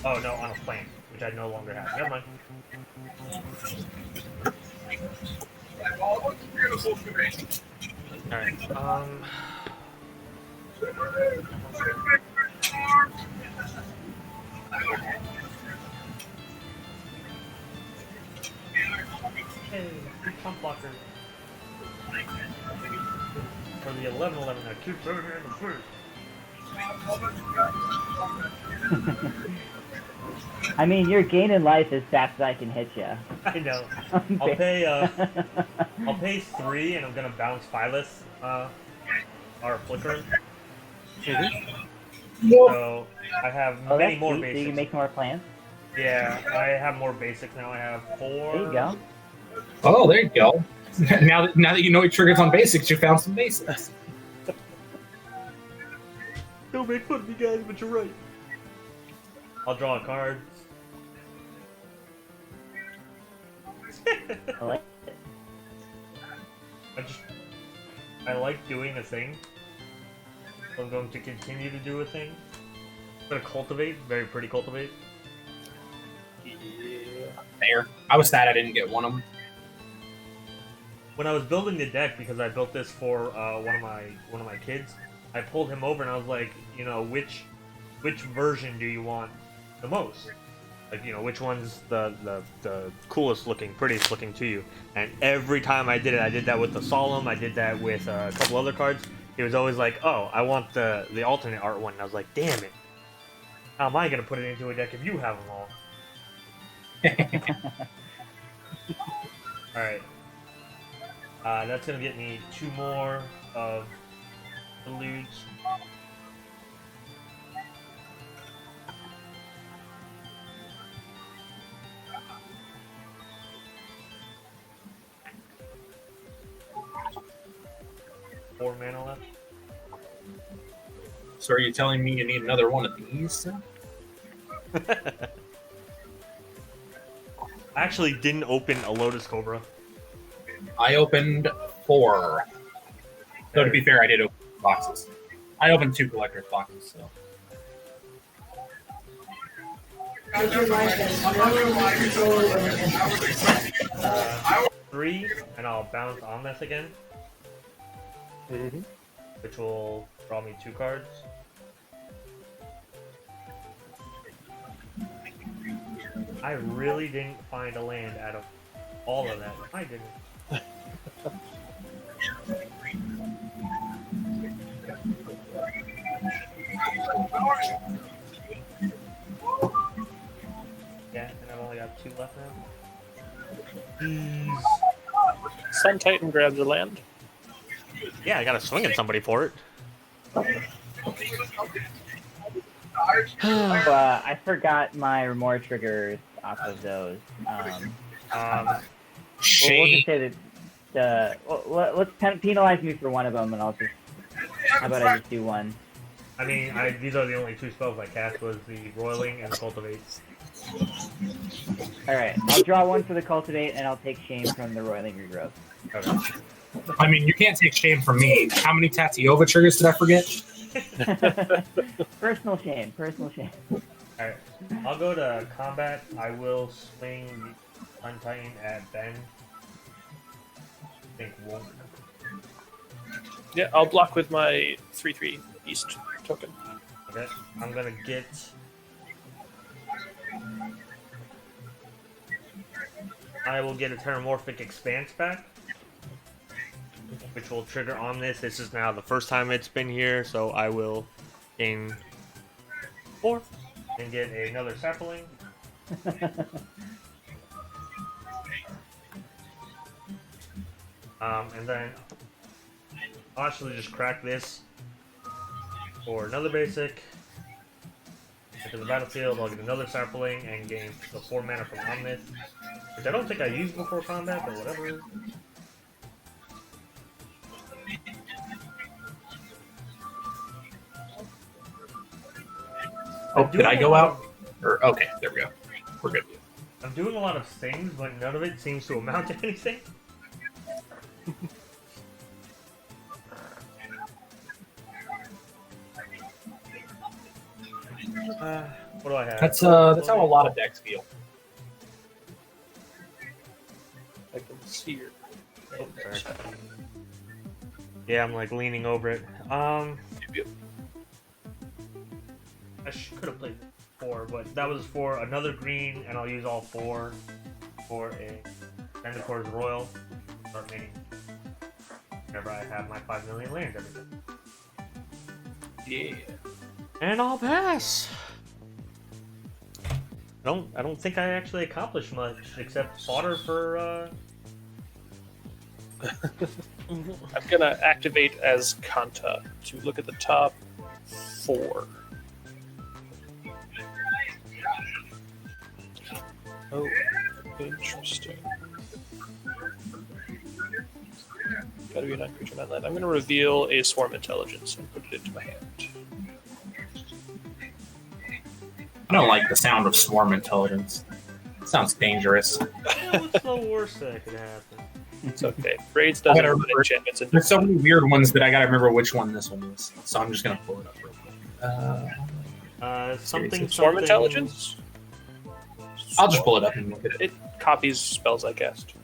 Speaker 1: Oh no, on a plant, which I no longer have. Never mind. Alright, hey, good pump blocker. For the 11-11, I keep throwing her in the first.
Speaker 3: I mean, you're gaining life as fast as I can hit you.
Speaker 1: I know. I'll pay 3, and I'm gonna bounce Phyllis, our Flicker. So I have many more
Speaker 3: sweet.
Speaker 1: basics.
Speaker 3: So you can make more plans.
Speaker 1: Yeah, I have more basics now. I have 4.
Speaker 3: There you go.
Speaker 2: Oh, there you go. now that you know what triggers on basics, you found some basics.
Speaker 1: Don't make fun of me, guys, but you're right. I'll draw a card.
Speaker 3: I like it.
Speaker 1: I like doing a thing. So I'm going to continue to do a thing. I'm gonna cultivate, very pretty cultivate.
Speaker 2: Yeah. There. I was sad I didn't get one of them.
Speaker 1: When I was building the deck, because I built this for one of my kids, I pulled him over and I was like, you know, which version do you want the most? Like, you know, which one's the coolest looking, prettiest looking to you. And every time I did it, I did that with the Solemn, I did that with a couple other cards. He was always like, oh, I want the alternate art one. And I was like, damn it. How am I going to put it into a deck if you have them all? Alright. That's going to get me 2 more of Eludes. Four mana left.
Speaker 2: So are you telling me you need another one of these?
Speaker 1: I actually didn't open a Lotus Cobra.
Speaker 2: I opened 4. So to be fair, I did open boxes. I opened 2 collector's boxes, so.
Speaker 1: 3, and I'll bounce on this again,
Speaker 5: Mm-hmm.
Speaker 1: which will draw me 2 cards. I really didn't find a land out of all of that. I didn't. Yeah, and I've only got 2 left now.
Speaker 5: Sun Titan grabs a land.
Speaker 1: Yeah, I gotta swing at somebody for it.
Speaker 3: I forgot my remore triggers off of those. We'll just say that let's penalize me for one of them, and I'll just. How about I just do one?
Speaker 1: I mean, these are the only 2 spells I cast, was the Roiling and the Cultivate.
Speaker 3: Alright, I'll draw one for the Cultivate, and I'll take shame from the Roiling Regrowth.
Speaker 1: Okay.
Speaker 2: I mean, you can't take shame from me. How many Tatiova triggers did I forget?
Speaker 3: Personal shame, personal shame.
Speaker 1: Alright, I'll go to combat. I will swing Sun Titan at Ben. I think won't.
Speaker 5: Yeah, I'll block with my 3/3 Beast token.
Speaker 1: Okay, I'm gonna get. I will get a Terramorphic Expanse back, which will trigger on this. This is now the first time it's been here, so I will gain 4 and get another Sapling. And then I'll actually just crack this for another basic. Into the battlefield, I'll get another Sapling and gain the 4 mana from Omnith, which I don't think I used before combat, but whatever.
Speaker 2: Oh, did I go out? Or okay, there we go. We're good.
Speaker 1: I'm doing a lot of things, but none of it seems to amount to anything. What do I have?
Speaker 2: That's how a lot of decks feel.
Speaker 5: I can see your.
Speaker 1: Oh, sorry. Yeah, I'm like leaning over it.
Speaker 5: Yep.
Speaker 1: I could have played 4, but that was for another green, and I'll use all 4 for a Vendicor's Royal. Start making whenever I have my 5 million land every time.
Speaker 5: Yeah.
Speaker 1: And I'll pass. I don't think I actually accomplished much except fodder for.
Speaker 5: I'm gonna activate as Kanta to look at the top 4. Oh, interesting. Gotta be a non-creature man land. I'm gonna reveal a Swarm Intelligence and put it into my hand.
Speaker 2: I don't like the sound of Swarm Intelligence. It sounds dangerous.
Speaker 1: What's the worst that could happen?
Speaker 5: It's okay. Braids doesn't
Speaker 2: gotta
Speaker 5: put
Speaker 2: remember-
Speaker 5: enchantments into
Speaker 2: There's so many weird ones that I gotta remember which one this one is. So I'm just gonna pull it up real quick.
Speaker 1: Something.
Speaker 5: Swarm
Speaker 1: something-
Speaker 5: Intelligence?
Speaker 2: I'll just pull it up and look at it.
Speaker 5: It copies spells I cast.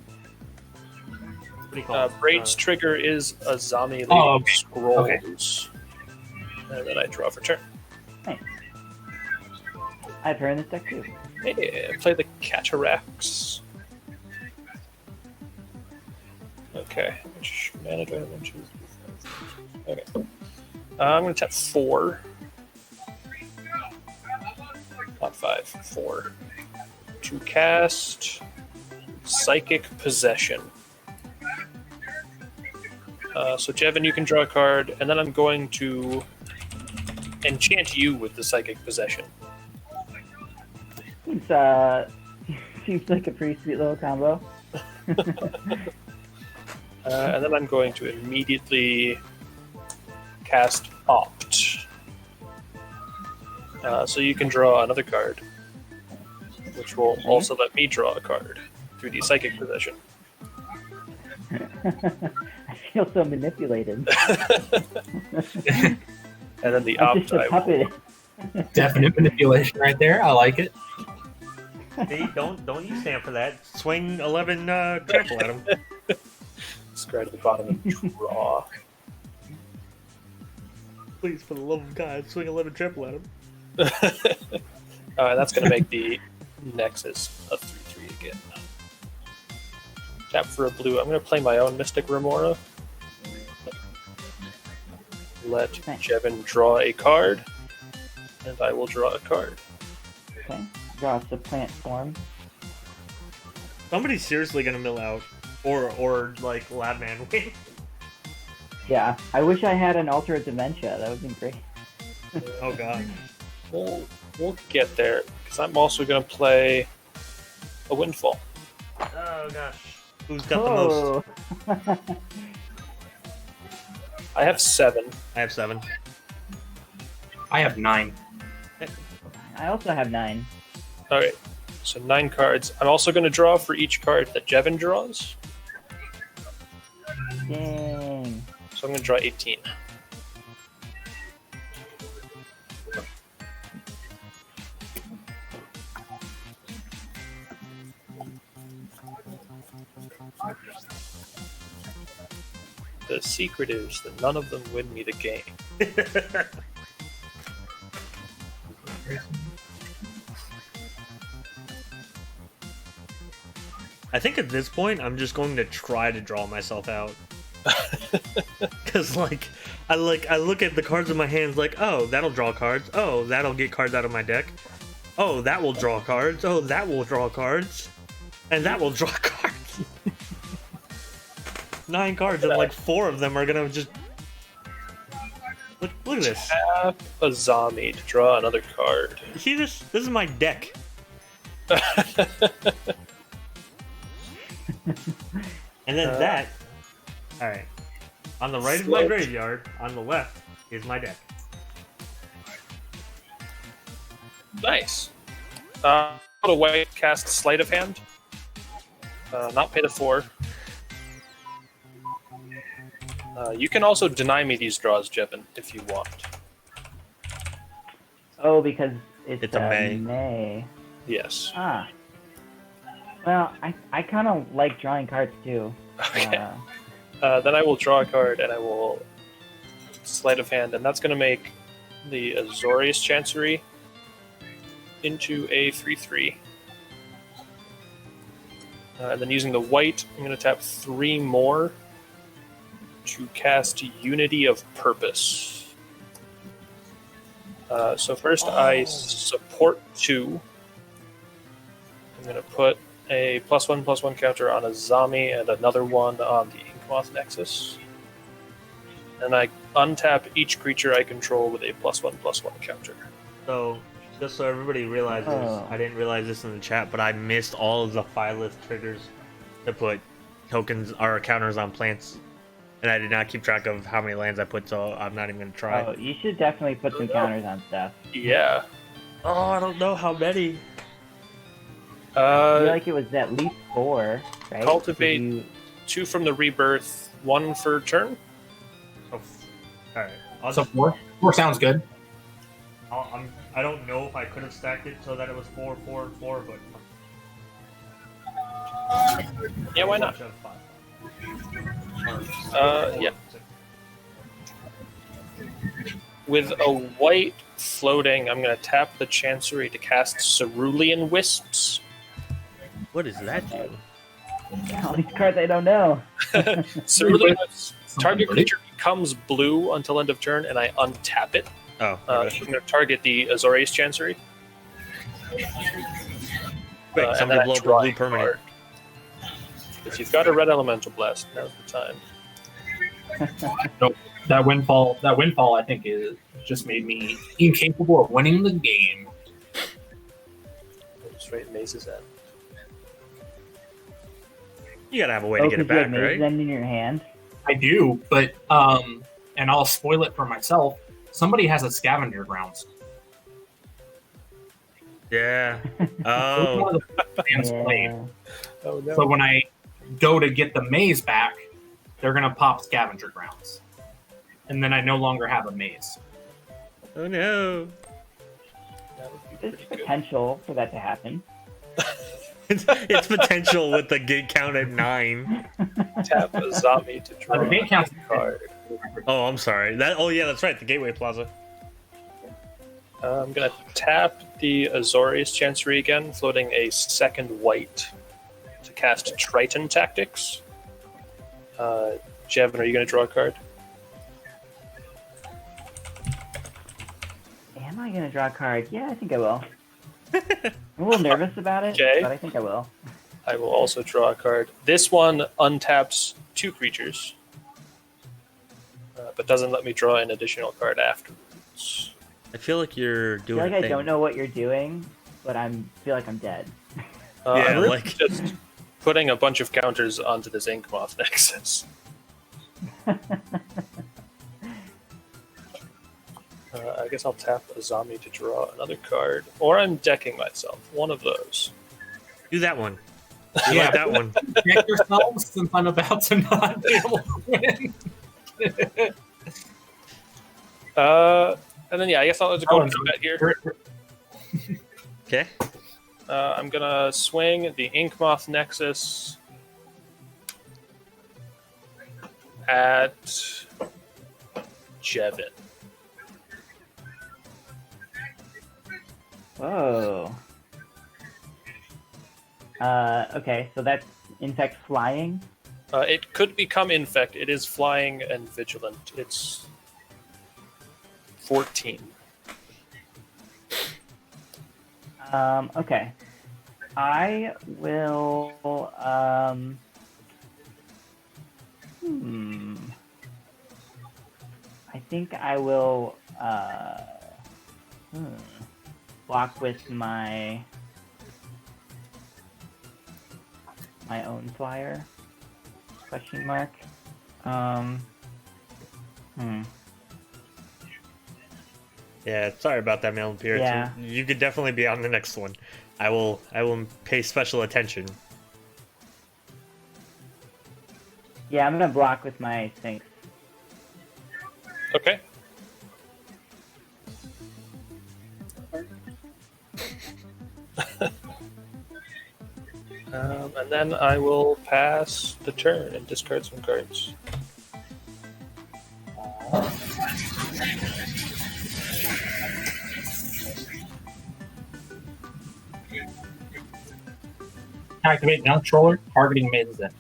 Speaker 1: What do you call it?
Speaker 5: Braid's trigger is a Zami Lady
Speaker 2: Oh, okay.
Speaker 5: Scrolls. And then I draw for turn.
Speaker 3: I have her in this deck too.
Speaker 5: Hey, play the Cataracts. Okay. Which mana do I have? 1, 2, 3, 4. Okay. I'm going to tap 4. Not 5, 4. To cast Psychic Possession. So Jevin, you can draw a card, and then I'm going to enchant you with the Psychic Possession.
Speaker 3: Seems, seems like a pretty sweet little combo.
Speaker 5: And then I'm going to immediately cast Opt. So you can draw another card, which will also let me draw a card through the Psychic Possession.
Speaker 3: I feel so manipulated.
Speaker 5: And then the
Speaker 3: I'm
Speaker 5: Opt,
Speaker 3: just a puppet.
Speaker 2: Definite manipulation right there. I like it.
Speaker 1: See, don't you stand for that. Swing 11 trample at him.
Speaker 5: Scratch the bottom and draw.
Speaker 1: Please, for the love of God, swing 11 trample at him.
Speaker 5: That's going to make the Nexus a 3/3 again. Tap for a blue. I'm going to play my own Mystic Remora. Let Jevin draw a card, and I will draw a card.
Speaker 3: Okay. Draw a supplant form.
Speaker 1: Somebody's seriously gonna mill out, or like Labman win.
Speaker 3: Yeah, I wish I had an Alter Dementia. That would be great.
Speaker 1: Oh god.
Speaker 5: We'll get there, because I'm also going to play a Windfall.
Speaker 1: Oh gosh. Who's got the most?
Speaker 3: Oh.
Speaker 5: I have 7.
Speaker 1: I have 7.
Speaker 2: I have 9.
Speaker 3: I also have 9.
Speaker 5: Okay, so 9 cards. I'm also going to draw for each card that Jevin draws.
Speaker 3: Dang.
Speaker 5: So I'm going to draw 18. The secret is that none of them win me the game.
Speaker 1: I think at this point, I'm just going to try to draw myself out. Because, I look at the cards in my hands like, oh, that'll draw cards. Oh, that'll get cards out of my deck. Oh, that will draw cards. Oh, that will draw cards. And that will draw cards. 9 cards, and like 4 of them are gonna just... Look at this.
Speaker 5: Tap a zombie to draw another card.
Speaker 1: You see this? This is my deck. And then that... Alright. On the right is my graveyard. On the left is my deck.
Speaker 5: Nice. Put a white, cast Sleight of Hand. Not pay the 4. You can also deny me these draws, Jevin, if you want.
Speaker 3: Oh, because it's
Speaker 1: a May.
Speaker 3: May.
Speaker 5: Yes.
Speaker 3: Ah. Well, I kind of like drawing cards too.
Speaker 5: Okay. Then I will draw a card, and I will Sleight of Hand, and that's going to make the Azorius Chancery into a 3/3. And then using the white, I'm going to tap 3 more to cast Unity of Purpose. So first I support 2. I'm going to put a +1/+1 counter on a zombie and another one on the Inkmoth Nexus. And I untap each creature I control with a +1/+1 counter.
Speaker 1: So, just so everybody realizes, I didn't realize this in the chat, but I missed all of the Phyllis triggers to put tokens or counters on plants. And I did not keep track of how many lands I put, so I'm not even going to try.
Speaker 3: Oh, you should definitely put some counters on stuff.
Speaker 5: Yeah.
Speaker 1: Oh, I don't know how many.
Speaker 3: I feel like it was at least 4, right?
Speaker 5: Cultivate 2 from the Rebirth, 1 for turn.
Speaker 1: Oh, alright.
Speaker 2: So 4? 4 sounds good.
Speaker 1: I don't know if I could have stacked it so that it was 4, 4, and 4, but...
Speaker 5: Yeah, why not? Yeah. With a white floating, I'm going to tap the Chancery to cast Cerulean Wisps.
Speaker 1: What does that do?
Speaker 3: All these cards I don't know.
Speaker 5: Cerulean Wisps. Target creature becomes blue until end of turn, and I untap it.
Speaker 1: Oh,
Speaker 5: I'm going to target the Azorius Chancery.
Speaker 1: wait,
Speaker 5: and
Speaker 1: somebody
Speaker 5: then I
Speaker 1: blow up a
Speaker 5: draw
Speaker 1: blue
Speaker 5: a
Speaker 1: permanent.
Speaker 5: card. If you've got a red elemental blast, now's the time.
Speaker 2: Nope. That windfall, I think, is just made me incapable of winning the game.
Speaker 5: Straight Maze's End.
Speaker 1: You gotta have a way to get it
Speaker 3: you have
Speaker 1: back,
Speaker 3: Maze's
Speaker 1: right?
Speaker 3: End in your hand.
Speaker 2: I do, but and I'll spoil it for myself. Somebody has a scavenger grounds.
Speaker 1: Yeah.
Speaker 2: One
Speaker 1: Oh.
Speaker 2: of the plans played.
Speaker 3: Yeah.
Speaker 5: Oh no.
Speaker 2: So when I go to get the maze back, they're gonna pop scavenger grounds, and then I no longer have a maze.
Speaker 1: Oh no.
Speaker 5: That would be
Speaker 3: There's
Speaker 5: pretty good.
Speaker 3: potential for that to happen.
Speaker 1: It's potential with the gate count at 9.
Speaker 5: Tap a zombie to draw
Speaker 2: The gate counts
Speaker 5: a card.
Speaker 1: Oh, I'm sorry. Oh yeah, that's right. The Gateway Plaza.
Speaker 5: I'm going to tap the Azorius Chancery again, floating a second white to cast Triton Tactics. Jevin, are you going to draw a card?
Speaker 3: Am I gonna draw a card? Yeah, I think I will. I'm a little nervous about it,
Speaker 5: Okay.
Speaker 3: but I think I will.
Speaker 5: I will also draw a card. This one untaps 2 creatures, but doesn't let me draw an additional card afterwards.
Speaker 1: I feel like you're
Speaker 3: I
Speaker 1: doing.
Speaker 3: feel like
Speaker 1: a
Speaker 3: I
Speaker 1: thing.
Speaker 3: don't know what you're doing, but feel like I'm dead.
Speaker 1: Yeah,
Speaker 5: I'm really
Speaker 1: like-
Speaker 5: just putting a bunch of counters onto this Ink Moth Nexus. I guess I'll tap a zombie to draw another card, or I'm decking myself. One of those.
Speaker 1: Do that one. You
Speaker 2: Yeah.
Speaker 1: like that one.
Speaker 2: Check yourselves, since I'm about to not be able to win.
Speaker 5: And then yeah, I guess I'll just go into combat here.
Speaker 1: Okay.
Speaker 5: I'm gonna swing the Ink Moth Nexus at Jevin.
Speaker 3: Whoa. Okay, so that's insect flying.
Speaker 5: It could become Infect. It is flying and vigilant. It's 14.
Speaker 3: Okay. I will, I think I will, block with my own flyer? Question mark.
Speaker 1: Yeah, sorry about that, Melon Pierce.
Speaker 3: Yeah.
Speaker 1: You could definitely be on the next one. I will pay special attention.
Speaker 3: Yeah, I'm gonna block with my Sphinx.
Speaker 5: Okay. And then I will pass the turn and discard some cards.
Speaker 2: Activate Junk Troller, targeting Maze's End.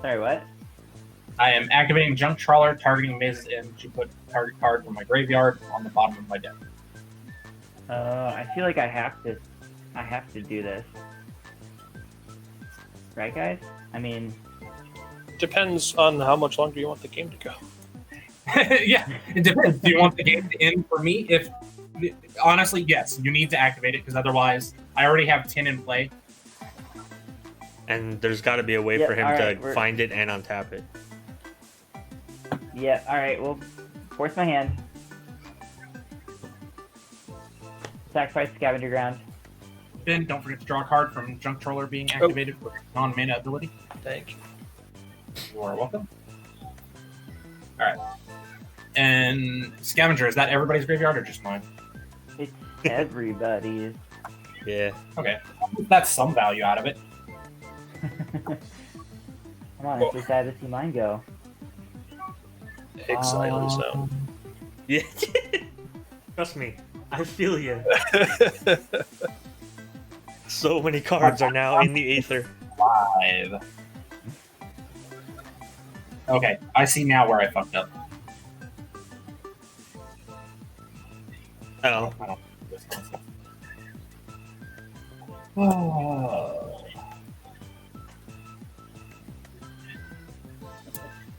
Speaker 3: Sorry, what?
Speaker 2: I am activating Junk Trawler, targeting Maze's End to put target card from my graveyard on the bottom of my deck.
Speaker 3: I feel like I have to do this. Right, guys? I mean,
Speaker 5: Depends on how much longer you want the game to go.
Speaker 2: Yeah, it depends. Do you want the game to end for me? If honestly, yes, you need to activate it because otherwise, I already have 10 in play.
Speaker 1: And there's got to be a way
Speaker 3: Yeah,
Speaker 1: for him
Speaker 3: alright,
Speaker 1: to find it and untap it.
Speaker 3: yeah, alright, well, force my hand. Sacrifice Scavenger Ground.
Speaker 2: Then don't forget to draw a card from Junk Troller being activated for non-mana ability.
Speaker 5: Thank you.
Speaker 2: You are welcome. Alright. And Scavenger, is that everybody's graveyard or just mine?
Speaker 3: It's everybody's.
Speaker 1: Yeah.
Speaker 2: Okay. That's some value out of it.
Speaker 3: Come on, it's so sad to see mine go.
Speaker 5: Exile Zone.
Speaker 1: Yeah. Trust me, I feel you. So many cards are now in the aether.
Speaker 2: 5. Okay, I see now where I fucked up.
Speaker 1: Oh,
Speaker 2: I don't. Oh.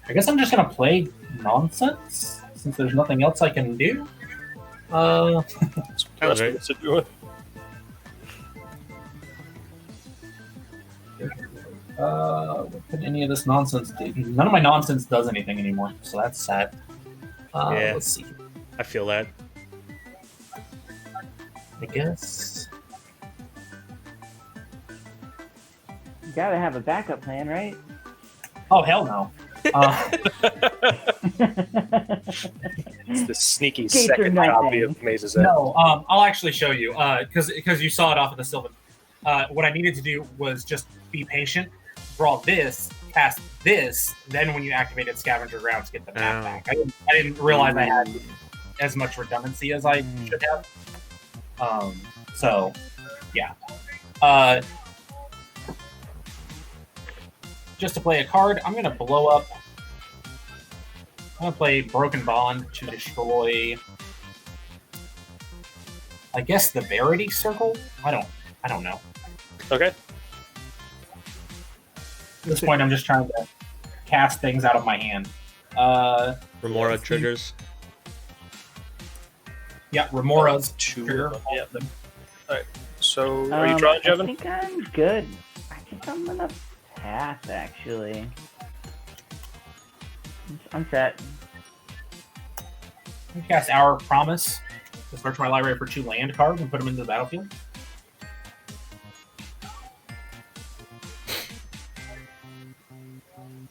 Speaker 2: I guess I'm just gonna play nonsense since there's nothing else I can do.
Speaker 1: sounds right.
Speaker 5: To do it.
Speaker 2: What could any of this nonsense do? None of my nonsense does anything anymore, so that's sad.
Speaker 1: Yeah.
Speaker 2: Let's see.
Speaker 1: I feel that.
Speaker 2: I guess.
Speaker 3: You gotta have a backup plan, right?
Speaker 2: Oh hell no.
Speaker 5: It's the sneaky
Speaker 3: Gates are
Speaker 5: second
Speaker 3: nothing.
Speaker 5: copy of Maze's Edge.
Speaker 2: No, I'll actually show you because you saw it off of the Sylvan. What I needed to do was just be patient, draw this, cast this, then when you activated Scavenger Grounds, get the map back. I didn't realize I had as much redundancy as I should have. So, yeah. Just to play a card, I'm going to blow up. I'm going to play Broken Bond to destroy, I guess, the Verity Circle? I don't know.
Speaker 5: Okay.
Speaker 2: At this point, I'm just trying to cast things out of my hand.
Speaker 1: Remora triggers.
Speaker 2: Yeah, Remora's
Speaker 5: Two.
Speaker 2: trigger.
Speaker 5: Yeah. Alright. So, are you drawing,
Speaker 3: I
Speaker 5: Jevin?
Speaker 3: think I'm good. I think I'm gonna pass, actually. I'm set.
Speaker 2: I cast Our Promise to search my library for 2 land cards and put them into the battlefield.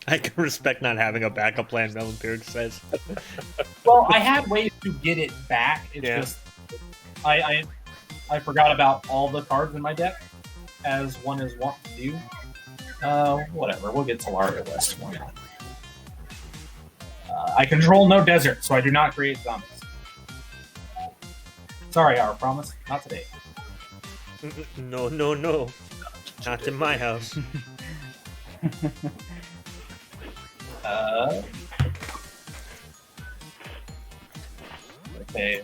Speaker 1: I can respect not having a backup plan, Melanperic says.
Speaker 2: Well, I had ways to get it back. It's
Speaker 1: Yeah.
Speaker 2: just I forgot about all the cards in my deck, as one is wont to do. Whatever. We'll get Solaria West. Why not? I control no desert, so I do not create zombies. Sorry, Our Promise. Not today.
Speaker 1: No, no, no. Not in my house.
Speaker 2: Okay.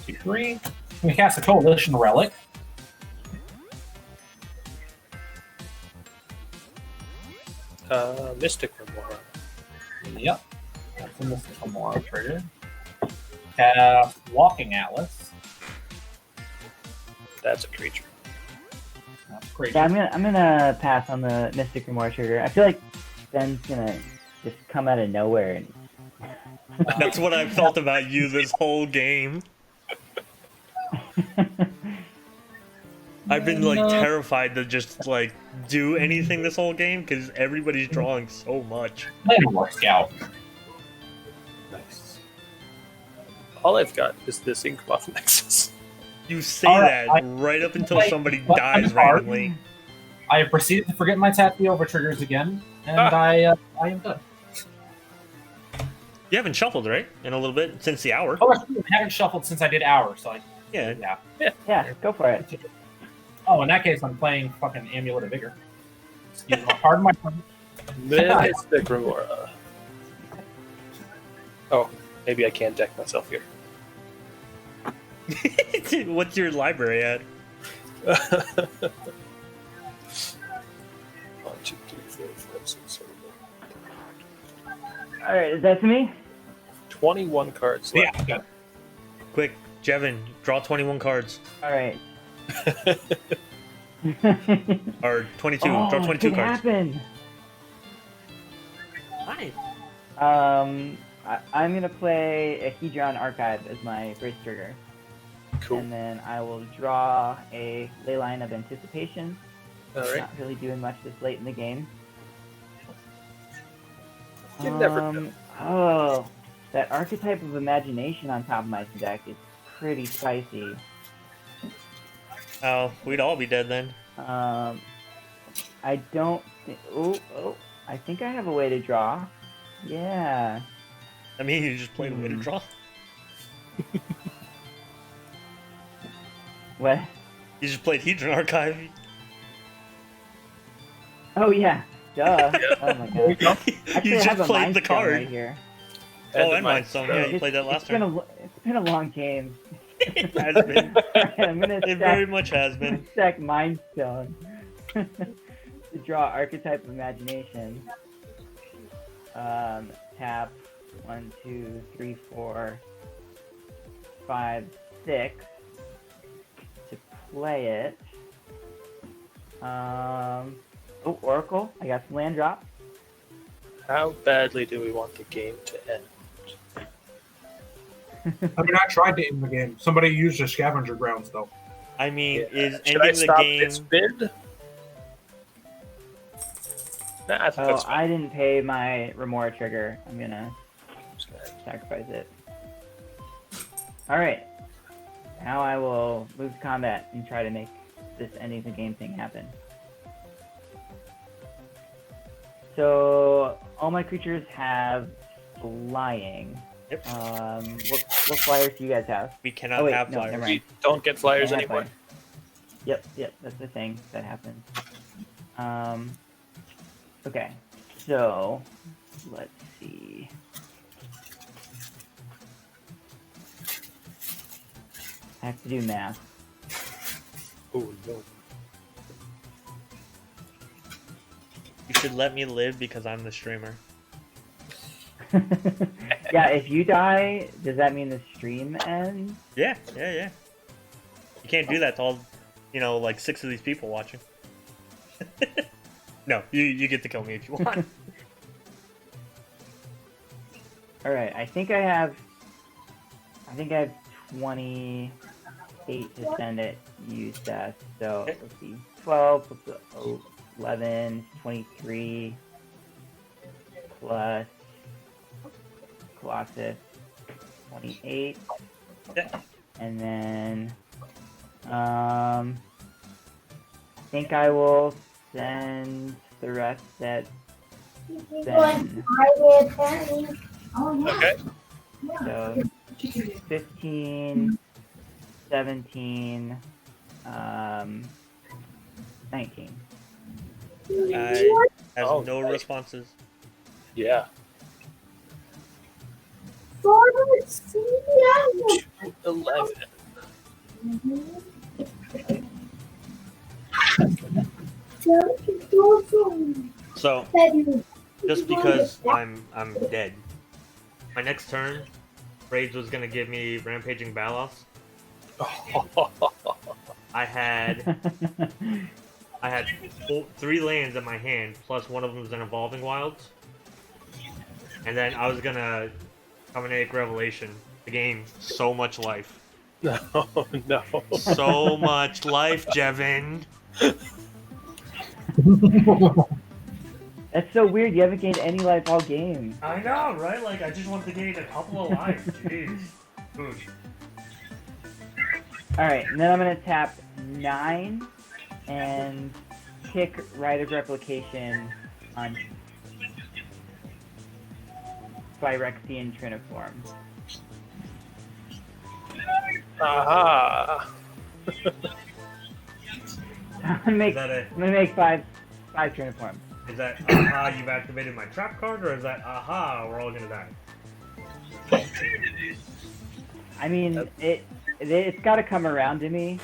Speaker 2: 2, 3. We cast a Coalition Relic.
Speaker 5: Mystic Remora.
Speaker 2: Yep. That's a Mystical Moral trigger. Cast Walking Atlas.
Speaker 5: That's a creature.
Speaker 2: That's great.
Speaker 3: Yeah, I'm gonna pass on the Mystic Remora trigger. I feel like Ben's gonna just come out of nowhere and
Speaker 1: That's what I've felt about you this whole game. I've been like terrified to just like do anything this whole game because everybody's drawing so much.
Speaker 2: Landmark Scout.
Speaker 5: Nice. All I've got is this Inkbuff Nexus.
Speaker 1: You say
Speaker 2: Alright,
Speaker 1: that right up until somebody
Speaker 2: But
Speaker 1: dies
Speaker 2: I'm hard.
Speaker 1: randomly.
Speaker 2: I have proceeded to forget my Taffy over triggers again, and I am done.
Speaker 1: You haven't shuffled, right? In a little bit since the hour.
Speaker 2: Oh, I haven't shuffled since I did Hour, so
Speaker 1: Yeah.
Speaker 3: yeah, go for it.
Speaker 2: Oh, in that case, I'm playing fucking Amulet of Vigor. Excuse me, pardon my pun.
Speaker 5: Mystic Remora. Oh, maybe I can't deck myself here.
Speaker 1: What's your library at?
Speaker 5: 1, 2, 3, 4, 5, 6, 7, 8.
Speaker 3: All right, is that to me?
Speaker 5: 21 cards left.
Speaker 2: Yeah, good.
Speaker 1: Quick, Jevin, draw 21 cards.
Speaker 3: All right.
Speaker 1: Or 22.
Speaker 3: Oh,
Speaker 1: Draw 22
Speaker 3: it can
Speaker 1: cards.
Speaker 3: happen.
Speaker 1: Nice.
Speaker 3: I'm gonna play a Hedron Archive as my first trigger,
Speaker 5: Cool.
Speaker 3: and then I will draw a Leyline of Anticipation.
Speaker 5: Alright.
Speaker 3: Not really doing much this late in the game.
Speaker 5: You never know.
Speaker 3: Oh, that Archetype of Imagination on top of my deck is pretty spicy.
Speaker 1: Oh, we'd all be dead then.
Speaker 3: I don't think. Oh, I think I have a way to draw. Yeah.
Speaker 1: I mean, you just played a way to draw.
Speaker 3: What?
Speaker 1: You just played Hedron Archive.
Speaker 3: Oh yeah. Duh. Oh my
Speaker 2: There you
Speaker 3: god.
Speaker 2: go.
Speaker 3: Actually,
Speaker 1: You
Speaker 3: I
Speaker 1: just
Speaker 3: have a
Speaker 1: played
Speaker 3: Mind
Speaker 1: the
Speaker 3: Stone
Speaker 1: card.
Speaker 3: right here.
Speaker 1: Oh,
Speaker 5: the
Speaker 1: and
Speaker 5: Mind
Speaker 1: Mindstone.
Speaker 5: Stone.
Speaker 1: Yeah, you played that last time.
Speaker 3: It's been a long game.
Speaker 1: It has been.
Speaker 3: Alright, I'm gonna
Speaker 1: It very much has been.
Speaker 3: stack Mind Stone to draw Archetype of Imagination. Tap 1, 2, 3, 4, 5, 6 to play it. Oh, Oracle. I got some land drop.
Speaker 5: How badly do we want the game to end?
Speaker 2: I mean, I tried to end the game. Somebody used the scavenger grounds, though.
Speaker 1: I mean, is
Speaker 5: Should I
Speaker 1: ending the
Speaker 5: stop
Speaker 1: game?
Speaker 5: this bid? Nah, I think
Speaker 3: Oh,
Speaker 5: that's fine.
Speaker 3: I didn't pay my Remora trigger. I'm gonna
Speaker 5: Just gonna-
Speaker 3: sacrifice it. Alright. Now I will move to combat and try to make this ending the game thing happen. So, all my creatures have flying.
Speaker 1: Yep.
Speaker 3: What flyers do you guys have?
Speaker 1: We cannot
Speaker 3: Oh, wait,
Speaker 1: have
Speaker 3: no,
Speaker 1: flyers.
Speaker 3: never
Speaker 5: We
Speaker 3: mind.
Speaker 5: don't get flyers
Speaker 3: Can't have
Speaker 5: anymore.
Speaker 3: flyers. Yep, that's the thing that happens. Okay, so, let's see. I have to do math.
Speaker 5: Oh no.
Speaker 1: You should let me live because I'm the streamer.
Speaker 3: Yeah, if you die, does that mean the stream ends?
Speaker 1: Yeah. You can't do that to all, like 6 of these people watching. No, you get to kill me if you want.
Speaker 3: Alright, I think I have 28 to send at you, Seth. So,
Speaker 1: Okay.
Speaker 3: let's see. 12 plus 11, 23 plus Colossus, 28.
Speaker 1: Yeah.
Speaker 3: And then, I think I will send the rest at Ben.
Speaker 5: Okay.
Speaker 3: So 15, 17, 19.
Speaker 1: I have
Speaker 5: Oh,
Speaker 1: no
Speaker 5: nice.
Speaker 1: responses.
Speaker 5: Yeah. 11.
Speaker 1: So just because I'm dead, my next turn, Raids was gonna give me Rampaging Balos. I had 3 lands in my hand, plus one of them is an Evolving Wilds, and then I was gonna Covenantic Revelation. The game, so much life,
Speaker 5: No, no.
Speaker 1: so much life, Jevin.
Speaker 3: That's so weird. You haven't gained any life all game.
Speaker 1: I know, right? Like I just want to gain a couple of lives. Jeez. Oof.
Speaker 3: Alright, and then I'm going to tap 9 and kick Rite of Replication on Phyrexian Triniform.
Speaker 5: Aha.
Speaker 3: I'm going to make 5 Triniforms.
Speaker 1: Is that aha, you've activated my trap card, or is that aha, we're all gonna die?
Speaker 3: I mean, it's got to come around to me,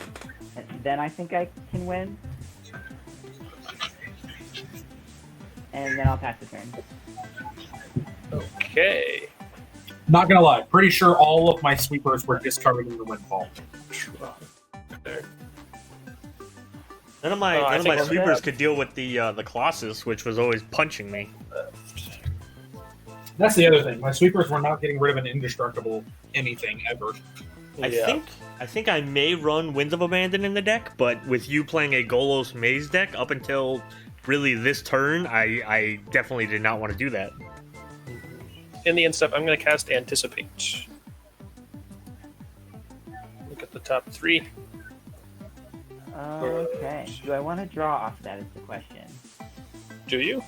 Speaker 3: and then I think I can win. And then I'll pass the turn.
Speaker 5: Okay.
Speaker 2: Not gonna lie, pretty sure all of my sweepers were discarded in the windfall.
Speaker 1: None of my
Speaker 5: I think I'm
Speaker 1: sweepers
Speaker 3: dead.
Speaker 1: could deal with the Colossus, which was always punching me.
Speaker 2: That's the other thing. My sweepers were not getting rid of an indestructible anything ever.
Speaker 5: Yeah.
Speaker 1: I think I may run Winds of Abandon in the deck, but with you playing a Golos Maze deck up until really this turn, I definitely did not want to do that.
Speaker 5: In the end step, I'm going to cast Anticipate. Look at the top 3.
Speaker 3: Okay. Do I want to draw off that is the question.
Speaker 5: Do you?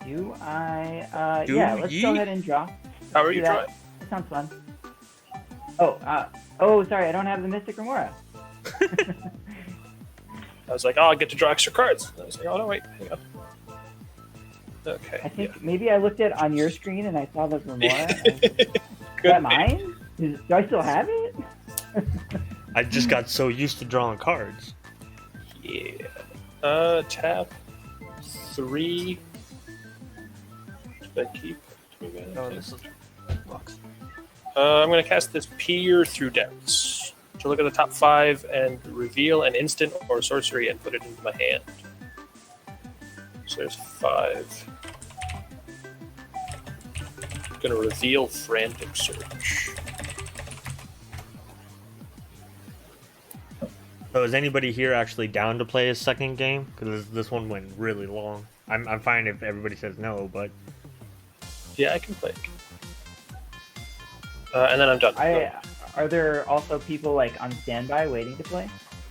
Speaker 3: Do I?
Speaker 1: Do
Speaker 3: Yeah, let's
Speaker 1: ye?
Speaker 3: go ahead and draw.
Speaker 5: How are
Speaker 3: Do
Speaker 5: you
Speaker 3: that.
Speaker 5: drawing?
Speaker 3: That sounds fun. Oh, sorry, I don't have the Mystic Remora.
Speaker 5: I was like, oh, I get to draw extra cards. And I was like, oh no, wait, hang on. Okay.
Speaker 3: I think maybe I looked at it on your screen and I saw the Remora.
Speaker 5: Yeah.
Speaker 3: Is that mine? Do I still have it?
Speaker 1: I just got so used to drawing cards.
Speaker 5: Yeah. Tap 3. Should I keep?
Speaker 1: Oh, this is box.
Speaker 5: I'm going to cast this Peer Through Depths. To look at the top 5 and reveal an instant or sorcery and put it into my hand. So there's 5. I'm going to reveal Frantic Search.
Speaker 1: So is anybody here actually down to play a second game? Because this one went really long. I'm fine if everybody says no, but
Speaker 5: Yeah, I can play. And then I'm done.
Speaker 3: Are there also people like on standby waiting to play?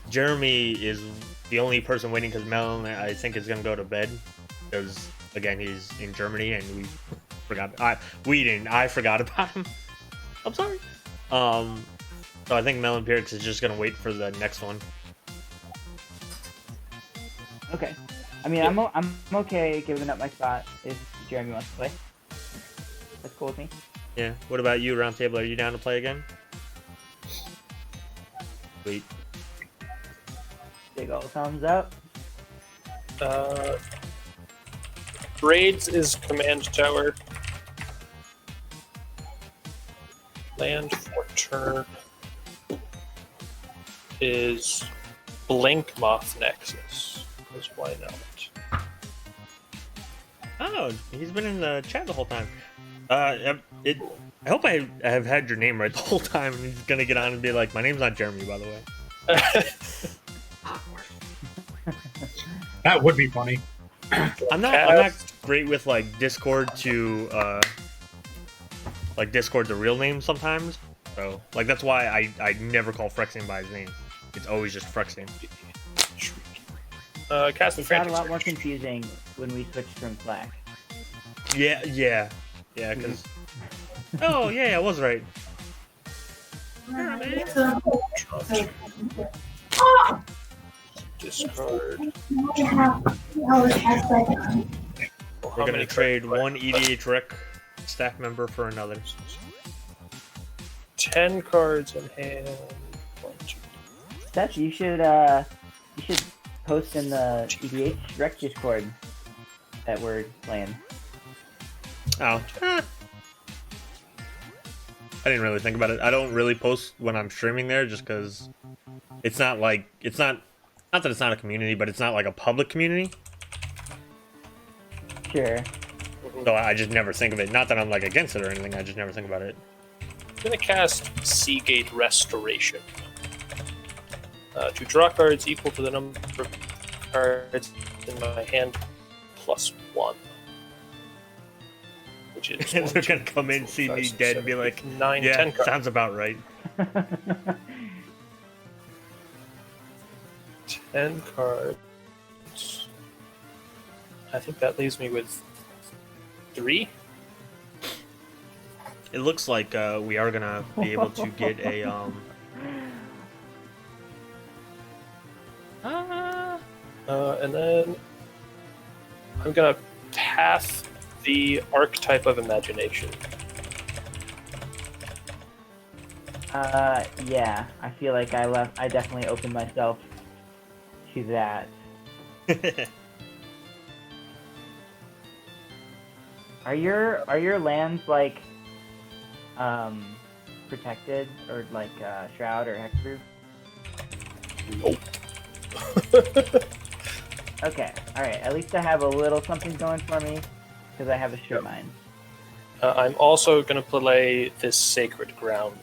Speaker 1: Jeremy is the only person waiting because Melon, I think, is gonna go to bed because again he's in Germany and we forgot. I forgot about him. I'm sorry. So I think Melon Pyrrhix is just gonna wait for the next one.
Speaker 3: Okay. I mean, I'm okay giving up my spot if Jeremy wants to play. That's cool with me.
Speaker 1: Yeah. What about you, Roundtable? Are you down to play again? Sweet.
Speaker 3: Big ol' thumbs up.
Speaker 5: Braids is Command Tower. Land for turn is Blink Moth Nexus. Because why not?
Speaker 1: Oh, he's been in the chat the whole time. I hope I have had your name right the whole time. And he's gonna get on and be like, "My name's not Jeremy, by the way."
Speaker 2: That would be funny.
Speaker 1: I'm not great with like Discord to Discord's a real name sometimes. So like that's why I never call Phyrexian by his name. It's always just Phyrexian.
Speaker 5: Cast
Speaker 3: It got
Speaker 5: Frantic
Speaker 3: a lot more
Speaker 5: Search.
Speaker 3: confusing when we switched from Slack.
Speaker 1: Yeah, because. Oh yeah, I was right.
Speaker 5: Discard.
Speaker 1: We're gonna trade one EDH Rec staff member for another.
Speaker 5: 10 cards in hand. 1, 2.
Speaker 3: Seth, you should post in the EDH Rec Discord that we're playing.
Speaker 1: Oh. I didn't really think about it. I don't really post when I'm streaming there just because it's not that it's not a community, but it's not like a public community.
Speaker 3: Sure.
Speaker 1: So I just never think of it. Not that I'm like against it or anything. I just never think about it.
Speaker 5: I'm gonna cast Seagate Restoration. To draw cards equal to the number of cards in my hand plus 1. Which is
Speaker 1: They're gonna come in, see me dead, and be like,
Speaker 5: 9,
Speaker 1: "Yeah,
Speaker 5: 10 cards.
Speaker 1: sounds about right."
Speaker 5: 10 cards. I think that leaves me with 3.
Speaker 1: It looks like we are gonna be able to get a
Speaker 5: And then I'm gonna path the Archetype of Imagination.
Speaker 3: Yeah, I feel like I definitely opened myself to that. Are your lands like protected or like shroud or hexproof?
Speaker 5: Nope.
Speaker 3: Okay, alright, at least I have a little something going for me, because I have a strip mine.
Speaker 5: I'm also going to play this Sacred Ground,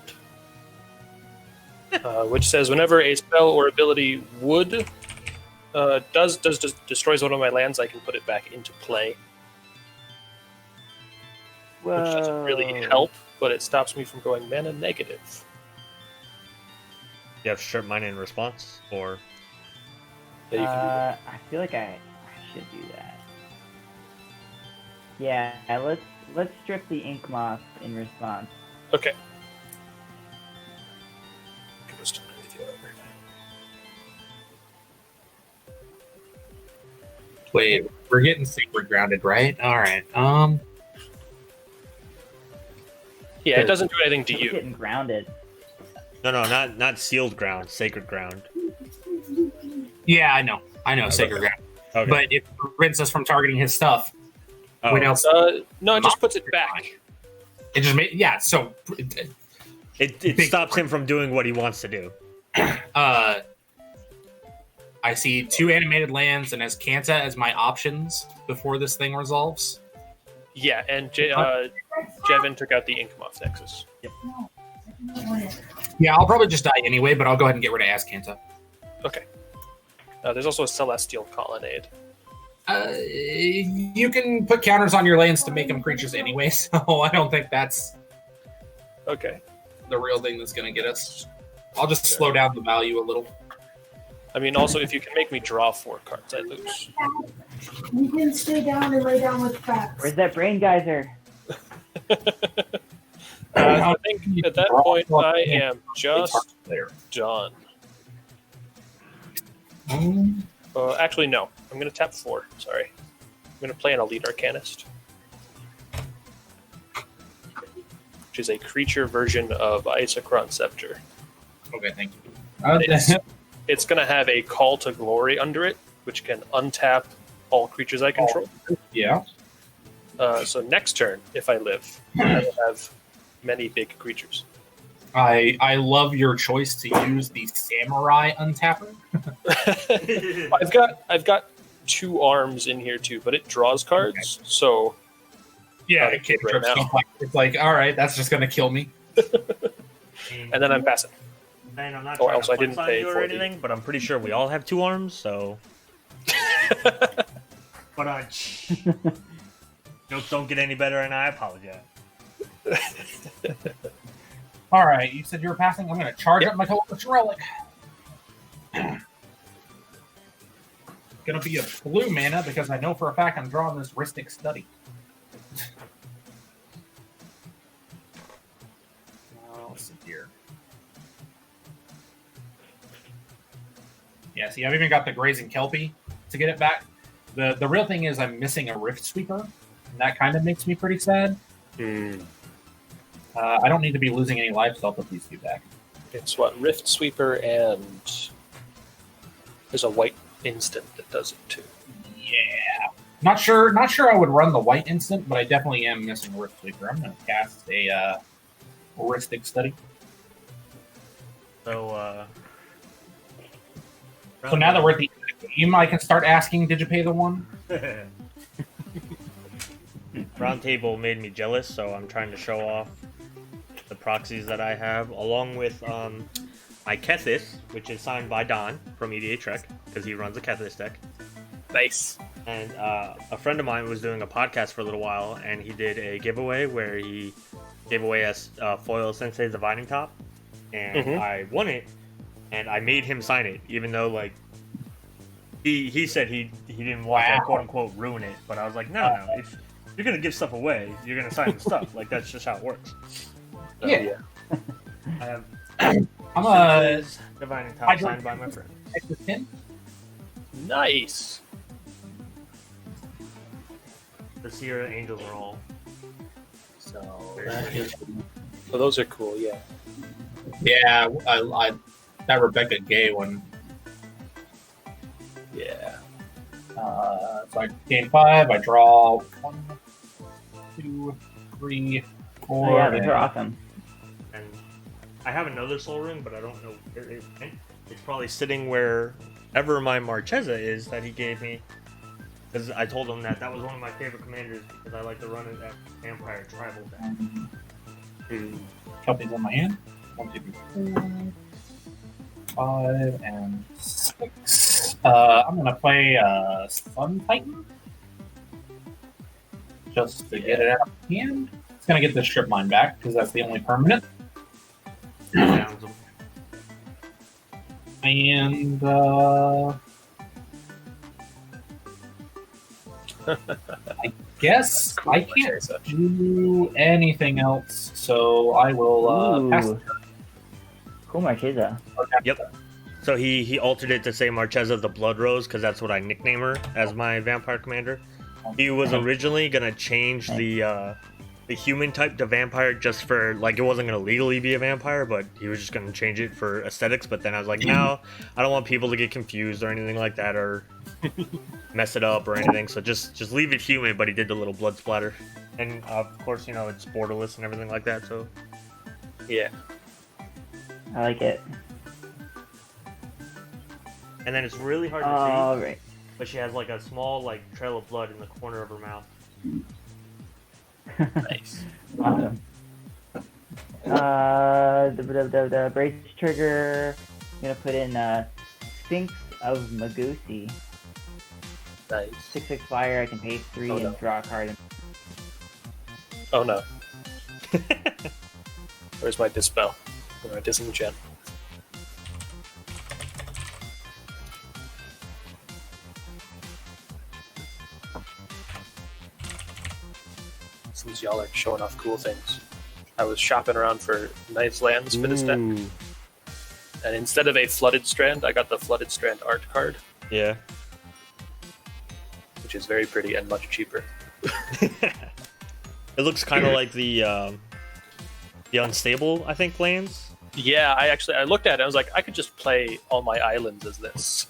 Speaker 5: which says whenever a spell or ability would destroys one of my lands, I can put it back into play.
Speaker 3: Whoa.
Speaker 5: Which doesn't really help, but it stops me from going mana negative.
Speaker 1: You have strip mine in response, or
Speaker 5: Yeah, you can do that.
Speaker 3: I feel like I should do that. Yeah, let's strip the ink moth in response.
Speaker 5: Okay. Give us time to feel over.
Speaker 2: Wait, we're getting super grounded, right? All right.
Speaker 5: Yeah, it doesn't do anything to
Speaker 3: We're
Speaker 5: you.
Speaker 3: getting grounded.
Speaker 1: No, not sealed ground, sacred ground.
Speaker 2: Yeah, I know, sacred ground.
Speaker 1: Okay.
Speaker 2: But it prevents us from targeting his stuff.
Speaker 1: Oh.
Speaker 2: What else?
Speaker 5: No, it just puts it back.
Speaker 2: It just made so.
Speaker 1: It stops him from doing what he wants to do.
Speaker 2: I see 2 animated lands and as Kanta as my options before this thing resolves.
Speaker 5: Yeah, and Jevin took out the Ink Moth Nexus. Yep.
Speaker 2: Yeah, I'll probably just die anyway, but I'll go ahead and get rid of Kanta.
Speaker 5: Okay. There's also a Celestial Colonnade.
Speaker 2: You can put counters on your lands to make them creatures anyway, so I don't think that's
Speaker 5: Okay.
Speaker 2: the real thing that's going to get us. I'll just slow down the value a little.
Speaker 5: I mean, also, if you can make me draw 4 cards, I lose.
Speaker 4: You can stay down and lay down with facts.
Speaker 3: Where's that brain geyser?
Speaker 5: I think at that point I am just
Speaker 2: there.
Speaker 5: done. Actually, no. I'm going to tap 4. Sorry. I'm going to play an Elite Arcanist, which is a creature version of Isochron Scepter.
Speaker 2: Okay, thank you.
Speaker 5: It's going to have a Call to Glory under it, which can untap all creatures I control.
Speaker 2: Yeah.
Speaker 5: So next turn, if I live, I will have many big creatures.
Speaker 2: I love your choice to use the Samurai Untapper.
Speaker 5: I've got 2 arms in here too, but it draws cards, so
Speaker 2: Yeah,
Speaker 5: Not a kid right now.
Speaker 2: It's like, all right, that's just going to kill me.
Speaker 5: and then I'm passing.
Speaker 1: And I'm not
Speaker 5: Oh,
Speaker 1: trying
Speaker 5: also, I
Speaker 1: to
Speaker 5: didn't
Speaker 1: flex on
Speaker 5: pay
Speaker 1: you or
Speaker 5: 40.
Speaker 1: anything, but I'm pretty sure we all have 2 arms, so. But jokes don't get any better, and I apologize.
Speaker 2: All right, you said you were passing. I'm going to charge up my Colossus Relic. Going to be a blue mana because I know for a fact I'm drawing this Rhystic Study. Let's see here. Yeah, see, I've even got the Grazing Kelpie to get it back. The real thing is I'm missing a Rift Sweeper, and that kind of makes me pretty sad. I don't need to be losing any life, so I'll put these 2 back.
Speaker 5: It's what? Rift Sweeper, and there's a white instant that does it too.
Speaker 2: Yeah. Not sure I would run the white instant, but I definitely am missing a Rift Sweeper. I'm going to cast a Rhystic Study.
Speaker 1: So,
Speaker 2: So now that we're at the end of the game, I can start asking, did you pay the 1?
Speaker 1: Round Table made me jealous, so I'm trying to show off the proxies that I have, along with my Kethis, which is signed by Don from EDH Trek, because he runs a Kethis deck.
Speaker 5: Nice.
Speaker 1: And a friend of mine was doing a podcast for a little while, and he did a giveaway where he gave away a foil Sensei Dividing Top, and I won it, and I made him sign it, even though like he said he didn't want to quote unquote ruin it, but I was like, no, if you're gonna give stuff away, you're gonna sign the stuff. Like that's just how it works. So,
Speaker 2: Yeah.
Speaker 1: I have
Speaker 2: I'm a
Speaker 1: Dividing Top signed by my friend.
Speaker 2: pin.
Speaker 5: Nice.
Speaker 1: The Sierra Angels are all.
Speaker 5: So those are cool. Yeah.
Speaker 2: Yeah, I that Rebecca Gay one.
Speaker 5: Yeah.
Speaker 2: So I game 5. I draw 1, 2, 3, 4.
Speaker 3: Oh, yeah, those are awesome.
Speaker 1: And I have another Soul Ring, but I don't know where it went. It's probably sitting wherever my Marchesa is that he gave me. Because I told him that was one of my favorite commanders because I like to run it at Vampire Tribal deck.
Speaker 2: Something's in my hand. 1, 2, 3, 4, 5, and 6. I'm gonna play Sun Titan just to get it out of hand. It's gonna get the strip mine back because that's the only permanent.
Speaker 1: Sounds
Speaker 2: And Yes,
Speaker 5: Cool,
Speaker 2: I can't
Speaker 5: Marchesa.
Speaker 2: do anything else, so I will pass.
Speaker 3: Ooh. Cool Marchesa.
Speaker 1: Yep. So he altered it to say Marchesa the Blood Rose because that's what I nickname her as my vampire commander. He was originally gonna change the human type to vampire just for like it wasn't gonna legally be a vampire, but he was just gonna change it for aesthetics. But then I was like, no, I don't want people to get confused or anything like that or mess it up or anything. So just leave it human. But he did the little blood splatter, and of course you know it's borderless and everything like that. So
Speaker 5: Yeah.
Speaker 3: I like it.
Speaker 1: and then it's really hard to
Speaker 3: All
Speaker 1: see,
Speaker 3: right.
Speaker 1: but she has like a small like trail of blood in the corner of her mouth.
Speaker 5: Nice.
Speaker 3: Awesome. The brace trigger. I'm gonna put in Sphinx of Magusi.
Speaker 5: Nice.
Speaker 3: 6/6 flyer. I can pay 3
Speaker 5: Oh, no.
Speaker 3: and draw a card.
Speaker 5: Oh no. Where's my dispel? Or my disenchant? Since y'all are showing off cool things, I was shopping around for nice lands for this deck,
Speaker 1: Ooh.
Speaker 5: and instead of a Flooded Strand, I got the Flooded Strand art card,
Speaker 1: Yeah.
Speaker 5: which is very pretty and much cheaper.
Speaker 1: It looks kind of like the unstable, I think, lands.
Speaker 5: Yeah, I looked at it. I was like, I could just play all my islands as this.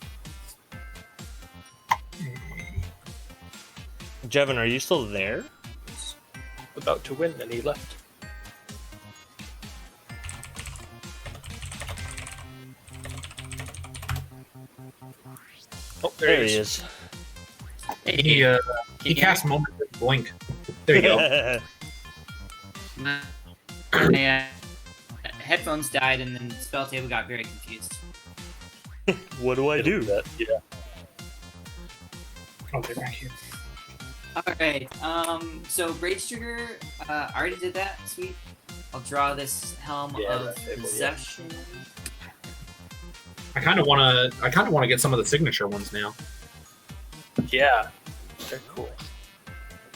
Speaker 1: Jevin, are you still there?
Speaker 5: About to win, and he left. Oh,
Speaker 1: There he is.
Speaker 2: He cast Moment with Blink. There you go.
Speaker 6: My headphones died, and then Spelltable got very confused.
Speaker 1: What do I do?
Speaker 5: That. Yeah.
Speaker 2: Okay, back here.
Speaker 6: All right. So Rage Trigger, I already did that. Sweet. I'll draw this Helm
Speaker 5: Yeah,
Speaker 6: of
Speaker 5: that table, yeah.
Speaker 6: Possession.
Speaker 2: I kind of want to get some of the signature ones now.
Speaker 5: Yeah. They're cool.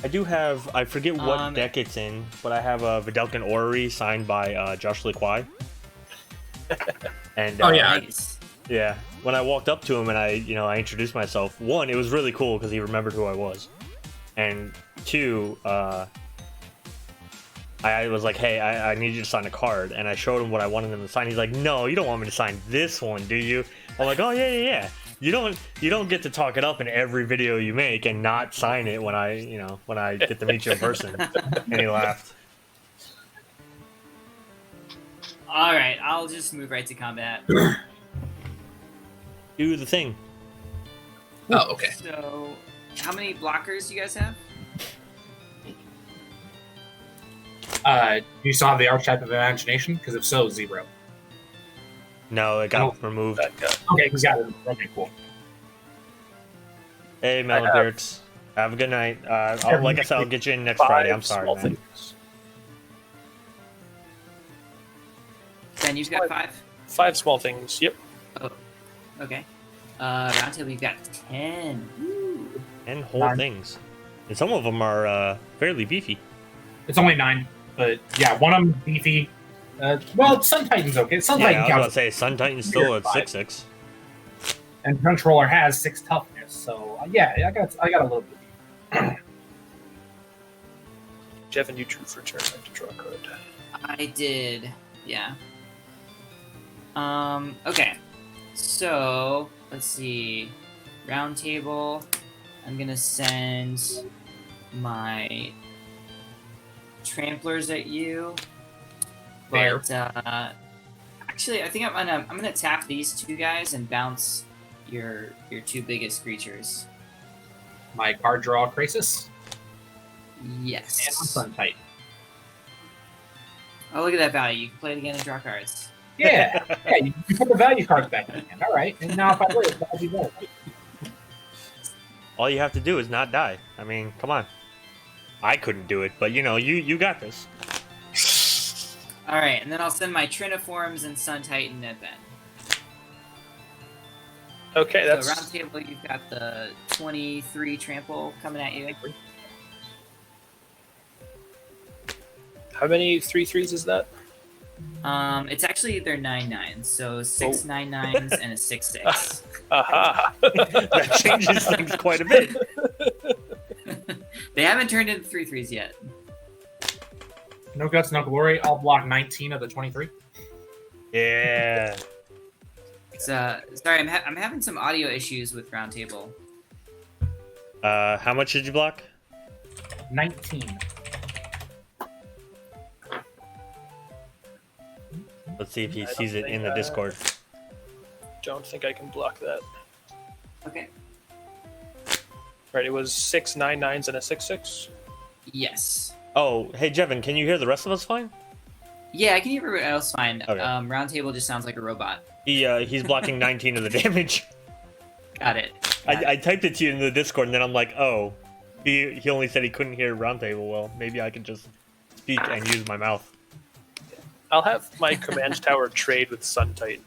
Speaker 1: I do have, I forget what
Speaker 6: Um,
Speaker 1: deck it's in, but I have a Vidalcan Orrery signed by Josh Lequai. And
Speaker 2: Oh, yeah.
Speaker 6: Nice.
Speaker 1: yeah. When I walked up to him and I introduced myself, one, it was really cool because he remembered who I was, and two, I was like, hey, I need you to sign a card, and I showed him what I wanted him to sign. He's like, no, you don't want me to sign this one, do you? I'm like, oh yeah. You don't get to talk it up in every video you make and not sign it when I get to meet you in person. And he laughed.
Speaker 6: All right. I'll just move right to combat.
Speaker 1: Do the thing.
Speaker 2: Oh, okay.
Speaker 6: So, how many blockers do you guys have?
Speaker 2: You saw the Archetype of Imagination? Because if so, 0.
Speaker 1: No, it got removed.
Speaker 5: That guy.
Speaker 2: Okay, he's got it. Okay, cool.
Speaker 1: Hey, Melon
Speaker 5: have-
Speaker 1: Beards. Have a good night. Like I said, I'll get you in next Friday. I'm sorry,
Speaker 5: small
Speaker 1: man.
Speaker 5: things.
Speaker 6: Ben, you've got 5.
Speaker 5: 5 small things. Yep.
Speaker 6: Okay. Roundtable, you've got 10. Woo.
Speaker 1: And whole
Speaker 2: 9.
Speaker 1: things. And some of them are fairly beefy.
Speaker 2: It's only 9, but yeah, one of them beefy. Well, Sun Titan's okay. Sun
Speaker 1: Yeah, I
Speaker 2: Titan
Speaker 1: was about to
Speaker 2: counts,
Speaker 1: say, Sun Titan's still at
Speaker 2: 5.
Speaker 1: 6/6.
Speaker 2: and Controller has 6 toughness. So yeah, I got a little bit.
Speaker 5: Jevin, you drew for turn. I have to draw a card.
Speaker 6: I did, yeah. Okay. So, let's see. Round table. I'm gonna send my tramplers at you.
Speaker 2: Fair.
Speaker 6: But actually I think I'm gonna tap these 2 guys and bounce your 2 biggest creatures.
Speaker 2: My card draw Crisis and
Speaker 6: Yes.
Speaker 2: Sun Titan.
Speaker 6: Oh, look at that value. You can play it again and draw cards.
Speaker 2: Yeah, you put the value cards back in. All right, and now if I lose, I'll be more.
Speaker 1: All you have to do is not die. I mean, come on. I couldn't do it, but you got this.
Speaker 6: Alright, and then I'll send my Triniforms and Sun Titan at Ben.
Speaker 5: Okay,
Speaker 6: So
Speaker 5: that's
Speaker 6: round table, you've got the 23 trample coming at you.
Speaker 5: how many 3/3s is that?
Speaker 6: It's actually they're 9/9s, so 6 9/9s and a 6/6.
Speaker 5: Aha!
Speaker 1: That changes things quite a bit.
Speaker 6: They haven't turned into 3/3s yet.
Speaker 2: No guts, no glory. I'll block 19 of the 23.
Speaker 1: Yeah.
Speaker 6: So sorry, I'm having some audio issues with roundtable.
Speaker 1: How much did you block?
Speaker 2: 19.
Speaker 1: Let's see if he
Speaker 5: I don't
Speaker 1: sees it
Speaker 5: think,
Speaker 1: in the Discord.
Speaker 5: Don't think I can block that.
Speaker 6: Okay.
Speaker 5: Right, it was 6 9/9s and a 6/6.
Speaker 6: Yes.
Speaker 1: Oh, hey Jevin, can you hear the rest of us fine?
Speaker 6: Yeah, I can hear everyone else fine.
Speaker 1: Okay.
Speaker 6: Roundtable just sounds like a robot.
Speaker 1: He's blocking 19 of the damage.
Speaker 6: Got it. Got it.
Speaker 1: I typed it to you in the Discord, and then I'm like, oh, he only said he couldn't hear Roundtable well. Maybe I could just speak and use my mouth.
Speaker 5: I'll have my command tower trade with Sun Titan.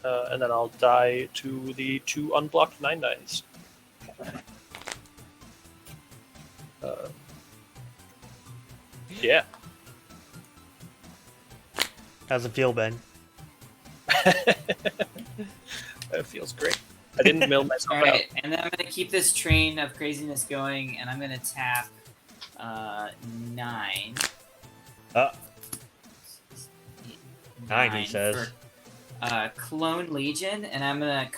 Speaker 5: And then I'll die to the 2 unblocked 9/9s. Yeah.
Speaker 1: How's it feel, Ben?
Speaker 5: That feels great. I didn't mill myself
Speaker 6: All
Speaker 5: out.
Speaker 6: right, and then I'm gonna keep this train of craziness going, and I'm gonna tap 9.
Speaker 1: 9, he says.
Speaker 6: For, Clone Legion, and I'm gonna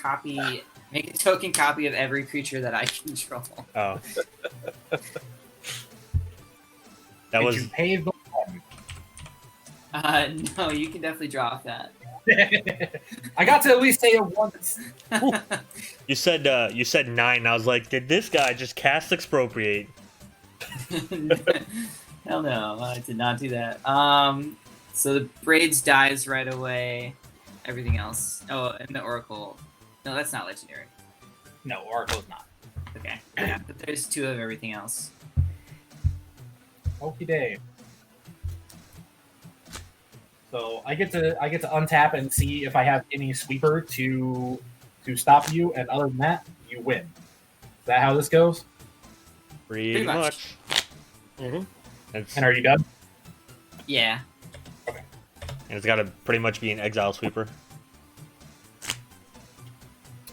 Speaker 6: make a token copy of every creature that I control.
Speaker 1: Oh. That
Speaker 2: Did
Speaker 1: was
Speaker 2: you pay the
Speaker 6: No, you can definitely draw off that.
Speaker 2: I got to at least say it once.
Speaker 1: you said 9. I was like, did this guy just cast expropriate?
Speaker 6: Hell no, I did not do that. So the Braids dies right away. Everything else. Oh, and the Oracle. No, that's not legendary.
Speaker 2: No, Oracle's not.
Speaker 6: Okay. But there's 2 of everything else.
Speaker 2: Okie day. So I get to untap and see if I have any sweeper to stop you, and other than that, you win. Is that how this goes?
Speaker 1: Pretty
Speaker 6: much.
Speaker 1: much. Mm-hmm.
Speaker 2: And are you done?
Speaker 6: Yeah.
Speaker 1: And it's got to pretty much be an exile sweeper.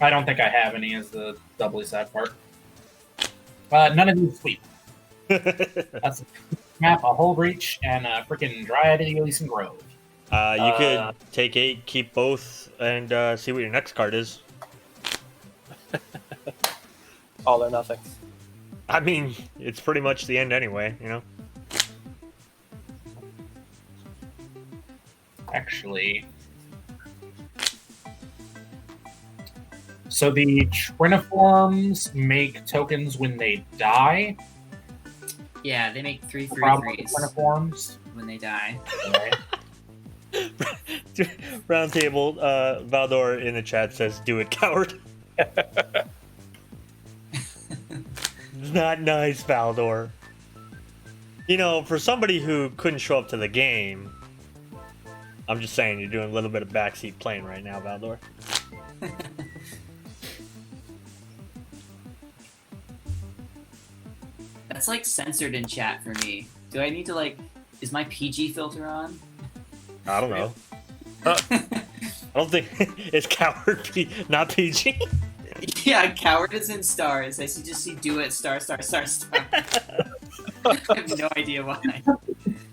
Speaker 2: I don't think I have any as the doubly sad part. None of these sweep. That's map, a whole breach, and a freaking Dryad Elysian Grove.
Speaker 1: You could take 8, keep both, and see what your next card is.
Speaker 5: All or nothing.
Speaker 1: I mean, it's pretty much the end anyway, you know?
Speaker 2: Actually. So the Triniforms make tokens when they die.
Speaker 6: Yeah, they make 3
Speaker 2: Problem with
Speaker 6: 3/3s
Speaker 2: Triniforms.
Speaker 6: when they die.
Speaker 2: Okay.
Speaker 1: Roundtable, Valdor in the chat says, do it, coward. Not nice, Valdor. You know, for somebody who couldn't show up to the game, I'm just saying you're doing a little bit of backseat playing right now, Valdor.
Speaker 6: That's like censored in chat for me. Do I need to like? Is my PG filter on?
Speaker 1: I don't know. I don't think it's coward not PG.
Speaker 6: Yeah, coward is in stars. I just see do it star star star star. I have no idea why.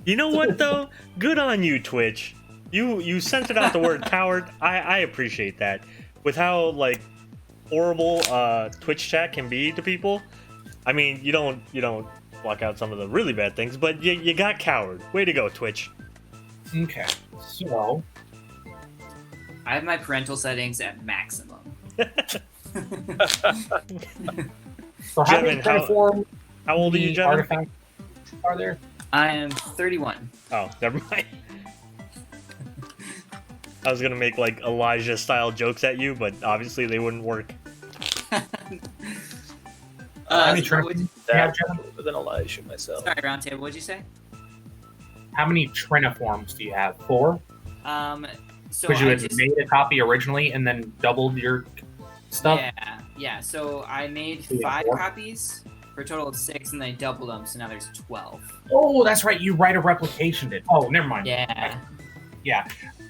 Speaker 1: You know what though? Good on you, Twitch. You censored out the word coward. I appreciate that. With how like horrible Twitch chat can be to people. I mean, you don't block out some of the really bad things, but you got coward. Way to go, Twitch.
Speaker 2: Okay. So
Speaker 6: I have my parental settings at maximum.
Speaker 2: how many
Speaker 1: Jevin,
Speaker 2: Triniform
Speaker 1: how old are you, Jevin?
Speaker 2: artifacts are there?
Speaker 6: I am 31.
Speaker 1: Oh, never mind. I was gonna make like Elijah style jokes at you, but obviously they wouldn't work.
Speaker 2: How many
Speaker 6: So what
Speaker 2: Triniforms
Speaker 6: would-
Speaker 2: do you have,
Speaker 5: That
Speaker 2: Jevin?
Speaker 5: with an Elijah myself.
Speaker 6: sorry, Roundtable, what'd you say?
Speaker 2: How many Triniforms do you have? 4?
Speaker 6: So
Speaker 2: Because you
Speaker 6: I
Speaker 2: had
Speaker 6: just
Speaker 2: made a copy originally and then doubled your stuff.
Speaker 6: yeah. So I made
Speaker 2: Yeah,
Speaker 6: 5
Speaker 2: four.
Speaker 6: copies for a total of 6, and then I doubled them, so now there's 12.
Speaker 2: Oh, that's right. You write a replication it. Oh, never mind.
Speaker 6: Yeah.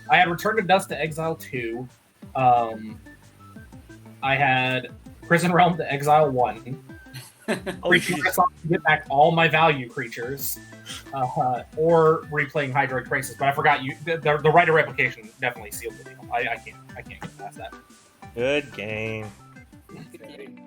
Speaker 2: I had Return to Dust to Exile 2. I had Prison Realm to Exile 1.
Speaker 1: Oh,
Speaker 2: Creature
Speaker 1: jeez.
Speaker 2: Renaissance to get back all my value creatures. Or replaying Hydroid Crisis. But I forgot you. The writer replication definitely sealed the deal. I can't get past that.
Speaker 1: Good game.
Speaker 6: Good game.